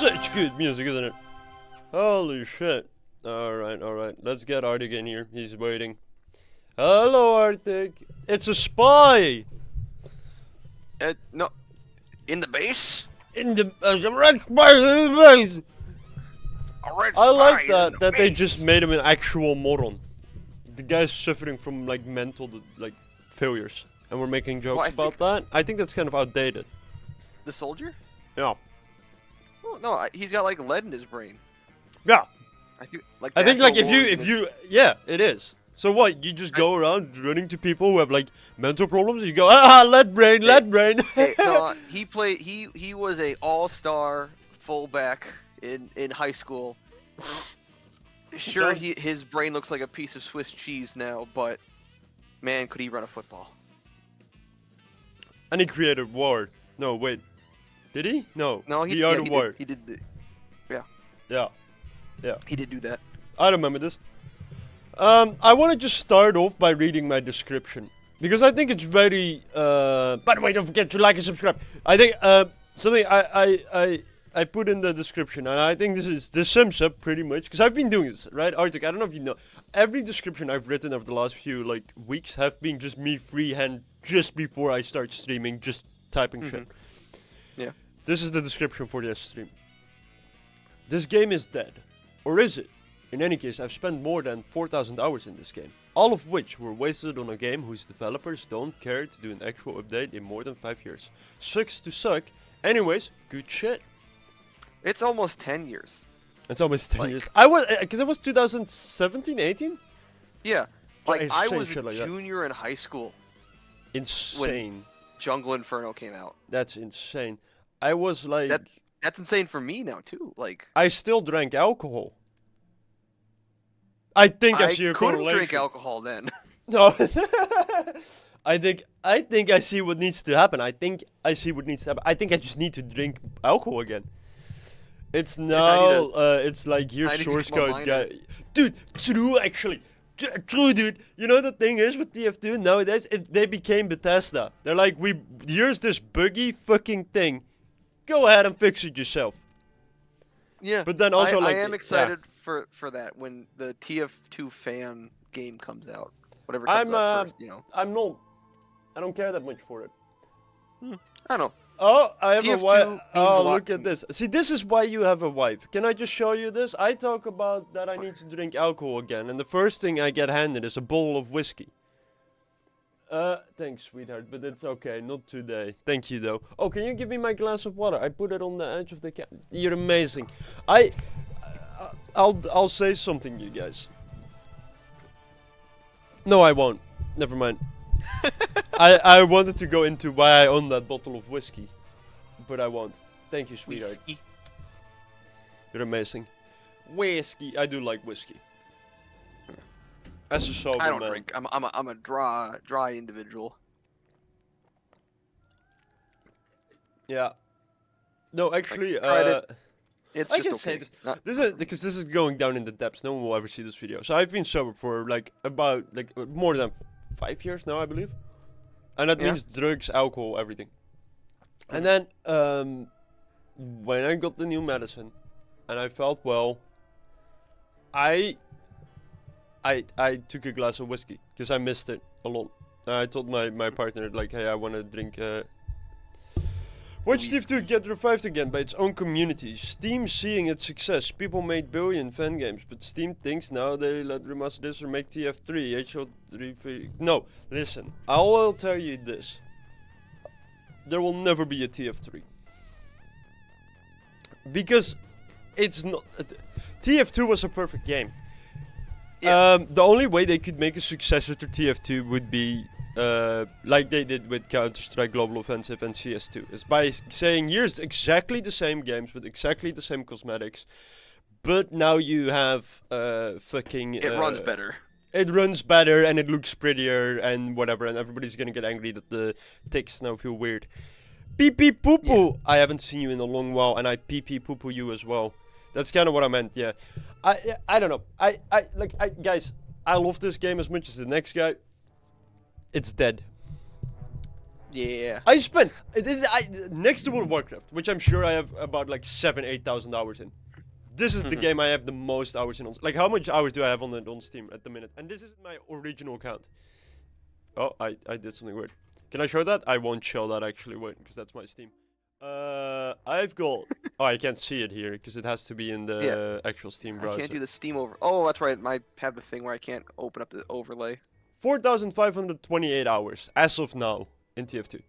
such good music, isn't it? Holy shit. Alright. Let's get Arctic in here. He's waiting. Hello, Arctic. It's a spy! No. In the base? In the red spy in the base! A red I like spy that they just made him an actual moron. The guy's suffering from like mental failures. And we're making jokes about that. I think that's kind of outdated. The soldier? Yeah. Oh, no, he's got like lead in his brain. Yeah. I think like if you yeah, it is. So what? You just go around running to people who have like mental problems. And you go, lead brain. Hey, no, he was a all-star fullback in high school. Sure, his brain looks like a piece of Swiss cheese now, but man, could he run a football? And he created war. No, wait. Did he? No. No, he created war. He did. Yeah. He did do that. I remember this. I want to just start off by reading my description because I think it's very. By the way, don't forget to like and subscribe. I think something I put in the description, and I think this sums up pretty much because I've been doing this, right, Arctic? I don't know if you know. Every description I've written over the last few weeks have been just me freehand just before I start streaming, just typing shit. Yeah. This is the description for this stream. This game is dead. Or is it? In any case, I've spent more than 4,000 hours in this game. All of which were wasted on a game whose developers don't care to do an actual update in more than 5 years. Sucks to suck. Anyways, good shit. It's almost 10 years. It's almost 10 like, years. I was, because it was 2017, 18? Yeah. Like, I was a like junior in high school. Insane. When Jungle Inferno came out. That's insane. I was like... That's insane for me now, too. Like, I still drank alcohol. I think I see a correlation. I couldn't drink alcohol then. No. I think I see what needs to happen. I think I see what needs to happen. I think I just need to drink alcohol again. It's now, it's like your source code guy. Dude, true actually. True, dude. You know the thing is with TF2 nowadays, they became Bethesda. They're like, here's this buggy fucking thing. Go ahead and fix it yourself. Yeah. But then also I am excited for that when the TF2 fan game comes out. Whatever comes out first, you know. I'm not. I don't care that much for it. I don't know. Oh, I have a wife. Oh, look at me. this. See, this is why you have a wife. Can I just show you this? I talk about that I need to drink alcohol again, and the first thing I get handed is a bottle of whiskey. Thanks, sweetheart, but it's okay. Not today. Thank you, though. Oh, can you give me my glass of water? I put it on the edge of the can. You're amazing. I'll say something, you guys. No, I won't. Never mind. I wanted to go into why I own that bottle of whiskey, but I won't. Thank you, sweetheart. Whiskey. You're amazing. Whiskey. I do like whiskey. As a sober man. I don't drink. I'm a dry individual. Yeah. No, actually, It's I just can okay. say this. This is because this is going down in the depths. No one will ever see this video. So I've been sober for about more than 5 years now, I believe, and that means drugs, alcohol, everything. And then when I got the new medicine, and I felt well, I took a glass of whiskey because I missed it a lot. I told my partner like, hey, I want to drink. Watch TF2 get revived again by its own community. Steam seeing its success. People made billion fan games, but Steam thinks now they let remaster this or make TF3. HO3. No, listen. I will tell you this. There will never be a TF3. Because it's not. TF2 was a perfect game. Yeah. The only way they could make a successor to TF2 would be like they did with Counter-Strike Global Offensive and CS2. Is by saying here's exactly the same games with exactly the same cosmetics, but now you have fucking... It runs better. It runs better and it looks prettier and whatever, and everybody's gonna get angry that the ticks now feel weird. Pee pee poo poo! Yeah. I haven't seen you in a long while, and I pee pee poo poo you as well. That's kind of what I meant, yeah. I don't know. Guys, I love this game as much as the next guy. It's dead. Yeah. I spent next to World of Warcraft, which I'm sure I have about like 7,000-8,000 hours in. This is the game I have the most hours in. Like, how much hours do I have on Steam at the minute? And this is my original account. Oh, I did something weird. Can I show that? I won't show that actually, wait, because that's my Steam. I've got. Oh, I can't see it here because it has to be in the actual Steam browser. I can't do the Steam over. Oh, that's right. I have the thing where I can't open up the overlay. 4,528 hours as of now in TF2.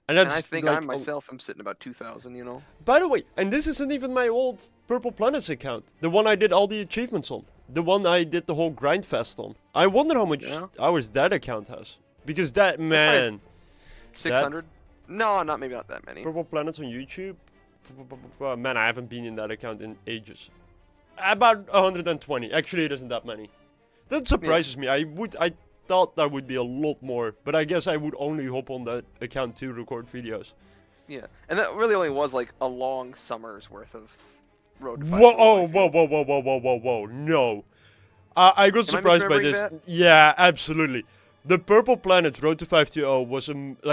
And I think like, I myself am sitting about 2,000, you know. By the way, and this isn't even my old Purple Planets account. The one I did all the achievements on. The one I did the whole grind fest on. I wonder how much hours that account has. Because that, man... 600? No, maybe not that many. Purple Planets on YouTube? Man, I haven't been in that account in ages. About 120. Actually, it isn't that many. That surprises me. I thought that would be a lot more, but I guess I would only hop on that account to record videos. Yeah, and that really only was like a long summer's worth of Road to 520. Whoa, no. I got surprised by this. That? Yeah, absolutely. The Purple Planet Road to 520 was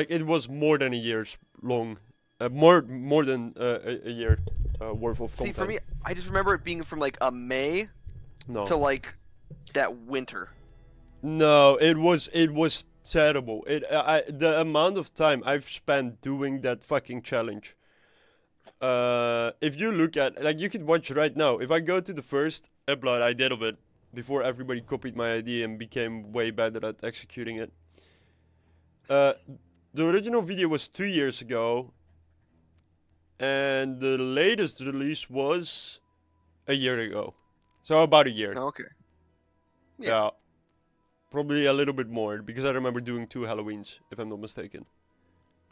it was more than a year's long, more than a year worth of content. See, for me, I just remember it being from like a May to like that winter. No, it was terrible. The amount of time I've spent doing that fucking challenge. If you look at, like, you could watch right now. If I go to the first upload I did of it, before everybody copied my idea and became way better at executing it. The original video was 2 years ago. And the latest release was a year ago. So about a year. Okay. Yeah. Probably a little bit more, because I remember doing 2 Halloweens, if I'm not mistaken.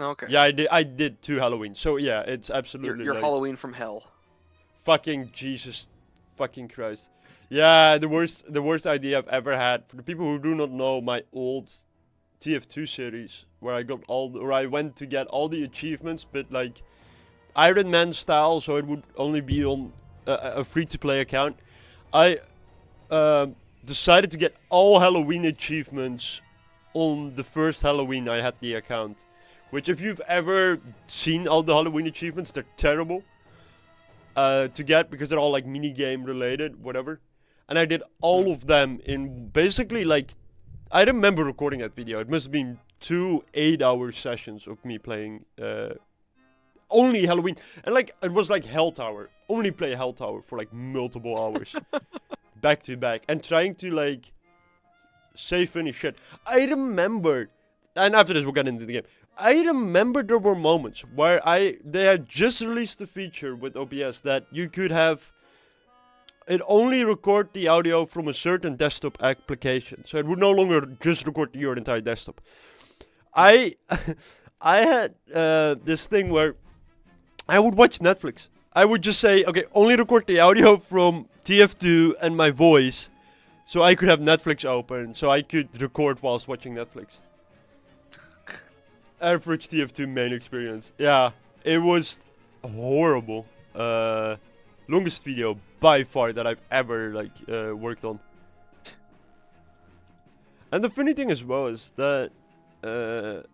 Okay. Yeah, I did 2 Halloweens. So yeah, it's absolutely your like, Halloween from hell. Fucking Jesus fucking Christ. Yeah, the worst idea I've ever had. For the people who do not know my old TF2 series, where I went to get all the achievements, but like Iron Man style, so it would only be on a free-to-play account. I decided to get all Halloween achievements on the first Halloween I had the account. Which, if you've ever seen all the Halloween achievements, they're terrible to get, because they're all like mini-game related, whatever. And I did all of them in basically like... I remember recording that video. It must have been 2 8-hour sessions of me playing only Halloween. And like, it was like Hell Tower. Only play Hell Tower for like multiple hours. Back to back. And trying to like say funny shit. I remember, and after this we'll get into the game. I remember there were moments where they had just released a feature with OBS that you could have it only record the audio from a certain desktop application. So it would no longer just record your entire desktop. I had this thing where I would watch Netflix. I would just say, okay, only record the audio from TF2 and my voice, so I could have Netflix open, so I could record whilst watching Netflix. Average TF2 main experience. Yeah, it was horrible. Longest video by far that I've ever like worked on. And the funny thing as well is that the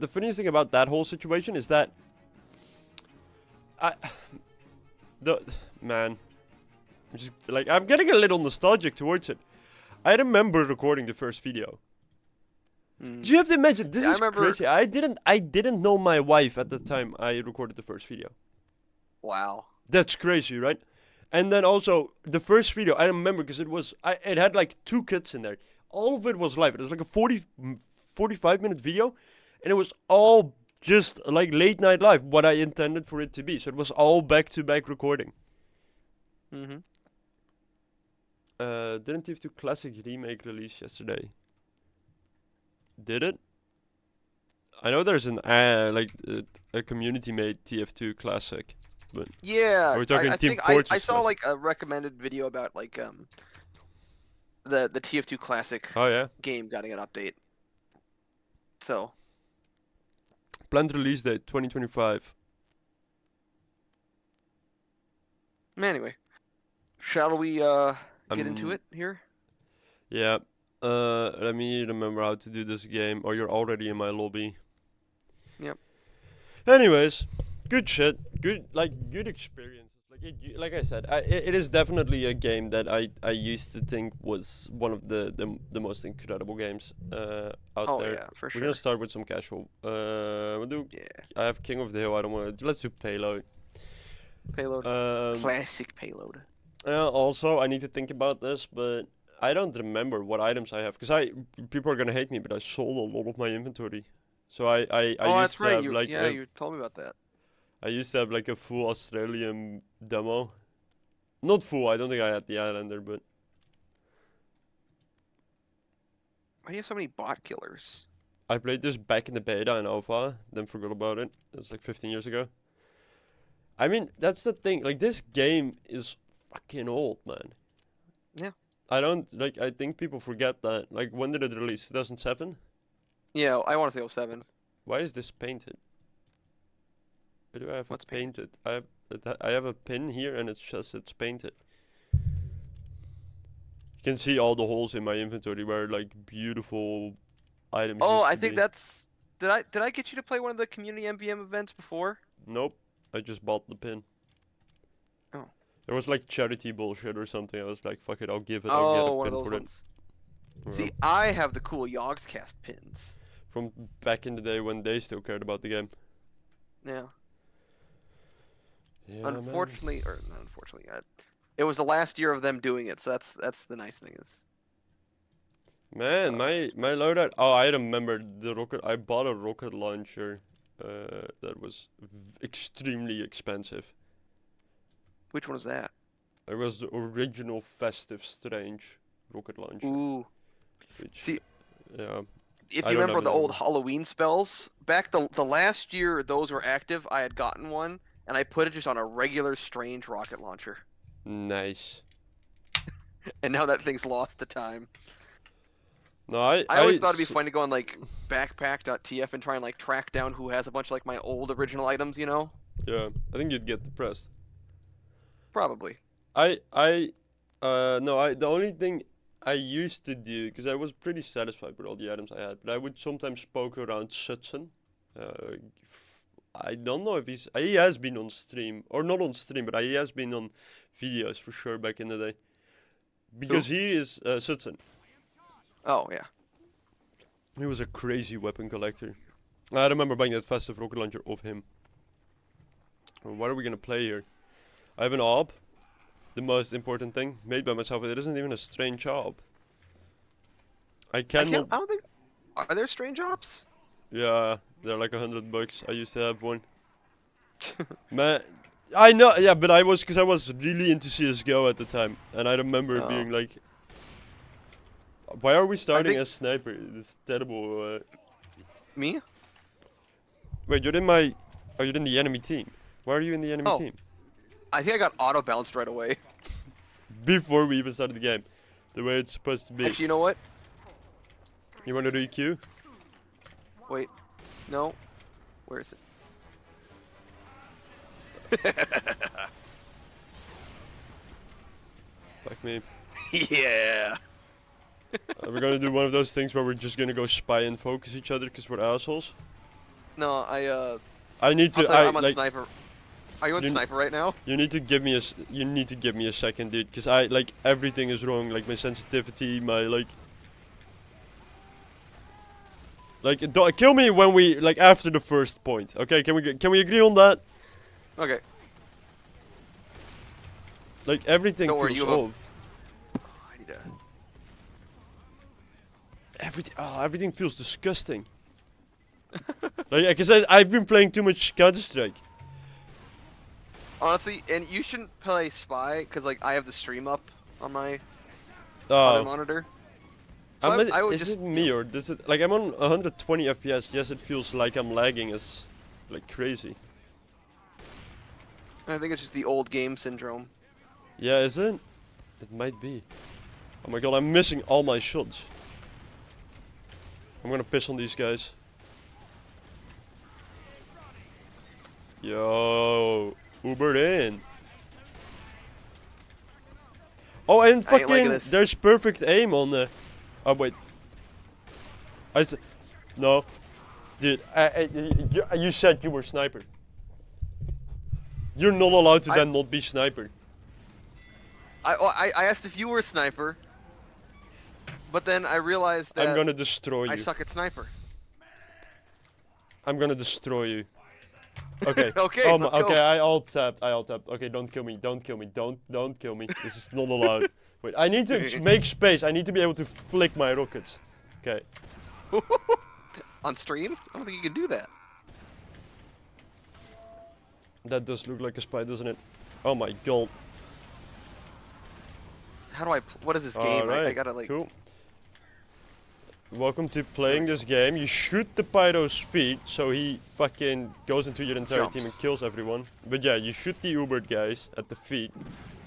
funniest thing about that whole situation is that man, just like, I'm getting a little nostalgic towards it. I remember recording the first video. Do you have to imagine? This is crazy. I didn't know my wife at the time I recorded the first video. Wow. That's crazy, right? And then also the first video I remember, because it had like 2 cuts in there. All of it was live. It was like a 45-minute video, and it was all just like late night live, what I intended for it to be. So it was all back-to-back recording. Mm-hmm. Didn't TF2 Classic Remake release yesterday? Did it? I know there's an a community-made TF2 Classic, but yeah, we're talking I Team think Fortress. I saw like a recommended video about like the TF2 Classic game getting an update. So planned release date 2025. Anyway, shall we get into it here? Yeah. Let me remember how to do this game. Or you're already in my lobby. Yep. Anyways, good shit. Good experiences. Like I said, it is definitely a game that I used to think was one of the most incredible games out Oh there. yeah, for We're sure. gonna start with some casual. We'll do. Yeah. I have King of the Hill. I don't want to. Let's do Payload. Payload. Classic payload. Also, I need to think about this, but I don't remember what items I have because people are gonna hate me, but I sold a lot of my inventory. So I Oh, used that's to right. have like You told me about that. I used to have like a full Australian demo. Not full. I don't think I had the Islander, but Why do you have so many bot killers? I played this back in the beta and alpha, then forgot about it. That's like 15 years ago. I mean, that's the thing. Like this game is fucking old, man. Yeah. I don't like. I think people forget that. Like, when did it release? 2007. Yeah, I want to say 07. Why is this painted? Why do I have What's it painted? I have a pin here and it's painted. You can see all the holes in my inventory where like beautiful items Oh, used I to think be. that's. Did I get you to play one of the community MVM events before? Nope. I just bought the pin. Oh. There was like charity bullshit or something. I was like, fuck it, I'll give it. I'll Oh, get a one of pin those for it. ones. Yeah. See, I have the cool Yogscast pins. From back in the day when they still cared about the game. Yeah. Yeah, Unfortunately, or not unfortunately, it was the last year of them doing it, so that's the nice thing is. Man, my loadout. Oh, I remember the rocket. I bought a rocket launcher. That was extremely expensive. Which one is that? It was the original Festive Strange rocket launcher. Ooh. Which, See, yeah. if I you don't remember have the that old one. Halloween spells, back the last year those were active, I had gotten one, and I put it just on a regular Strange rocket launcher. Nice. And now that thing's lost to time. No, I always thought it'd be fun to go on like backpack.tf and try and like track down who has a bunch of like my old original items, you know? Yeah, I think you'd get depressed. Probably. The only thing I used to do, because I was pretty satisfied with all the items I had, but I would sometimes poke around Sutson. I don't know if he has been on stream, or not on stream, but he has been on videos for sure back in the day. Because he is, Sutson. Oh, yeah. He was a crazy weapon collector. I remember buying that festive rocket launcher of him. What are we gonna play here? I have an AWP. The most important thing, made by myself, but it isn't even a strange AWP. I I cannot. don't think. Are there strange ops? Yeah, they're like $100. I used to have one. Man, I know. Yeah, but because I was really into CS:GO at the time, and I remember Oh. being like, "Why are we starting think- as sniper? This terrible." Me? Wait, you're in my. Oh, you're in the enemy team. Why are you in the enemy Oh. team? I think I got auto bounced right away. Before we even started the game, the way it's supposed to be. Actually, you know what? You want to do EQ? Wait. No. Where is it? Fuck me. Yeah. We're gonna do one of those things where we're just gonna go spy and focus each other because we're assholes. No, I need to. I'll tell you, I'm on like. sniper. Are you on You- sniper right now? You need to give me you need to give me a second, dude, because I like everything is wrong. Like my sensitivity, my don't kill me when we like after the first point. Okay, can we agree on that? Okay. Like everything Don't worry, feels you have a- off. I need to. Everything feels disgusting. Like, cause I've been playing too much Counter Strike. Honestly, and you shouldn't play spy because like I have the stream up on my other Oh, monitor. So I would is just it me or does it like I'm on 120 FPS? Yes, it feels like I'm lagging as like crazy. I think it's just the old game syndrome. Yeah, is it? It might be. Oh my god, I'm missing all my shots. I'm gonna piss on these guys. Yo, Ubered in. Oh, and I ain't liking fucking, this. there's perfect aim on the. Oh wait. No, dude. You said you were sniper. You're not allowed to then not be sniper. I asked if you were a sniper, but then I realized that I'm gonna destroy you. I suck at sniper. I'm gonna destroy you. Okay. Okay, Oh let's okay, go. I alt tapped. Okay, don't kill me. Don't kill me. Don't kill me. This is not allowed. Wait, I need to make space. I need to be able to flick my rockets. Okay. On stream? I don't think you can do that. That does look like a spy, doesn't it? Oh my god. How do I? What is this game? Alright, I gotta like. cool. Welcome to playing this game. You shoot the pyro's feet, so he fucking goes into your entire team and kills everyone. But yeah, you shoot the Ubered guys at the feet,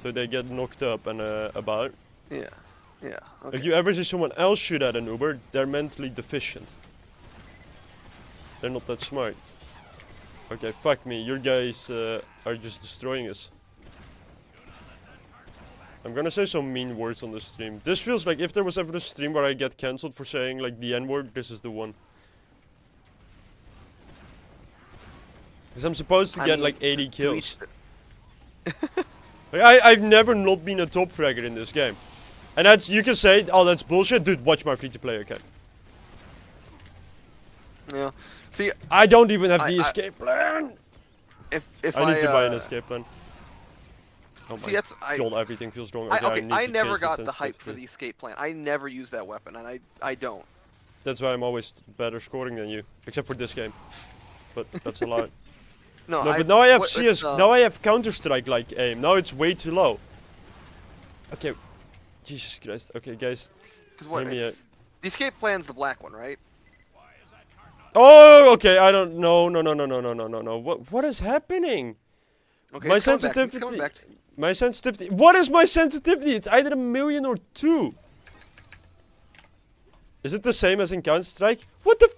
so they get knocked up and about. Yeah. Yeah. Okay. If you ever see someone else shoot at an Uber, they're mentally deficient. They're not that smart. Okay, fuck me. Your guys are just destroying us. I'm gonna say some mean words on the stream. This feels like if there was ever a stream where I get cancelled for saying like the N-word, this is the one. Because I'm supposed to get like 80 kills. Like, I've never not been a top fragger in this game. And that's, you can say, oh that's bullshit, dude, watch my free-to-play account. Yeah. See, I don't even have the escape plan! if I need to buy an escape plan. Oh see, my that's god, everything feels wrong. I never got the hype for the escape plan. I never use that weapon, and I don't. That's why I'm always better scoring than you, except for this game. But that's a lot. No, but now I have CS. Now I have Counter-Strike like aim. Now it's way too low. Okay, Jesus Christ. Okay, guys. Because what? The escape plan's the black one, right? Oh, okay. I don't. No. What is happening? Okay, my sensitivity. My sensitivity. What is my sensitivity? It's either 1,000,000 or 2. Is it the same as in Counter-Strike? What the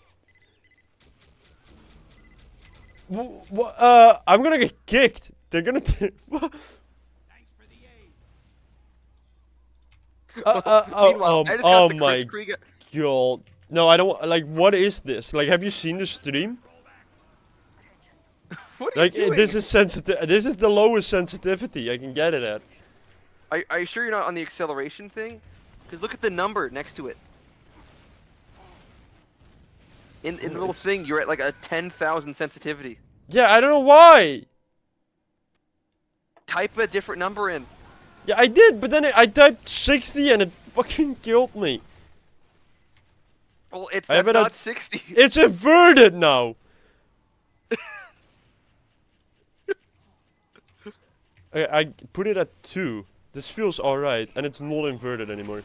f— I'm gonna get kicked. They're gonna oh my god. No, I don't— like, what is this? Like, have you seen the stream? What are you doing? This is sensitive. This is the lowest sensitivity I can get it at. Are you sure you're not on the acceleration thing? Because look at the number next to it. In the little thing, you're at like a 10,000 sensitivity. Yeah, I don't know why. Type a different number in. Yeah, I did, but then I typed 60 and it fucking killed me. Well, that's not 60. It's inverted now. I put it at 2. This feels alright, and it's not inverted anymore.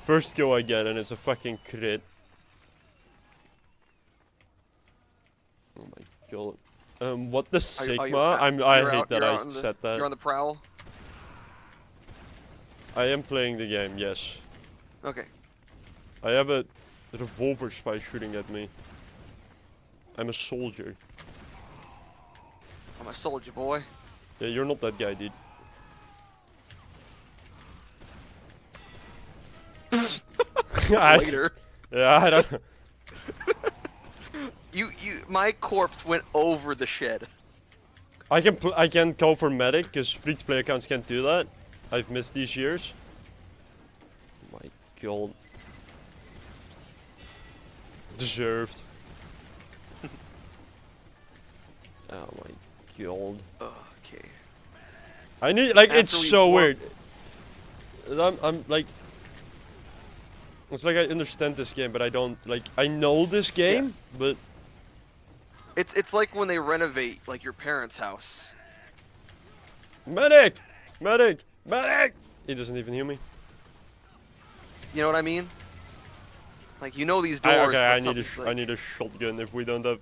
First kill I get, and it's a fucking crit. Oh my god. What the Sigma? I hate that I said that. You're on the prowl? I am playing the game, yes. Okay. I have a revolver spy shooting at me. I'm a soldier. I'm a soldier, boy. Yeah, you're not that guy, dude. Later. Yeah, I don't know. My corpse went over the shed. I can go for medic, because free-to-play accounts can't do that. I've missed these years. Oh my god. Deserved. Oh my god. Okay. I need, like, it's so weird. I'm like, it's like I understand this game, but I don't, like, I know this game, but it's like when they renovate like your parents' house. Medic! Medic! Medic! He doesn't even hear me. You know what I mean? Like, you know these doors. Okay, I need a shotgun if we don't have.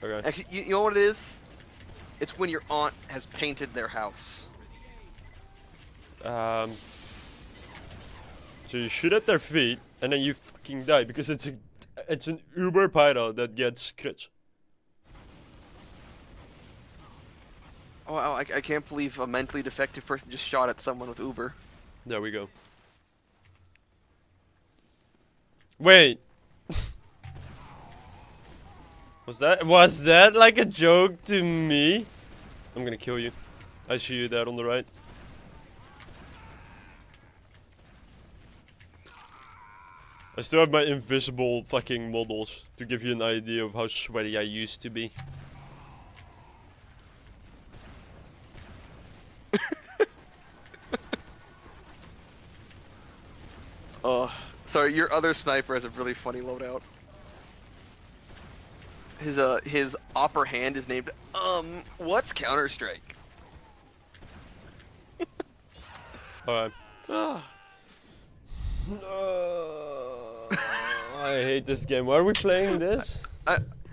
Okay. Actually, you know what it is? It's when your aunt has painted their house. So you shoot at their feet and then you fucking die because it's an Uber pyro that gets crits. Oh, wow, I can't believe a mentally defective person just shot at someone with Uber. There we go. Wait. Was that like a joke to me? I'm gonna kill you. I see you there on the right. I still have my invisible fucking models to give you an idea of how sweaty I used to be. Oh, sorry, your other sniper has a really funny loadout. His upper hand is named, what's Counter-Strike? Alright. Ah. I hate this game. Why are we playing this?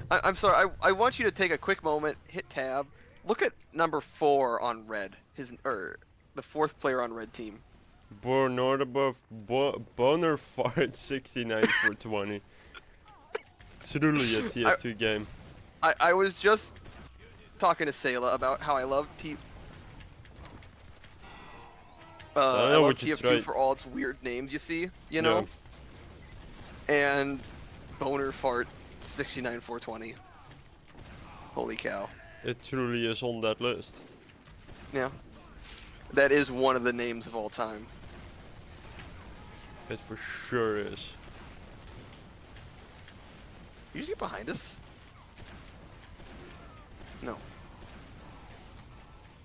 I'm sorry, I want you to take a quick moment, hit tab, look at number 4 on red, the 4th player on red team. Boner fart 69 for 20. Truly a TF2 game. I was just talking to Sayla about how I love I love TF2 for all its weird names you see, you know? Yeah. And Boner Fart 69 420. Holy cow. It truly is on that list. Yeah. That is one of the names of all time. It for sure is. You just get behind us? No.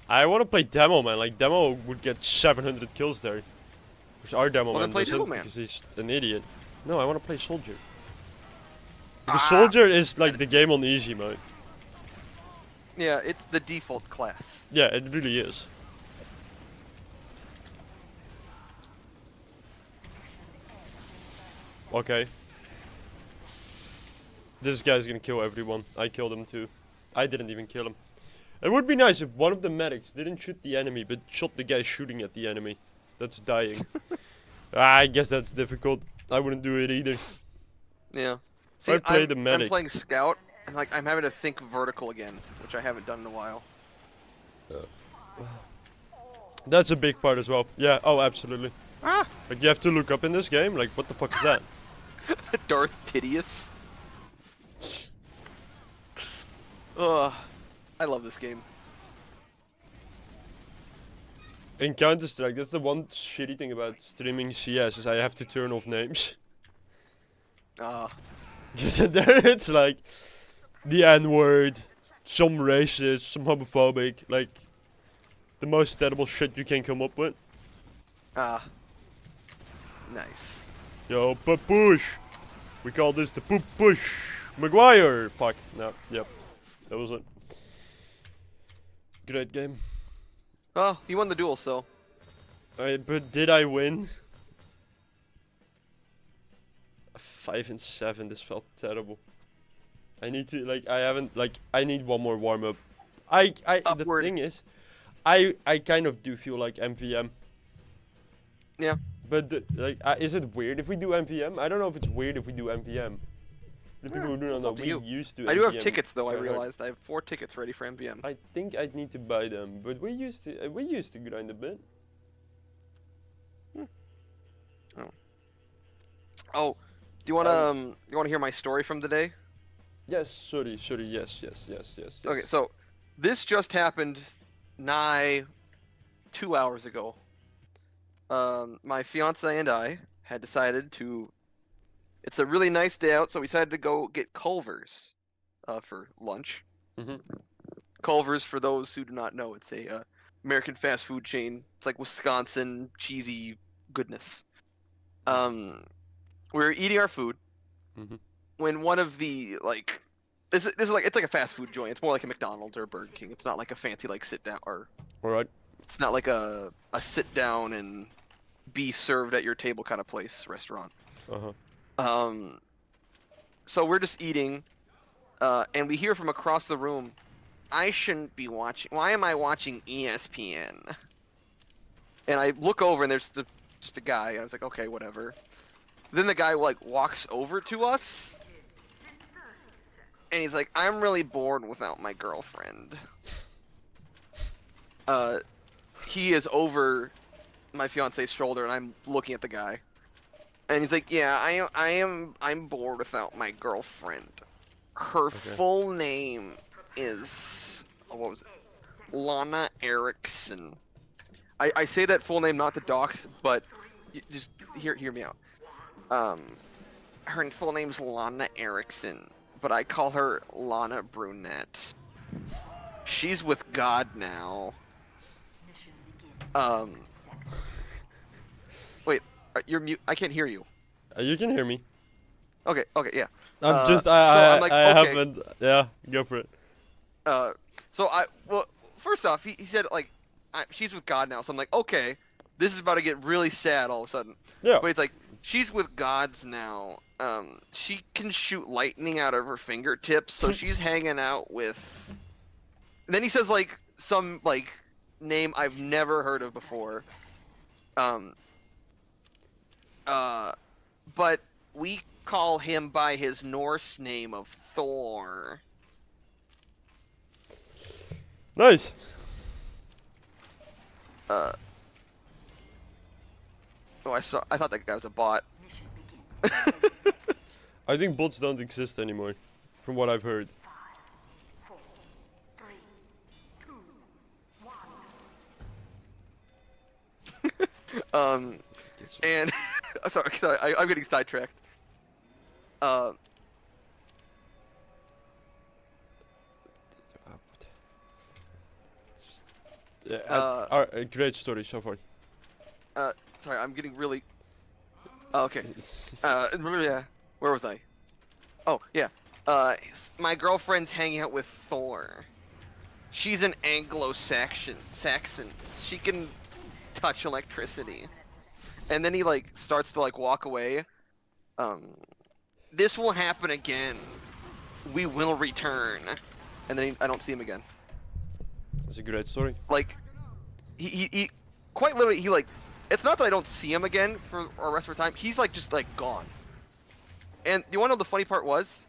I want to play Demo Man. Like, Demo would get 700 kills there. Which our Demo Man play doesn't, Demo Man. because he's an idiot. No, I want to play Soldier. Because Soldier is like the game on easy mode. Yeah, it's the default class. Yeah, it really is. Okay. This guy's gonna kill everyone. I killed him too. I didn't even kill him. It would be nice if one of the medics didn't shoot the enemy, but shot the guy shooting at the enemy. That's dying. I guess that's difficult. I wouldn't do it either. Yeah. See, the medic. I'm playing Scout, and like I'm having to think vertical again, which I haven't done in a while. That's a big part as well. Yeah, oh, absolutely. Ah! Like, you have to look up in this game, like, what the fuck is that? Darth Tidius. Ugh. I love this game. In Counter-Strike, that's the one shitty thing about streaming CS, is I have to turn off names. Because there it's like, the N-word, some racist, some homophobic, like, the most terrible shit you can come up with. Nice. Yo, push. We call this the poop push. Maguire. Fuck. No. Yep. That was it. Great game. Oh, you won the duel, so. But did I win? 5 and 7. This felt terrible. I need to I need one more warm up. The thing is, I kind of do feel like MVM. Yeah. But is it weird if we do MVM? I don't know if it's weird if we do MVM. The people who do not know, we used to. I do have tickets though. I realized I have 4 tickets ready for MVM. I think I'd need to buy them, but we used to grind a bit. Oh, do you wanna hear my story from today? Yes. Sorry. Yes. Okay, so this just happened nigh 2 hours ago. My fiance and I had decided to. It's a really nice day out, so we decided to go get Culver's for lunch. Mm-hmm. Culver's, for those who do not know, it's a American fast food chain. It's like Wisconsin cheesy goodness. We were eating our food when one of the this is like, it's like a fast food joint. It's more like a McDonald's or a Burger King. It's not like a fancy sit down or. All right. It's not like a sit down and be served at your table kind of restaurant. So we're just eating, and we hear from across the room, I shouldn't be watching. Why am I watching ESPN? And I look over, and there's just a guy. And I was like, okay, whatever. Then the guy walks over to us, and he's like, I'm really bored without my girlfriend. he is over my fiance's shoulder, and I'm looking at the guy, and he's like, "Yeah, I'm bored without my girlfriend. Her full name is what was it? Lana Erickson." I say that full name not to dox, but just hear me out. Her full name's Lana Erickson, but I call her Lana Brunette. She's with God now. Wait, you're mute. I can't hear you. You can hear me. Okay, yeah. I'm like, I okay. haven't. Yeah, go for it. Well, first off, he said like, she's with God now, so I'm like, okay, this is about to get really sad all of a sudden. Yeah. But it's like, she's with gods now. She can shoot lightning out of her fingertips, so she's hanging out with. And then he says like some like name I've never heard of before. But we call him by his Norse name of Thor. Nice. Oh, I thought that guy was a bot. I think bots don't exist anymore, from what I've heard. 5, 4, 3, 2, 1. And sorry, I'm getting sidetracked. Great story so far. Sorry, I'm getting really. Okay. Yeah. Where was I? Oh, yeah. My girlfriend's hanging out with Thor. She's an Anglo-Saxon. She can touch electricity. And then he like starts to like walk away. This will happen again. We will return. And then I don't see him again. That's a great story. Like, he quite literally, he like, it's not that I don't see him again for the rest of the time. He's like just like gone. And you want to know the funny part was?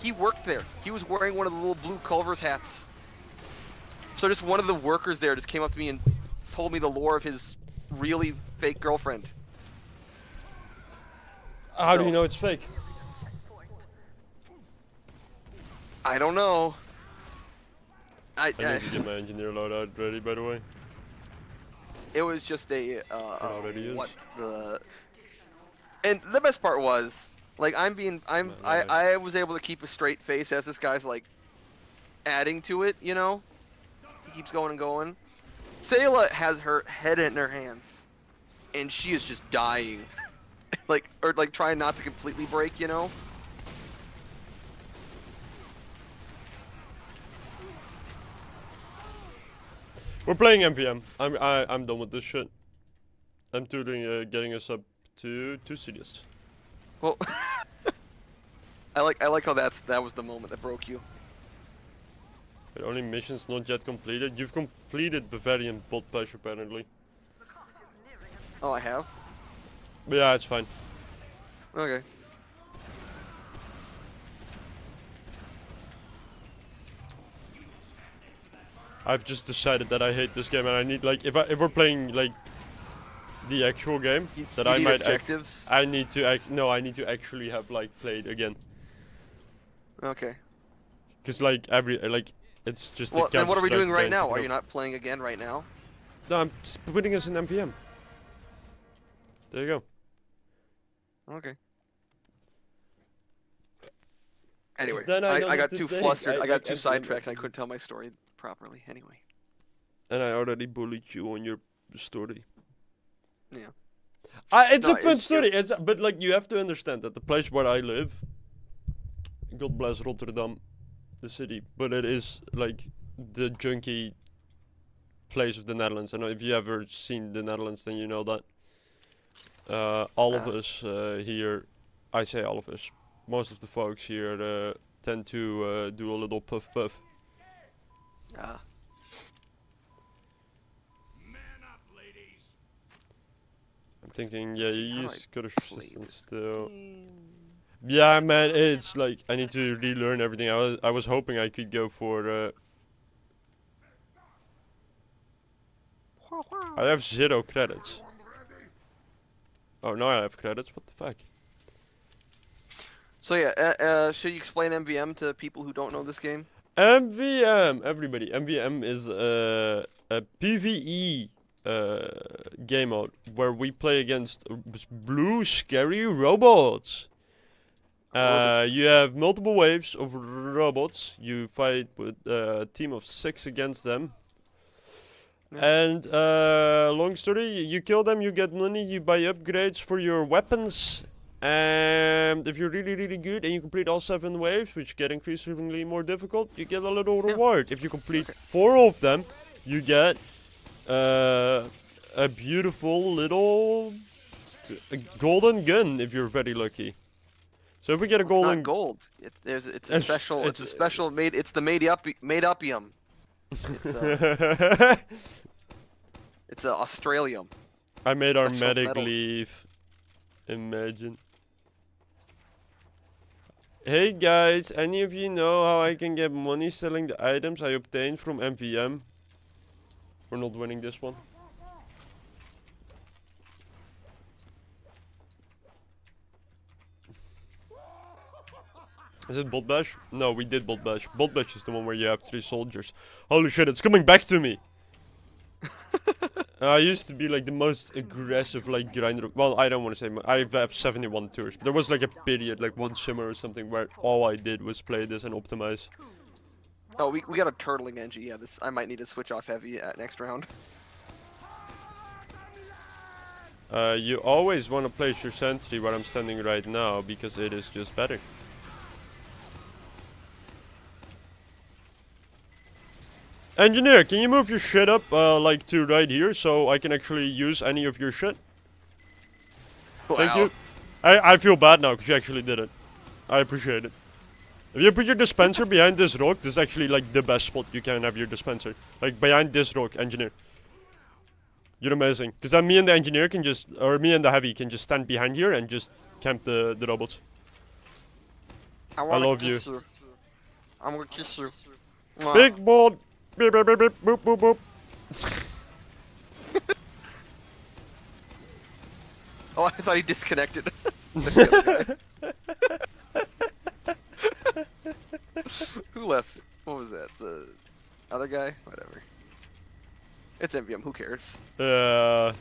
He worked there. He was wearing one of the little blue Culver's hats. So just one of the workers there just came up to me and told me the lore of his really fake girlfriend. How do you know it's fake? I don't know. I need to get my engineer loadout ready, by the way. It was just a already is. And the best part was, like, I was able to keep a straight face as this guy's like adding to it, you know? He keeps going and going. Sayla has her head in her hands, and she is just dying. or trying not to completely break, you know? We're playing MVM. I'm done with this shit. I'm doing getting us up to 2 cities. Well, I like how that was the moment that broke you. But only missions not yet completed. You've completed Bavarian bot push apparently. Oh, I have? But yeah, it's fine. Okay. I've just decided that I hate this game, and I need like if we're playing like the actual game, that you I need might objectives. I need to actually have like played again. Okay. Cause like it's just. Well, then what are we doing right now? Are you you not playing again right now? No, I'm just putting us in MVM. There you go. Okay. Anyway, Then I got too flustered. I got too MVM. sidetracked, and I couldn't tell my story properly. Anyway. And I already bullied you on your story. Yeah. It's a fun story. But like you have to understand that the place where I live, God bless Rotterdam, the city, but it is like the junky place of the Netherlands. I know if you ever seen the Netherlands, then you know that. All of us here, I say all of us, most of the folks here tend to do a little puff puff. Ah. I'm thinking, yeah, you use Scottish resistance still. Yeah, man, it's like I need to relearn everything. I was hoping I could go for I have 0 credits. Oh, now I have credits. What the fuck? So yeah, should you explain MVM to people who don't know this game? MVM, everybody. MVM is a PvE game mode where we play against blue scary robots. You have multiple waves of robots. You fight with a team of 6 against them. Yeah. And long story, you kill them, you get money, you buy upgrades for your weapons. And if you're really good and you complete all 7 waves, which get increasingly more difficult, you get a little reward. If you complete 4 of them, you get a beautiful little golden gun if you're very lucky. So if we get a golden, It's not gold. It's a special. It's a special made. It's the made upium. It's a Australium. I made our Special medic metal. leave. Imagine. Hey guys, any of you know how I can get money selling the items I obtained from MVM? We're not winning this one. Is it bot bash? No, we did bot bash. Bot bash is the one where you have 3 soldiers. Holy shit, it's coming back to me! I used to be like the most aggressive like grinder. Well, I don't want to say I have 71 tours. But there was like a period, like one summer or something, where all I did was play this and optimize. Oh, we got a turtling NG. Yeah, this I might need to switch off heavy at next round. You always want to place your sentry where I'm standing right now because it is just better. Engineer, can you move your shit up like to right here so I can actually use any of your shit? Wow. Thank you. I feel bad now because you actually did it. I appreciate it. If you put your dispenser behind this rock, this is actually like the best spot you can have your dispenser. Like behind this rock, engineer. You're amazing. Because then me and the engineer can just, or me and the heavy can just stand behind here and just camp the robots. I love you. I'm gonna kiss you. Big ball. Beep, beep, beep, beep, boop, boop, boop. Oh, I thought he disconnected. Who left? What was that? The other guy? Whatever. It's MVM. Who cares? I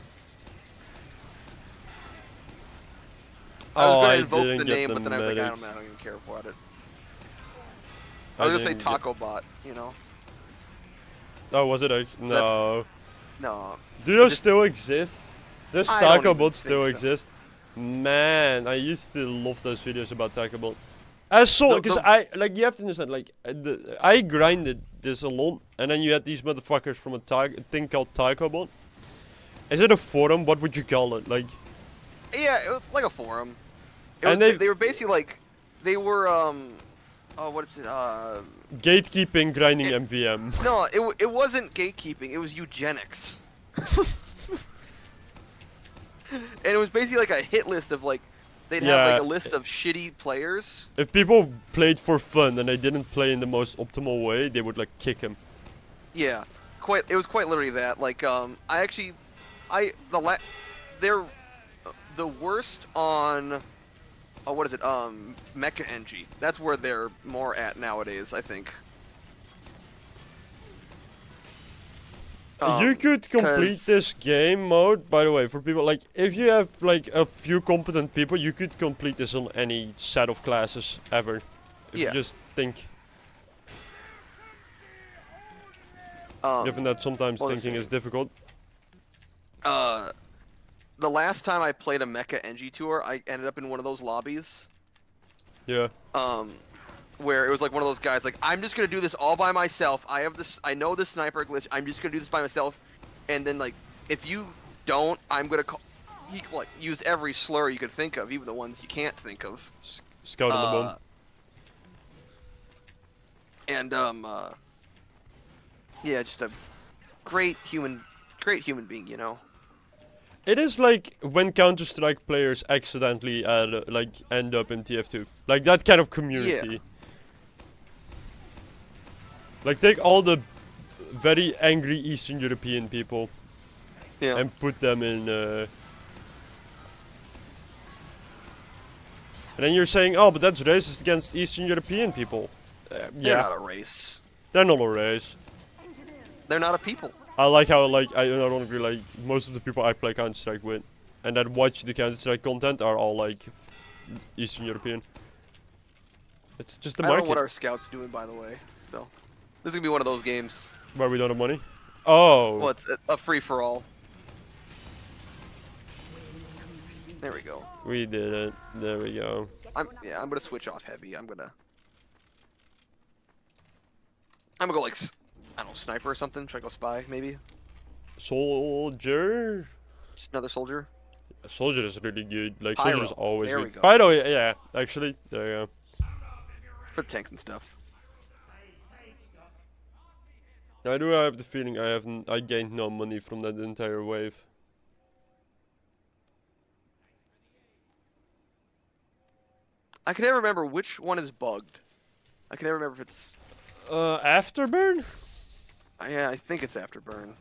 I was oh, gonna I invoke didn't the get name, the but then I was like, medics. I don't even care about it. I I was gonna say didn't get- Taco Bot. You know? Oh, was it? No. No. Do those just- still exist? Does I don't Taco even Bot still think so. exist? Man, I used to love those videos about Taco Bot. I saw, because the- I, like, you have to understand, like, I grinded this a lot, and then you had these motherfuckers from a thing called Taco Bot. Is it a forum? What would you call it? Like, Yeah, it was like a forum. And They were basically like, they were oh, what is it? gatekeeping grinding MVM. No, it wasn't gatekeeping. It was eugenics. And it was basically like a hit list of like, they'd have Yeah. like a list of shitty players. If people played for fun and they didn't play in the most optimal way, they would, like, kick him. Yeah, it was quite literally that. Like, they're the worst on, oh, what is it? Mecha NG. That's where they're more at nowadays, I think. You could complete 'cause- this game mode, by the way, for people, like, if you have, like, a few competent people, you could complete this on any set of classes ever. If Yeah. you just think. Um, Given that sometimes what was thinking it? is difficult. The last time I played a Mecha NG tour, I ended up in one of those lobbies. Yeah. Where it was like one of those guys, like, I'm just gonna do this all by myself. I know the sniper glitch. I'm just gonna do this by myself. And then, like, if you don't, I'm gonna call. He like used every slur you could think of, even the ones you can't think of. Scout on the bomb. And yeah, just a great human being, you know. It is like when Counter-Strike players accidentally like end up in TF2. Like that kind of community. Like take all the very angry Eastern European people. Yeah. and put them in. And then you're saying, oh, but that's racist against Eastern European people. They're Yeah, not a race. they're not a race. They're not a people. I like how I don't agree. Like most of the people I play Counter Strike with, and that watch the Counter Strike content are all like Eastern European. It's just the I don't know market what our scout's doing, by the way. So this is gonna be one of those games. where we don't have money. Oh, Well, it's a free for all. There we go. we did it. There we go. I'm gonna switch off heavy. I'm gonna go like I don't know, sniper or something. Should I go spy maybe? Soldier. Just another soldier. Soldier is really good. Like Pyro. Soldier is always There good. we go. Pyro, yeah, actually, there you go. For the tanks and stuff. I do have the feeling I gained no money from that entire wave. I can never remember which one is bugged. I can never remember if it's. Afterburn? Yeah, I think it's Afterburn.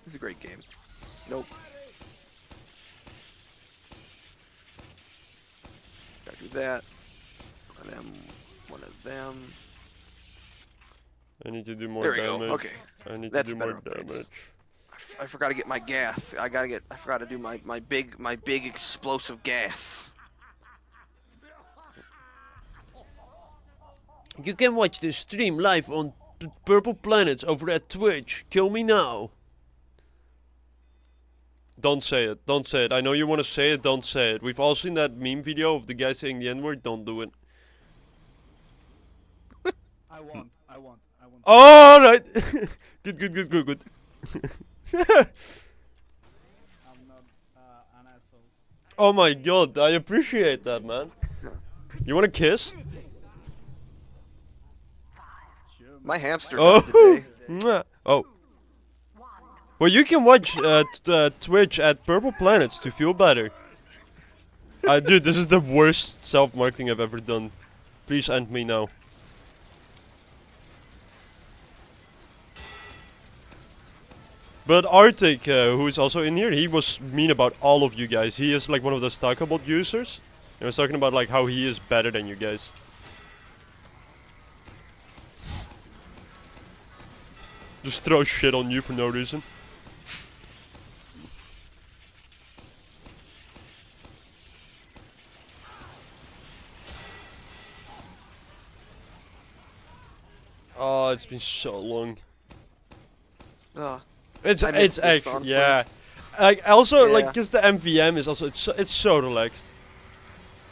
It's a great game. Nope. Gotta do that. One of them. One of them. I need to do more There we damage. go. Okay. I need That's to do more better upgrades. damage. I forgot to get my gas. I forgot to do my big explosive gas. You can watch this stream live on Purple Planets over at Twitch. Kill me now. Don't say it. Don't say it. I know you want to say it. Don't say it. We've all seen that meme video of the guy saying the N-word. Don't do it. I won't. All right. Good. I'm not an asshole. Oh my god, I appreciate that, man. You want a kiss? Sure. My hamster Oh. died today. Mwah. Oh. Well, you can watch Twitch at Purple Planets to feel better. Dude, this is the worst self-marketing I've ever done. Please end me now. But Arctic, who is also in here, he was mean about all of you guys. He is like one of the Stakabot users. And was talking about like how he is better than you guys. Just throw shit on you for no reason. Oh, it's been so long. Ugh. It's I miss this, actually honestly. yeah. Like also Yeah. like cause the MVM is also it's so relaxed.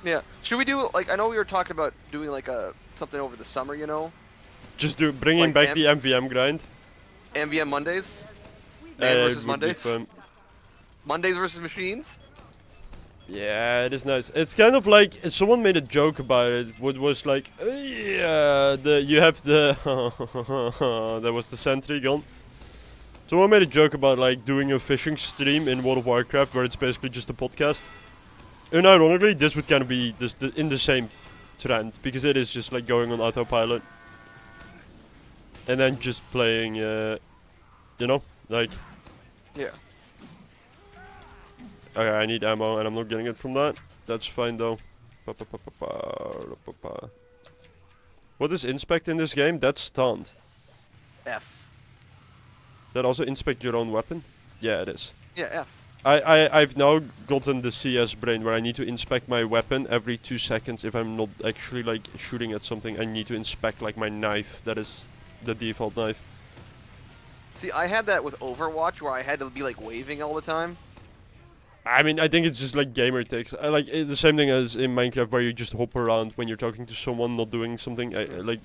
Yeah. Should we do like I know we were talking about doing like something over the summer, you know? Just bringing Like back the MVM grind. MVM Mondays? Man It versus would be Mondays? fun. Mondays versus machines? Yeah, it is nice. It's kind of like someone made a joke about it. What was like, yeah, you have the that was the sentry gun. Someone made a joke about like doing a fishing stream in World of Warcraft where it's basically just a podcast. And ironically, this would kind of be in the same trend because it is just like going on autopilot and then just playing, you know, like. Yeah. Okay, I need ammo and I'm not getting it from that. That's fine though. What is inspect in this game? That's stunned. F. Does that also inspect your own weapon? Yeah, it is. Yeah, F. I've now gotten the CS brain where I need to inspect my weapon every 2 seconds. If I'm not actually like shooting at something, I need to inspect like my knife. That is the default knife. See, I had that with Overwatch where I had to be like waving all the time. I mean, I think it's just like gamer takes. Like the same thing as in Minecraft, where you just hop around when you're talking to someone, not doing something. Like,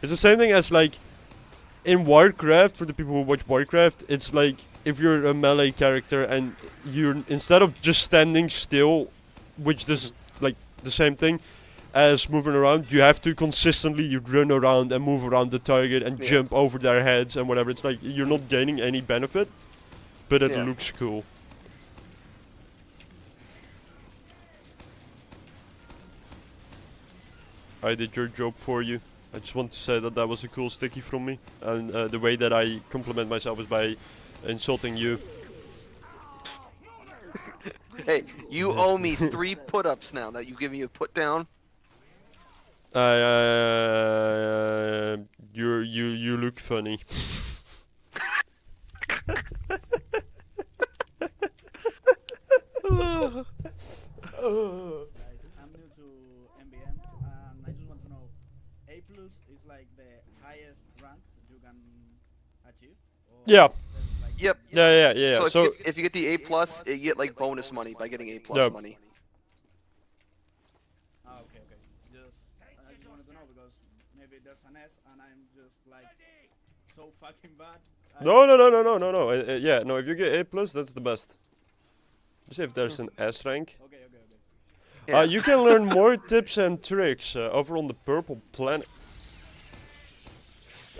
it's the same thing as like in Warcraft. For the people who watch Warcraft, it's like if you're a melee character and you're instead of just standing still, which is like the same thing as moving around, you have to consistently run around and move around the target and jump over their heads and whatever. It's like you're not gaining any benefit, but it looks cool. I did your job for you. I just want to say that that was a cool sticky from me, and the way that I compliment myself is by insulting you. Hey, you owe me 3 put-ups now that you give me a put down. You look funny. Guys, I'm new to MBM, and I just want to know, A plus is like the highest rank you can achieve? Or Yeah. there's like Yep. Yeah. So if you get the A plus, you get like bonus money by getting A plus Yep. money. Okay. I just wanted to know because maybe there's an S and I'm just like so fucking bad. No. Yeah, no. If you get A plus, that's the best. Just if there's an S rank. Okay. Yeah. You can learn more tips and tricks over on the Purple Planet.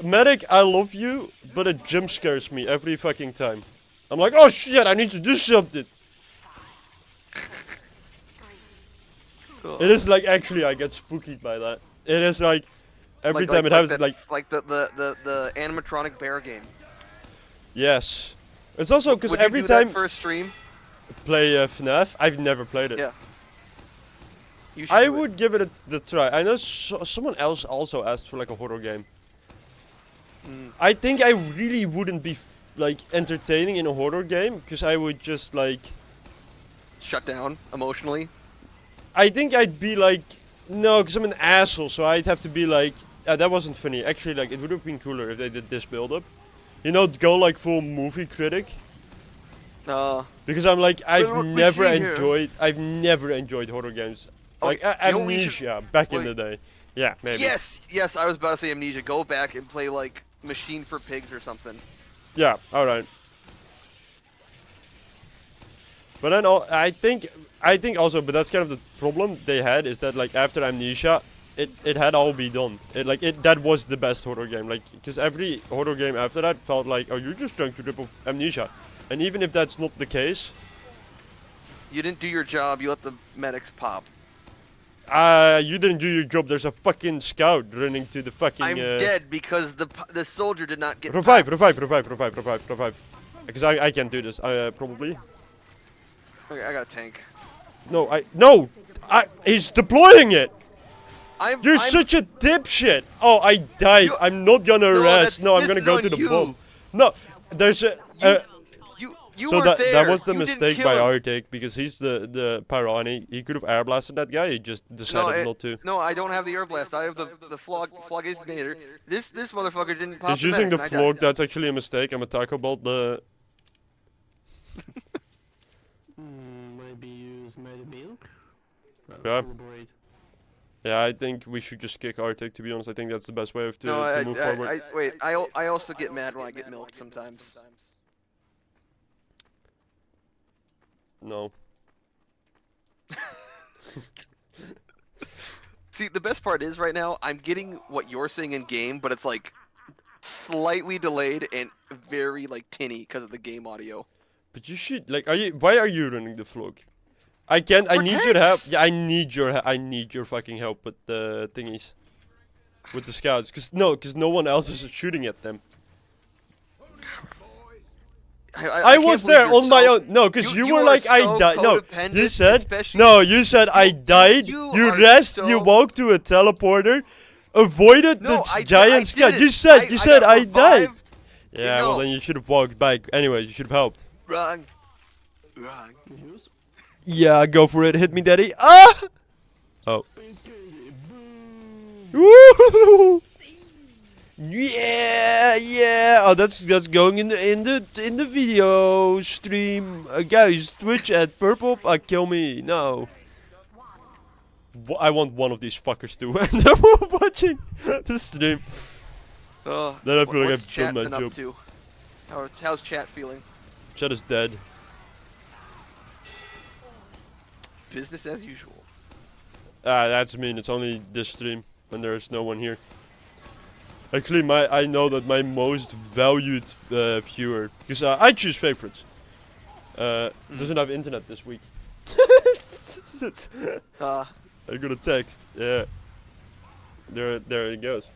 Medic, I love you, but it jump scares me every fucking time. I'm like, oh shit, I need to do something. It is like, actually, I get spooky by that. It is like, every time it happens, like the animatronic bear game. yes. It's also because Would you every do that time for a stream? play FNAF, I've never played it. Yeah. You should I do it. would give it the try. I know someone else also asked for like a horror game. I think I really wouldn't be like entertaining in a horror game because I would just like. Shut down emotionally. I think I'd be like, no, because I'm an asshole, so I'd have to be like, that wasn't funny. Actually, like, it would have been cooler if they did this build-up. You know, go like full movie critic. Because I'm like, I've never enjoyed horror games. Like, the only Amnesia, back in wait. the day. Yeah, maybe. Yes, I was about to say Amnesia. Go back and play like Machine for Pigs or something. Yeah, alright. But then I think also, but that's kind of the problem they had, is that like after Amnesia, it had all be done. That was the best horror game. Like, because every horror game after that felt like, oh, you're just trying to rip off Amnesia. And even if that's not the case, You didn't do your job. You let the medics pop. you didn't do your job. There's a fucking scout running to the fucking. I'm dead because the soldier did not get Revive. popped. Because I can't do this. Probably. Okay, I got a tank. No. He's deploying it. You're I'm such a dipshit. Oh, I died. I'm not gonna rest. No, I'm gonna this go is to the on you. bomb. No, there's a. You So weren't there. that was the You didn't mistake kill by him. Arctic, because he's the pyro and he could have air blasted that guy. He just decided not to. No, I don't have the air blast. I have the flog ignitor. This motherfucker didn't pop. He's using the medics and I flog. died. That's actually a mistake. I'm a taco bolt. Maybe use maybe milk? Yeah. Collaborate. Yeah, I think we should just kick Arctic. To be honest, I think that's the best way to No, move forward. wait. I also get mad when I get milked sometimes. No. See, the best part is right now I'm getting what you're saying in game, but it's like slightly delayed and very like tinny because of the game audio. But you should like. Why are you running the flog? I can't. I For need your help. tanks! Yeah, I need your fucking help with the thingies, with the scouts. Cause no one else is shooting at them. I can't was believe there you're on my so- own. No, cause you were are like, I so died. No, codependent, you said. especially- No, you said I died. You You are rest. You so- walked to a teleporter, avoided No, the giant scout. didn't. You said. You said got I died. revived. Yeah, well No. then you should have walked back. Anyway, you should have helped. Wrong. Use? Yeah, go for it. Hit me, daddy. Ah! Oh. Boom. Woo! Yeah. Oh, that's going in the video stream. Guys, Twitch at purple. Kill me. No. I want one of these fuckers to end up watching the stream. Then I feel like what's I've chat done my been up job. to? How's chat feeling? Chat is dead. Business as usual. That's mean. It's only this stream when there's no one here. Actually, I know that my most valued viewer, because I choose favorites, doesn't have internet this week. I got a text. Yeah. There it goes.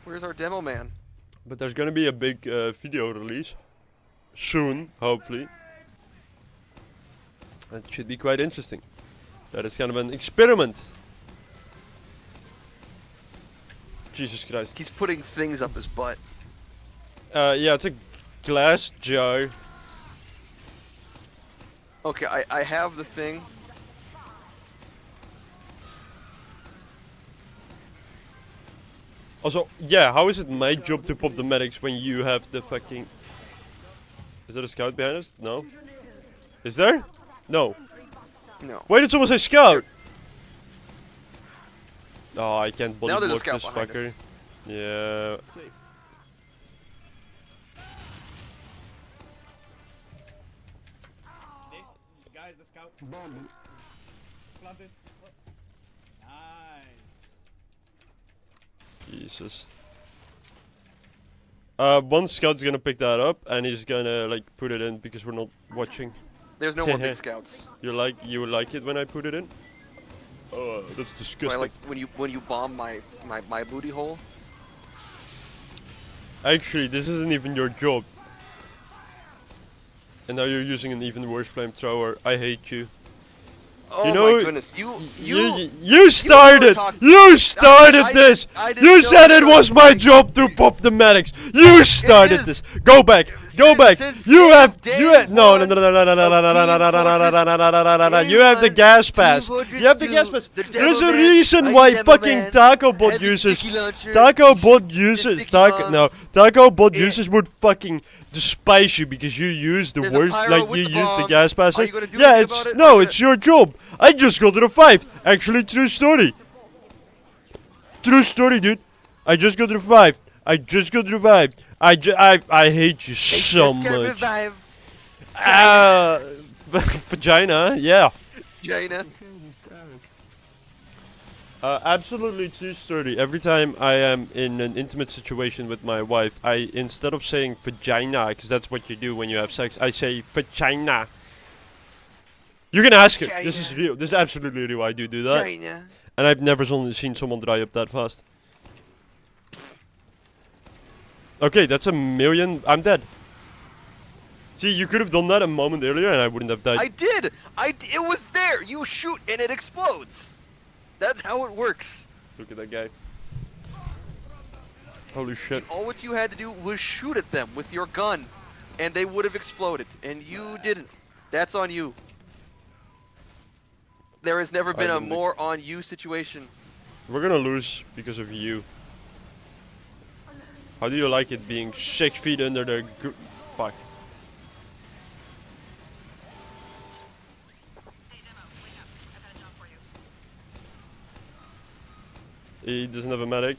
Where's our demo man? But there's gonna be a big video release soon, hopefully. It should be quite interesting. That is kind of an experiment. Jesus Christ. He's putting things up his butt. Yeah, it's a glass jar. Okay, I have the thing. Also, yeah, how is it my job to pop the medics when you have the fucking... Is there a scout behind us? No. Is there? No. No. Why did someone say scout? Oh, I can't body Now there's a block scout this behind fucker. us. Yeah. Safe. Guys, the scout Bomb. planted. Nice. Jesus. One scout's gonna pick that up and he's gonna like put it in because we're not watching. There's no more big scouts. You would like it when I put it in? Oh, that's Do I disgusting. like when you bomb my booty hole? Actually, this isn't even your job. And now you're using an even worse flamethrower. I hate you. Oh You know, my goodness! You started! talking- You started I this! didn't You know said you it were was my job to pop the medics! You started is. this! Go back! Go Since- back! since You have day no no one no no no no no no no no no no no no no no no no. You have the gas pass. You have the gas pass. There's a reason why fucking Taco Bot uses Taco Bot users would fucking despise you because you use the There's a worst, pyro like with you the use the bomb. gas passer. Are you gonna do Yeah, anything it's about it? no, Are you it's your job. I just got to the 5th. Actually, true story. True story, dude. I just got to the 5th. I just got to the 5th. I hate you so much. Vagina, yeah. China. Absolutely true story. Every time I am in an intimate situation with my wife, I, instead of saying vagina, because that's what you do when you have sex, I say vagina. You can ask her. This is real. This is absolutely real. I do that. China. And I've never seen someone dry up that fast. Okay, that's a million. I'm dead. See, you could have done that a moment earlier and I wouldn't have died. I did. It was there. You shoot and it explodes. That's how it works. Look at that guy. Holy shit. All what you had to do was shoot at them with your gun, and they would have exploded. And you didn't. That's on you. There has never been a don't think- more on you situation. We're gonna lose because of you. How do you like it being 6 feet under the fuck? He doesn't have a medic.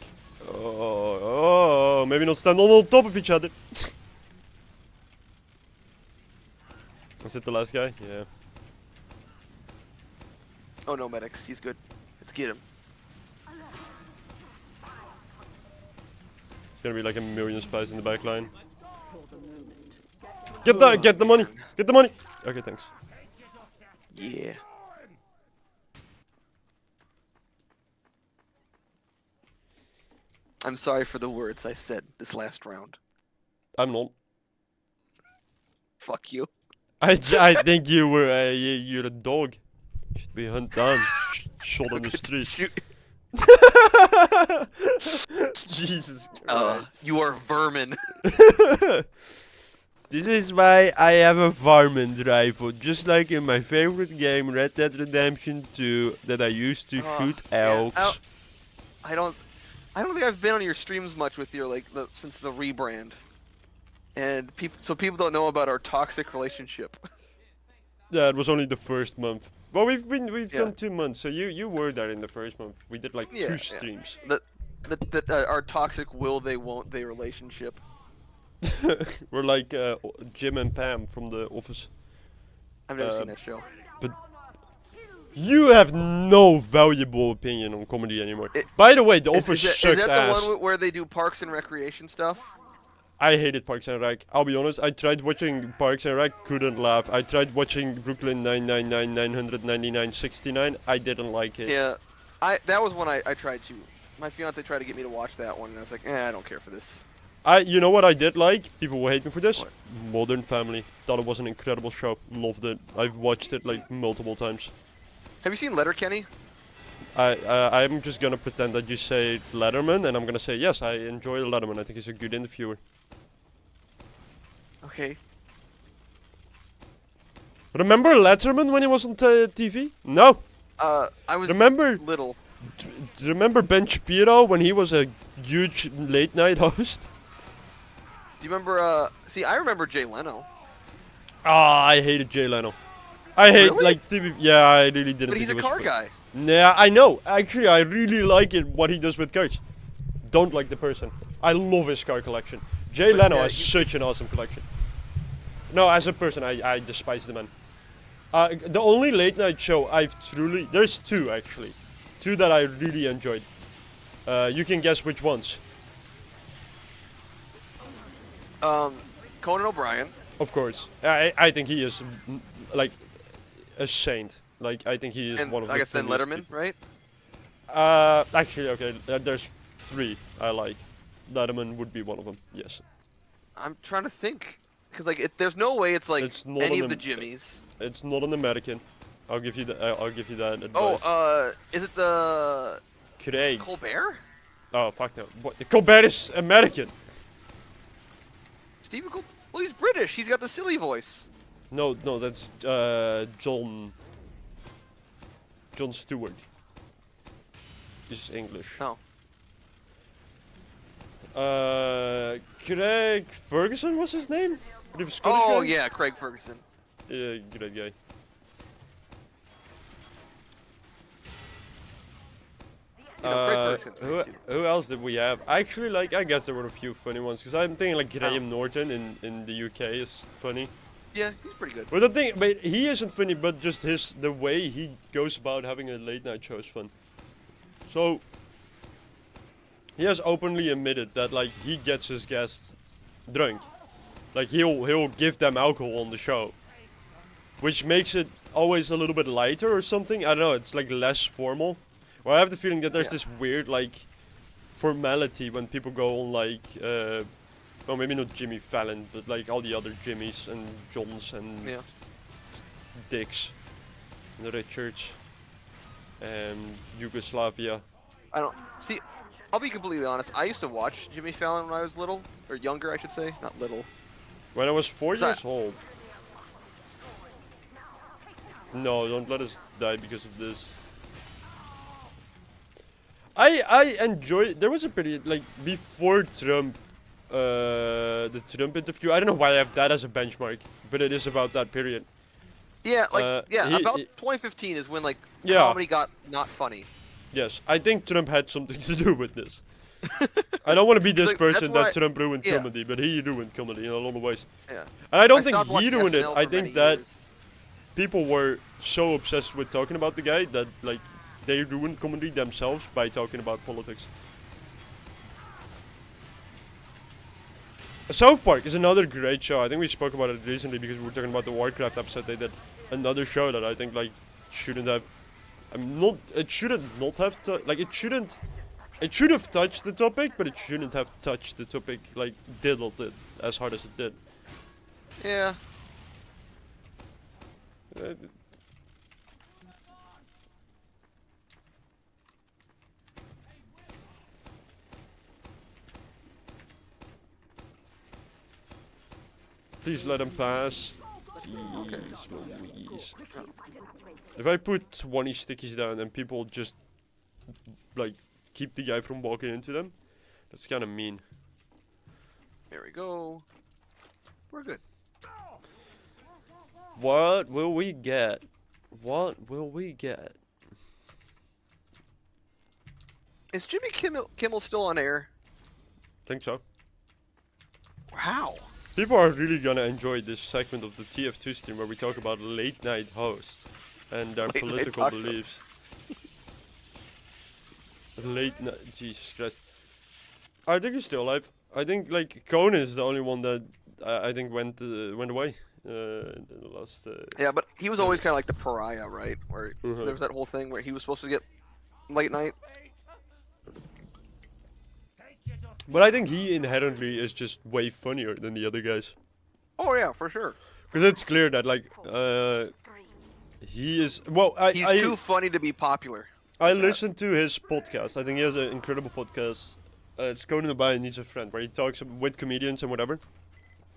Oh, maybe not stand on top of each other. Was it the last guy? Yeah. Oh no, medics. He's good. Let's get him. It's gonna be like a million spies in the back line. Get the money! Get the money! Okay, thanks. Yeah. I'm sorry for the words I said this last round. I'm not. Fuck you. I think you were you're a dog. You should be hunted down, shot on the street. Shoot. Jesus Christ. You are vermin. This is why I have a varmint rifle, just like in my favorite game, Red Dead Redemption 2, that I used to shoot elks. Yeah, I don't think I've been on your streams much with your since the rebrand, and people don't know about our toxic relationship. Yeah, it was only the first month. Well, we've Yeah. done 2 months, so you were there in the first month. We did like Yeah, 2 yeah. streams. Our toxic will they won't they relationship. We're like Jim and Pam from The Office. I've never seen that show. You have no valuable opinion on comedy anymore. It- By the way, The Is Office that sucked the ass. one where they do Parks and Recreation stuff? I hated Parks and Rec. I'll be honest. I tried watching Parks and Rec, couldn't laugh. I tried watching Brooklyn 999 999 69. I didn't like it. Yeah, that was one I tried to. my fiance tried to get me to watch that one, and I was like, I don't care for this. You know what I did like? People will hate me for this. What? Modern Family. Thought it was an incredible show. Loved it. I've watched it like multiple times. Have you seen Letterkenny? I'm just gonna pretend that you say Letterman, and I'm gonna say yes. I enjoy Letterman. I think he's a good interviewer. Okay. Remember Letterman when he was on TV? No. I was Remember? little. Remember Ben Shapiro when he was a huge late night host? Do you remember? See, I remember Jay Leno. Ah, I hated Jay Leno. I hate Really? like TV. Yeah, I really didn't. But think he's it a was car fun. guy. Yeah, I know. Actually, I really like it what he does with cars. Don't like the person. I love his car collection. Jay But, Leno yeah, has such an awesome collection. No, as a person, I despise the man. The only late night show I've truly... There's two, actually. Two that I really enjoyed. You can guess which ones. Conan O'Brien. Of course. I think he is, like, a saint. Like, I think he is And one of the I guess then funniest Letterman, people. right? Actually, okay, there's three I like. Letterman would be one of them, yes. I'm trying to think. Because, like, there's no way it's, like, It's not any an of the Am- Jimmys. It's not an American. I'll give you that advice. Oh, is it the Craig. Colbert? Oh, fuck no. What? The Colbert is American. Stephen Colbert? Well, he's British. He's got the silly voice. No, that's John Stewart. He's English. Oh. Craig Ferguson was his name? He was Scottish Oh, guy? yeah, Craig Ferguson. Yeah, great guy. You know, Craig Ferguson's great, too. Who else did we have? Actually, like, I guess there were a few funny ones. Because I'm thinking, like, Graham Norton in the UK is funny. Yeah, he's pretty good. But the thing, but he isn't funny, but just the way he goes about having a late night show is fun. So, he has openly admitted that, like, he gets his guests drunk. Like, he'll give them alcohol on the show. Which makes it always a little bit lighter or something. I don't know, it's like less formal. Well, I have the feeling that there's Yeah. this weird, like, formality when people go on, like, well, maybe not Jimmy Fallon, but like all the other Jimmys and Johns and Yeah. Dicks and Richards and Yugoslavia. I don't... See, I'll be completely honest. I used to watch Jimmy Fallon when I was little. Or younger, I should say. Not little. When I was 4 Is that- years old. No, don't let us die because of this. I enjoy. There was a period like before Trump, the Trump interview. I don't know why I have that as a benchmark, but it is about that period. Yeah, like, about he- 2015 is when, like, Yeah. comedy got not funny. Yes, I think Trump had something to do with this. I don't want to be this Like, that's person why- that Trump ruined yeah. comedy, but he ruined comedy in a lot of ways. Yeah. And I don't think stopped he watching ruined it. SNL I for think many that years. people were so obsessed with talking about the guy that like they ruined comedy themselves by talking about politics. South Park is another great show. I think we spoke about it recently because we were talking about the Warcraft episode. They did another show that I think like shouldn't have. I'm not. It shouldn't not have to. Like it shouldn't. It should have touched the topic, but it shouldn't have touched the topic like diddled it as hard as it did. Yeah. Uh, Please let him pass. Okay. Jeez Louise. If I put 20 stickies down and people just like keep the guy from walking into them, that's kind of mean. There we go. We're good. What will we get? What will we get? Is Jimmy Kimmel still on air? Think so. How? People are really gonna enjoy this segment of the TF2 stream where we talk about late night hosts and their Late night political talk show. beliefs. Late night, Jesus Christ. I think he's still alive. I think like Conan is the only one that I think went away in the last. Yeah, but he was always kind of like the pariah, right? Where Mhm. there was that whole thing where he was supposed to get late night. But I think he inherently is just way funnier than the other guys. Oh yeah, for sure. Because it's clear that like he is. Well, He's I too funny to be popular. I listened to his podcast. I think he has an incredible podcast. It's Conan the Barbarian Needs a Friend, where he talks with comedians and whatever.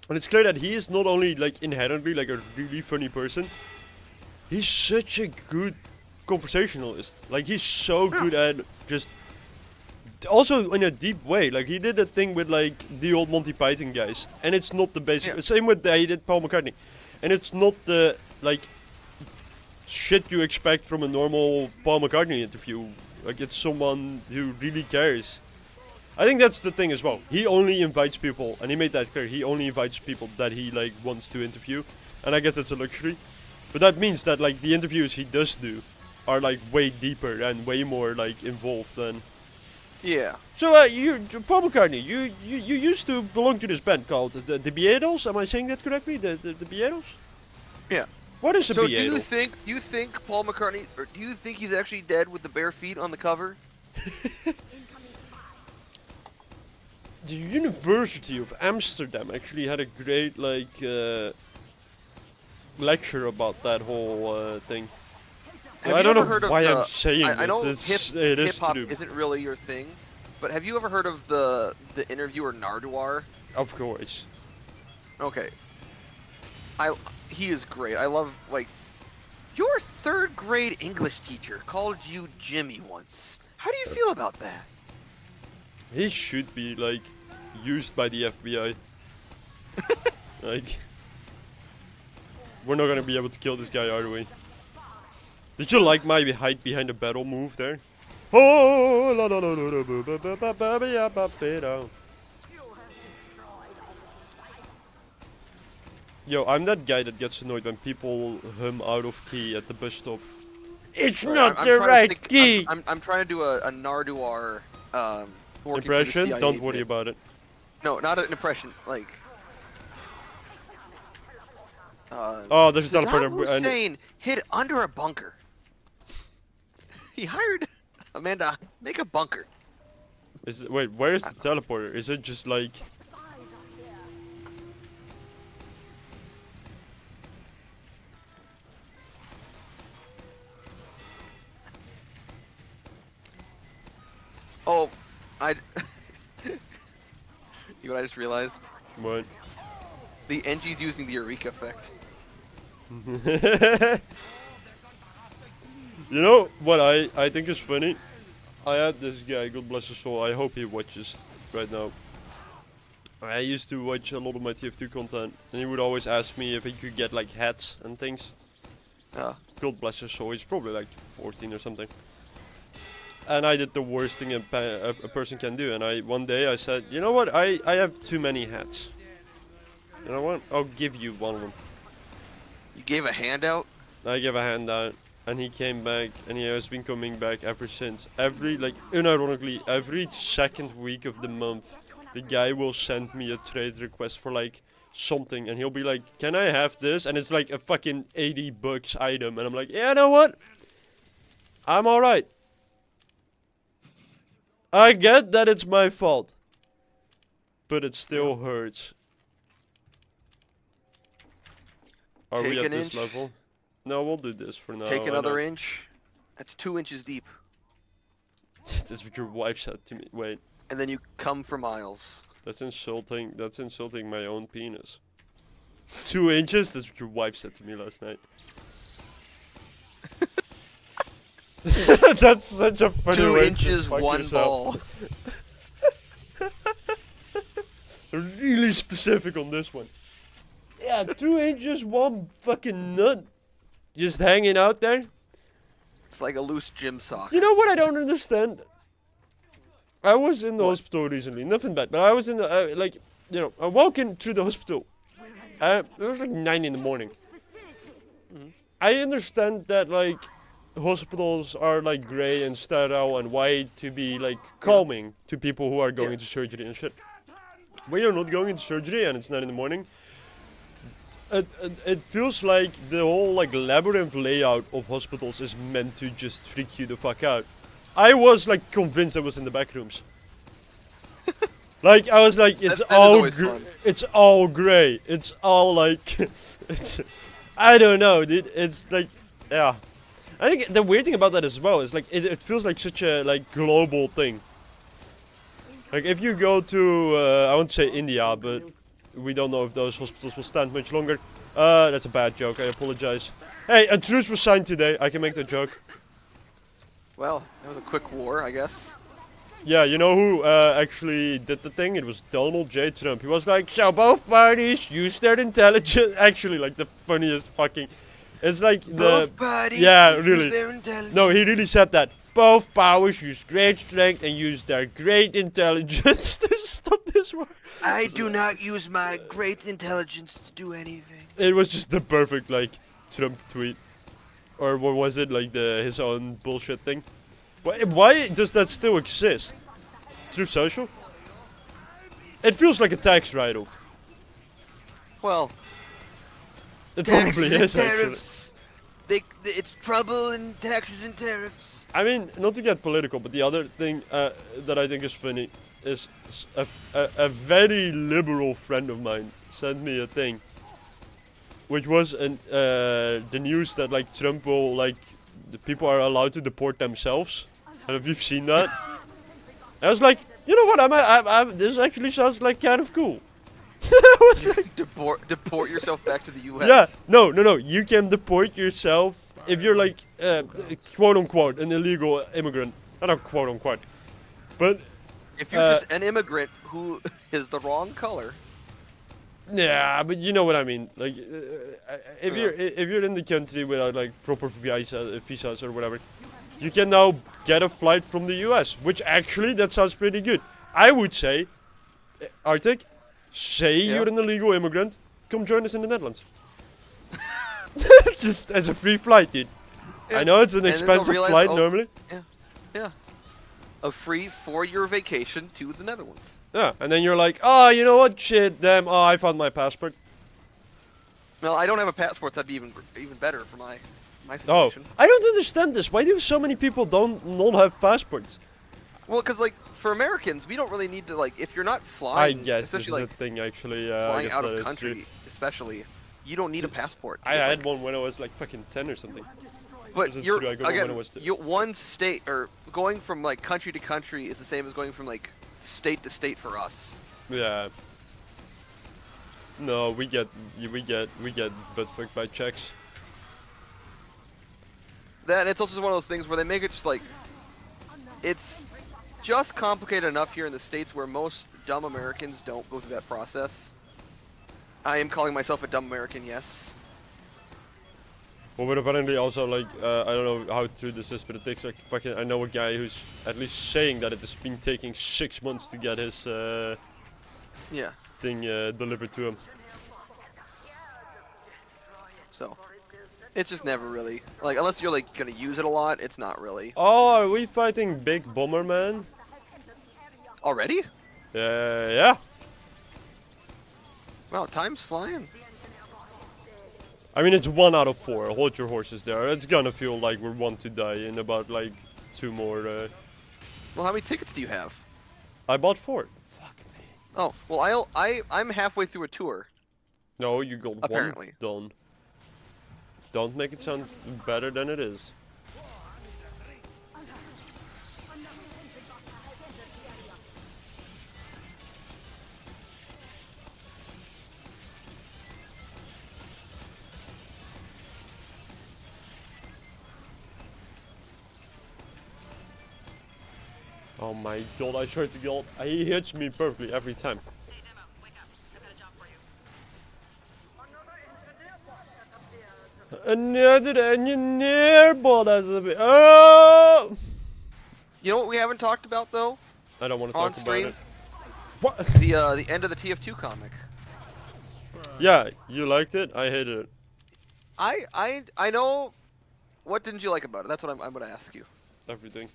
And it's clear that he is not only like inherently like a really funny person. He's such a good conversationalist. Like he's so good at just. Also in a deep way. Like he did that thing with like the old Monty Python guys, and it's not the basic. Yeah. Same with he did Paul McCartney, and it's not the like shit you expect from a normal Paul McCartney interview. Like it's someone who really cares. I think that's the thing as well. He only invites people, and he made that clear. He only invites people that he like wants to interview, and I guess that's a luxury. But that means that like the interviews he does do are like way deeper and way more like involved than. Yeah. So you Paul McCartney, you used to belong to this band called the Beatles. Am I saying that correctly? The Beatles? Yeah. What is a So Beatle? do you think Paul McCartney, or do you think he's actually dead with the bare feet on the cover? The University of Amsterdam actually had a great like lecture about that whole thing. Have I you don't ever know heard of why the- I'm saying I know this. It is hip hop true. isn't really your thing, but have you ever heard of the interviewer Nardwuar? Of course. Okay. He is great. I love like your third grade English teacher called you Jimmy once. How do you feel about that? He should be like used by the FBI. Like we're not gonna be able to kill this guy, are we? Did you like my hide behind the battle move there? Oh, la la la la la ba ba ba ba ba ya ba ba da. Yo, I'm that guy that gets annoyed when people hum out of key at the bus stop. It's Sorry, not I'm the trying to right think- key. I'm trying to do a Nardwuar working for the Impression? CIA Don't worry bit. about it. No, not an impression. Like. Oh, there's a Saddam teleporter. And Hussein hid under a bunker. He hired Amanda make a bunker. wait, where is the teleporter? Is it just like? Oh, I. You know what I just realized? What? The NG's using the Eureka effect. You know what I think is funny? I had this guy, God bless his soul, I hope he watches right now. I used to watch a lot of my TF2 content, and he would always ask me if he could get like hats and things. God bless his soul, he's probably like 14 or something. And I did the worst thing a person can do, and one day I said, you know what, I have too many hats. You know what, I'll give you one of them. You gave a handout? I gave a handout, and he came back, and he has been coming back ever since. Unironically, every second week of the month, the guy will send me a trade request for like something, and he'll be like, can I have this? And it's like a fucking 80 bucks item, and I'm like, yeah, you know what? I'm alright. I get that it's my fault, but it still hurts. Are we Take at an this inch. level? No, we'll do this for now. Take I another know. inch. That's 2 inches deep. That's what your wife said to me. Wait, And then you come for miles. that's insulting. That's insulting my own penis. 2 inches? That's what your wife said to me last night. That's such a funny 2 way to inches, fuck 1 yourself. ball. Really specific on this one. Yeah, 2 inches, 1 fucking nut. Just hanging out there. It's like a loose gym sock. You know what I don't understand? I was in the What? hospital recently, nothing bad, but I was in the, I walk in through the hospital. It was like 9 in the morning. I understand that, like, hospitals are, like, grey and sterile and white to be, like, calming to people who are going Yeah. into surgery and shit. When you're not going into surgery and it's 9 in the morning, it feels like the whole like labyrinth layout of hospitals is meant to just freak you the fuck out. I was like convinced I was in the back rooms. Like I was like, it's that is all always fun. it's all gray. It's all like, it's, I don't know, dude. It's like, yeah. I think the weird thing about that as well is like it feels like such a like global thing. Like if you go to I won't say India, but we don't know if those hospitals will stand much longer. That's a bad joke. I apologize. Hey, a truce was signed today. I can make the joke. Well, that was a quick war, I guess. Yeah, you know who actually did the thing? It was Donald J. Trump. He was like, "Shall both parties use their intelligence?" Actually, like the funniest fucking. It's like the. Both parties Yeah, use really. their intelligence. No, he really said that. Both powers use great strength and use their great intelligence to stop this war. I do not use my great intelligence to do anything. It was just the perfect like Trump tweet, or what was it like his own bullshit thing? Why does that still exist? Truth Social? It feels like a tax write-off. Well, It probably taxes is and actually. tariffs. It's trouble in taxes and tariffs. I mean, not to get political, but the other thing that I think is funny is a very liberal friend of mine sent me a thing, which was the news that like Trump will like the people are allowed to deport themselves. And if you've seen that, I was like, you know what? This actually sounds like kind of cool. I was like, Deport yourself back to the U.S. yeah, no. You can deport yourself if you're like, quote unquote, an illegal immigrant. I don't quote unquote, but If you're just an immigrant who is the wrong color. yeah, but you know what I mean. Like, if you're in the country without like proper visas or whatever, you can now get a flight from the U.S. Which actually that sounds pretty good. I would say, Arctic, say Yeah. you're an illegal immigrant, come join us in the Netherlands. Just as a free flight, dude. I Yeah. know it's an And then they'll expensive realize, flight oh, normally. Yeah. A free 4-year vacation to the Netherlands. Yeah, and then you're like, oh, you know what? Shit, damn. Oh, I found my passport. Well, I don't have a passport. That'd be even better for my Oh, situation. I don't understand this. Why do so many people not have passports? Well, because like for Americans, we don't really need to like if you're not flying, I guess this is especially a like thing actually. I flying guess out that of is country, true. especially, you don't need a passport. to I get, had like- one when I was like fucking 10 or something. But Is it you're true? I got one when I again, was one state or going from like country to country is the same as going from like state to state for us. Yeah. No, we get butt fucked by checks. That and it's also one of those things where they make it just like it's just complicated enough here in the States where most dumb Americans don't go through that process. I am calling myself a dumb American, yes. Well, but apparently also like I don't know how true this is, but it takes like fucking. I know a guy who's at least saying that it has been taking 6 months to get his Yeah. thing delivered to him. So it's just never really like unless you're like gonna use it a lot, it's not really. Oh, are we fighting Big Bomber Man? Already? Yeah. Wow, time's flying. I mean, it's 1 out of 4. Hold your horses there. It's gonna feel like we're 1 to die in about like 2 more. Well, how many tickets do you have? I bought 4. Fuck me. Oh, well I'm halfway through a tour. No, you got Apparently. 1 done. Don't make it sound better than it is. Oh my god, I swear to god, he hits me perfectly every time. Another engineer, but as a bit. Oh! You know what we haven't talked about though? I don't want to On talk stream? about it. What? The end of the TF2 comic. Yeah, you liked it. I hated it. I know. What didn't you like about it? That's what I'm gonna ask you. Everything.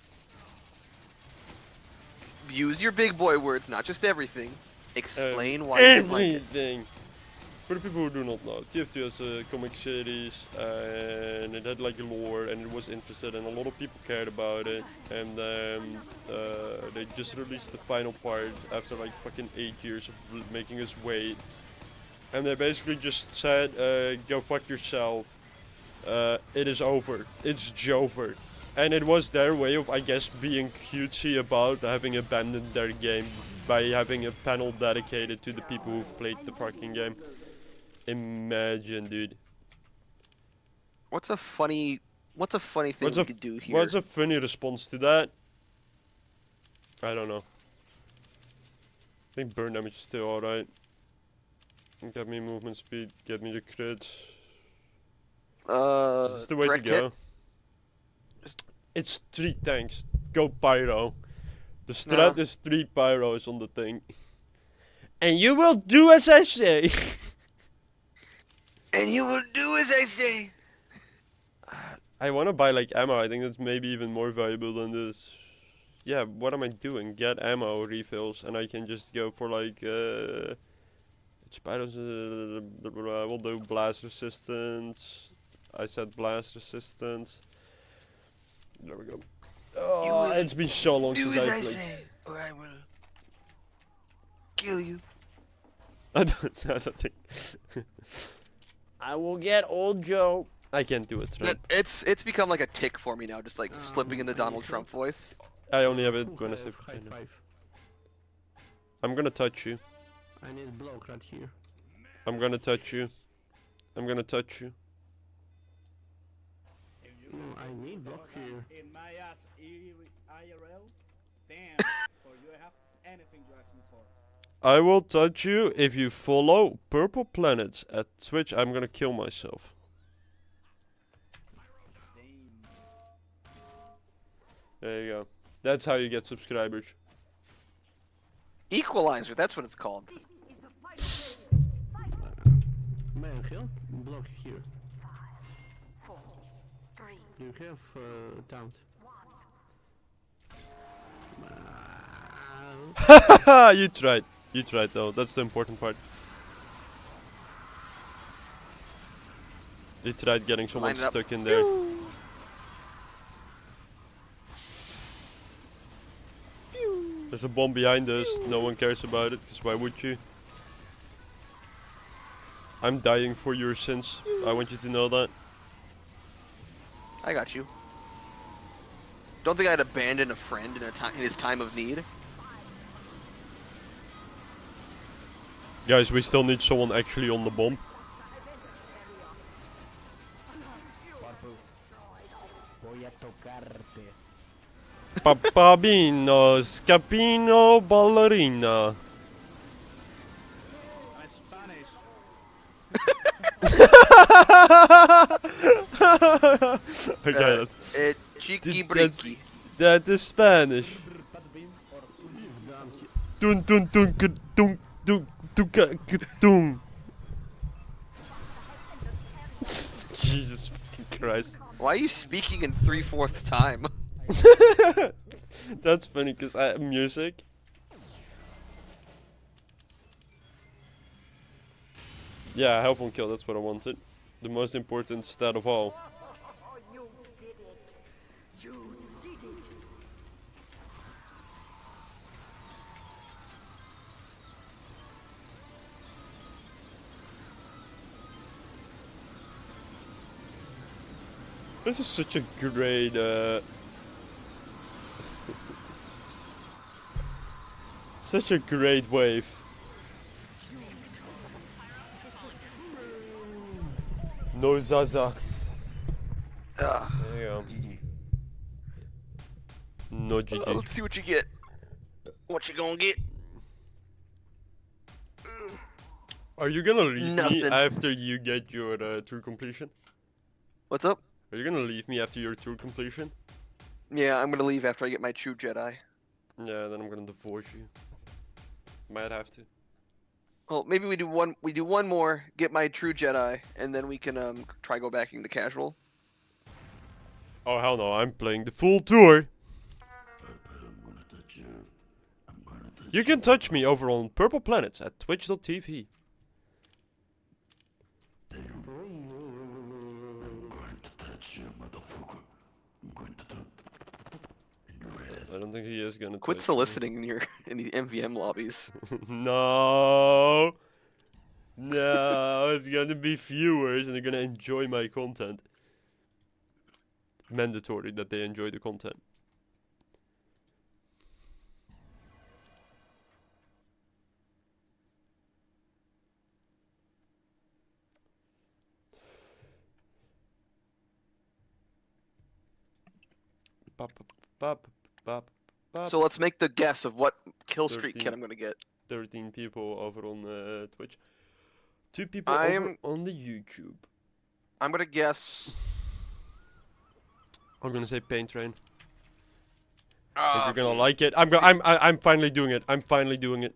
Use your big boy words, not just everything. Explain why you didn't like it. Everything. For the people who do not know, TF2 has a comic series, and it had like a lore, and it was interested, and a lot of people cared about it. And then they just released the final part after like fucking 8 years of making us wait. And they basically just said, "Go fuck yourself. It is over. It's Jover." And it was their way of, I guess, being cutesy about having abandoned their game by having a panel dedicated to the people who've played the fucking game. Imagine, dude. What's a funny thing we could do here? What's a funny response to that? I don't know. I think burn damage is still alright. Get me movement speed, get me the crits. This is the way to direct go. hit? It's 3 tanks. Go pyro. The strat is 3 pyros on the thing. And you will do as I say. And you will do as I say. I want to buy like ammo. I think that's maybe even more valuable than this. Yeah, what am I doing? Get ammo refills, and I can just go for like Spiders. We'll do blast resistance. I said blast resistance. There we go. Oh, it's been so long since I played. Say, or I will kill you. I don't think. I will get old Joe. I can't do it, Trump. It's become like a tick for me now, just like slipping in the Donald Trump voice. I only have it when I say high five. I'm gonna touch you. I need a block right here. I'm gonna touch you. I'm gonna touch you. No, I need block here. In my ass IRL, damn, for you I have anything you ask me for. I will touch you if you follow Purple Planets at Twitch. I'm gonna kill myself. Damn. There you go. That's how you get subscribers. Equalizer, that's what it's called. Man, kill. Block here. 5, 4, 3, You have taunt. 1. You tried. You tried though. That's the important part. You tried getting someone Line it up. stuck in there. There's a bomb behind us. No one cares about it, because why would you? I'm dying for your sins. I want you to know that. I got you. Don't think I'd abandon a friend in his time of need. Guys, we still need someone actually on the bomb. Papabino, Scapino, Ballerina. I'm Spanish. Okay, Cheeky that's- breaky. that is Spanish. Patbin or Dun dun dun ka- dun dun dun ka- ka- dun. Jesus fucking Christ. Why are you speaking in 3/4 time? That's funny because I have music. Yeah, health on kill, that's what I wanted. The most important stat of all. You did it. You did it. This is such a great such a great wave. No Zaza. Ugh. There you go. No GG. Let's see what you get. What you gonna get? Are you gonna leave me Nothing. after you get your tour completion? What's up? Are you gonna leave me after your tour completion? Yeah, I'm gonna leave after I get my true Jedi. Yeah, then I'm gonna divorce you. Might have to. Well, maybe we do one more, get my true Jedi, and then we can try go back into casual. Oh hell no, I'm playing the full tour. You can touch me over on Purple Planets at twitch.tv. Yes. I don't think he is gonna Quit touch me. soliciting in the MVM lobbies. No. No, it's gonna be viewers and they're gonna enjoy my content. Mandatory that they enjoy the content. Bop, bop, bop, bop. So let's make the guess of what kill streak 13. kit I'm gonna get. 13 people over on Twitch. 2 people over I'm on the YouTube. gonna guess. I'm gonna say Paint Train. If Ah, you're gonna like it, I'm finally doing it. I'm finally doing it.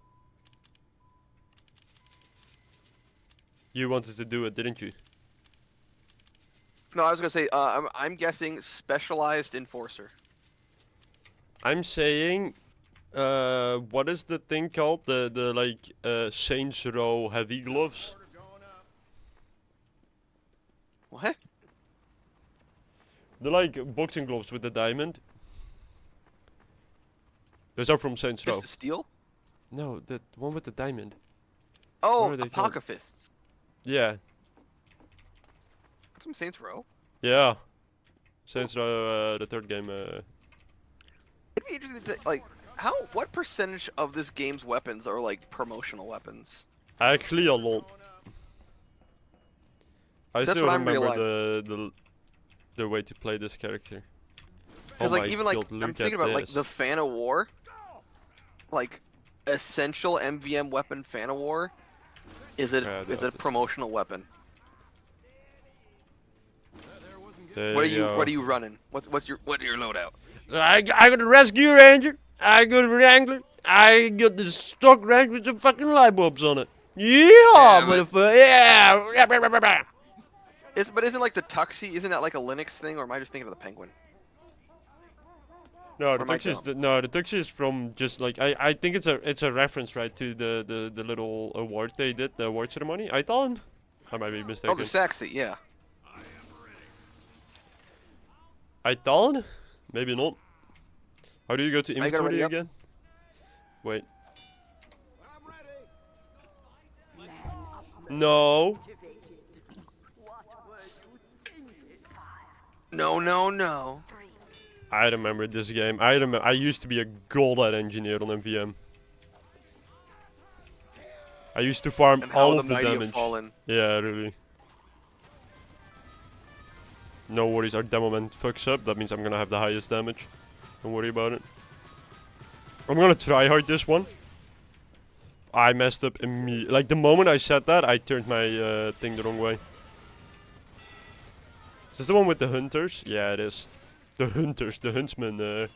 You wanted to do it, didn't you? No, I was gonna say. I'm guessing specialized enforcer. I'm saying, what is the thing called? The like Saints Row heavy gloves. What? The like boxing gloves with the diamond. Those are from Saints Row. Just steel? No, the one with the diamond. Oh, are they called? Apocryphists. Yeah, Some Saints Row. yeah. Saints Row, the third game. It'd be interesting to like what percentage of this game's weapons are like promotional weapons? Actually, a lot. I That's still what I'm remember the way to play this character. Because like even like God, look I'm thinking at about like this. the Fan of War, like essential MVM weapon Fan of War. Is it Yeah, the is it a opposite. promotional weapon? There What are you what go. are you running? What's your loadout? So I got the Rescue Ranger, I got the Wrangler, I got the stock rank with some fucking light bulbs on it. Yeah, but- motherfucker, yeah! But isn't like the Tuxie? Isn't that like a Linux thing, or am I just thinking of the Penguin? No, the Or am I Tuxie is dumb? the Tuxie is from just like I think it's a reference, right, to the little award they did, the award ceremony. I thought I might be Oh, mistaken. the Saxy, yeah. I thought, maybe not. How do you go to got it inventory ready up. again? Wait. No. What were you thinking, fire? No. I remember this game. I used to be a godlike engineer on MVM. I used to farm And all how of the the mighty have damage. fallen. Yeah, really. No worries, our demo man fucks up. That means I'm gonna have the highest damage. Don't worry about it. I'm gonna try hard this one. I messed up immediately. Like the moment I said that, I turned my thing the wrong way. Is this the one with the hunters? Yeah, it is. The hunters, the huntsmen. The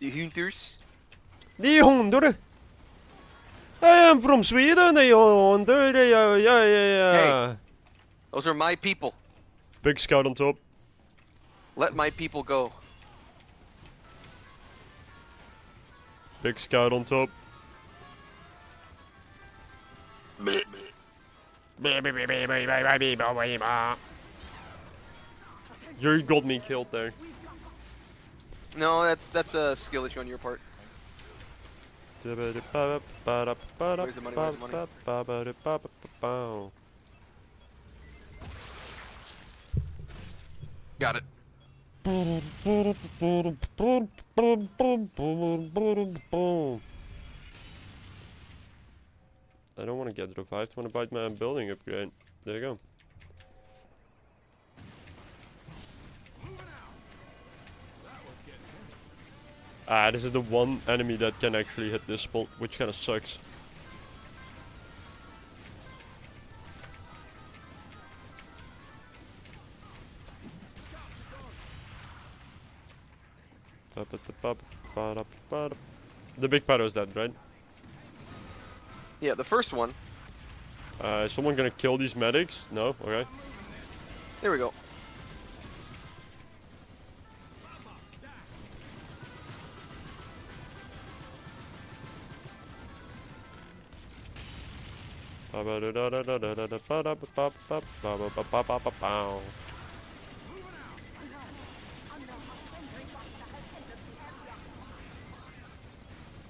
Hunters. The hunter. I am from Sweden. The hunter. Yeah. Those are my people. Big scout on top. Let my people go. Big scout on top. You got me killed there. No, that's a skill issue on your part. Where's the money? Got it. I don't want to get revived, I want to bite my building upgrade. There you go. Ah, this is the one enemy that can actually hit this spot, which kind of sucks. The big pyro is dead, right? Yeah, the first one. Is someone gonna kill these medics? No? Okay. There we go.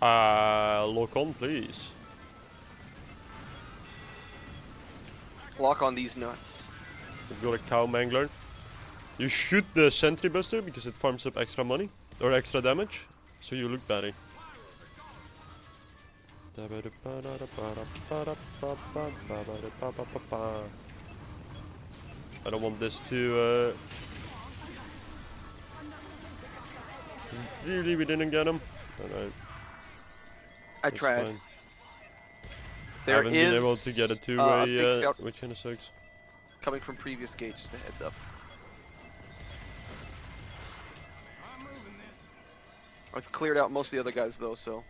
Lock on, please. Lock on these nuts. We've got a cow mangler. You shoot the sentry buster because it farms up extra money or extra damage, so you look better. I don't want this to. Really, we didn't get him. Alright. I tried. Fine. I There haven't is been able to get a big two-way scout which kind of sucks. coming from previous gate, just a heads up. I've cleared out most of the other guys though, so.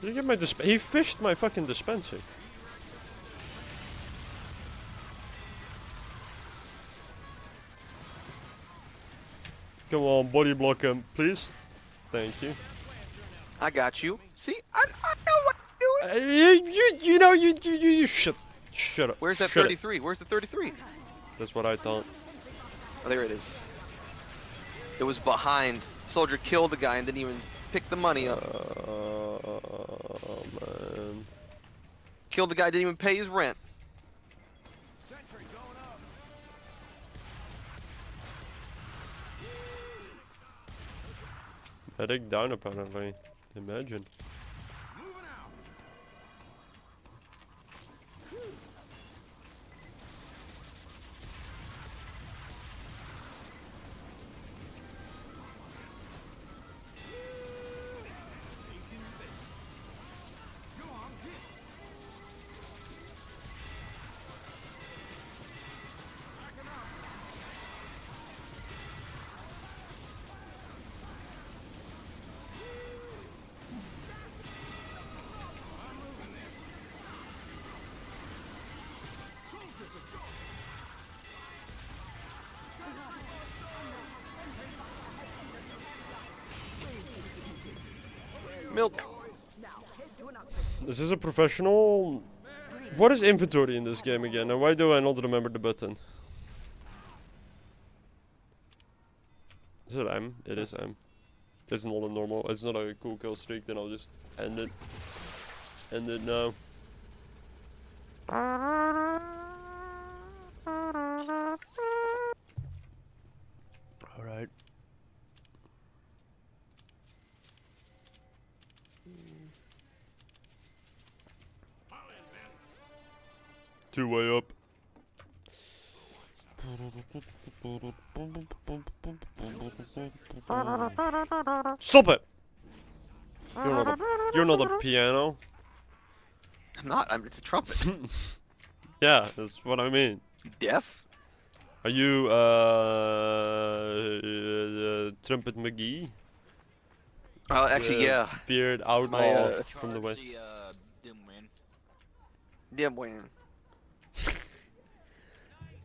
Did you get my he fished my fucking dispenser. Come on, body block him, please. Thank you. I got you. See, I know what I'm doing. You shut up. Where's that Shut it. 33? Where's the 33? That's what I thought. Oh, there it is. It was behind. Soldier killed the guy and didn't even pick the money up. Oh man. Killed the guy, didn't even pay his rent. Headache down apparently. Imagine. Milk. Is this a professional? What is inventory in this game again? And why do I not remember the button? Is it M? It is M. It's not a normal. It's not a cool kill streak. Then I'll just end it. End it now. All right. Two-way up. Stop it! You're not a piano. I'm not. It's a trumpet. Yeah, that's what I mean. You deaf? Are you Trumpet McGee? Oh, actually, yeah. Feared my, outlaw from the west. Dim win.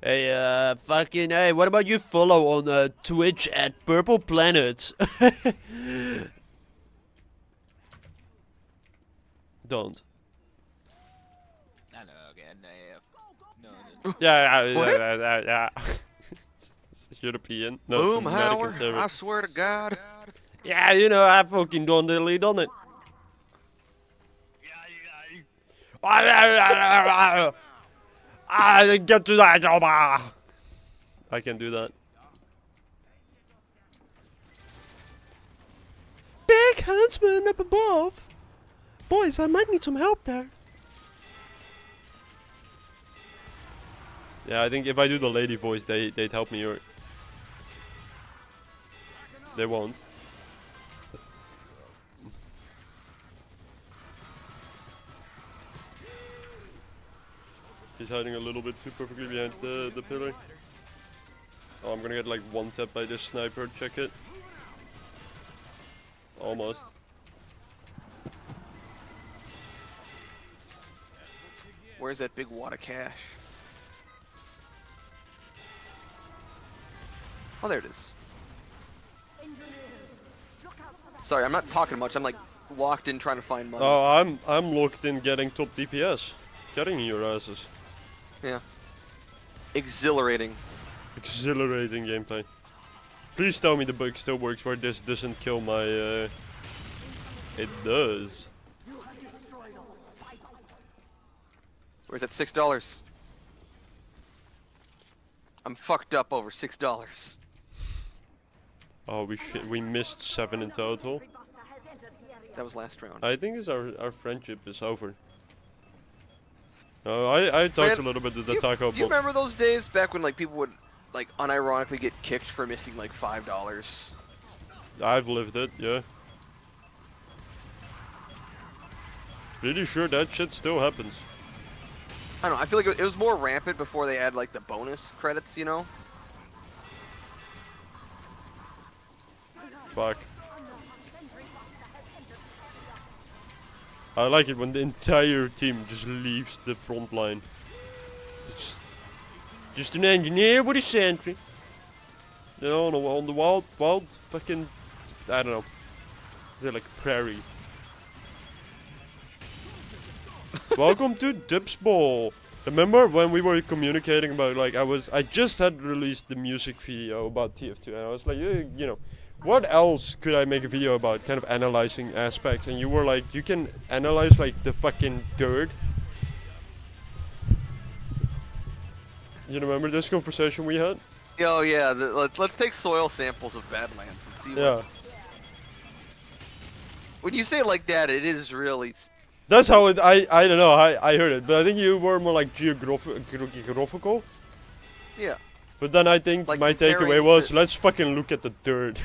Hey, fucking, hey, what about you follow on Twitch at Purple Planet? Don't. Yeah. It's European. No, it's Boom, American Howard. server. I swear to God. Yeah, you know, I fucking done it. I get to that job. I can do that. Big huntsman up above. Boys, I might need some help there. Yeah, I think if I do the lady voice, they'd help me. Or they won't. He's hiding a little bit too perfectly behind the pillar. Oh, I'm gonna get like one tap by this sniper. Check it. Almost. Where's that big wad of cash? Oh, there it is. Sorry, I'm not talking much. I'm like locked in trying to find money. Oh, I'm locked in getting top DPS. Getting your asses. Yeah. Exhilarating. Exhilarating gameplay. Please tell me the bug still works where this doesn't kill my It does. Where's that $6? I'm fucked up over $6. Oh, we missed 7 in total. That was last round. I think our friendship is over. Oh, I talked a little bit to the taco Do you bot. remember those days back when like people would like unironically get kicked for missing like $5? I've lived it, yeah. Pretty sure that shit still happens. I don't know. I feel like it was more rampant before they had like the bonus credits, you know? Fuck. I like it when the entire team just leaves the front line. It's just an engineer with a sentry. You know, on the wild fucking, I don't know. They're like prairie. Welcome to Dips Ball. Remember when we were communicating about like I just had released the music video about TF2 and I was like, you know, what else could I make a video about? Kind of analyzing aspects, and you were like, you can analyze like the fucking dirt. You remember this conversation we had? Oh yeah, let's take soil samples of Badlands and see Yeah. what... When you say it like that, it is really... That's how it, I don't know, I heard it, but I think you were more like geographical. Yeah. But then I think Like my takeaway comparing was, the- let's fucking look at the dirt.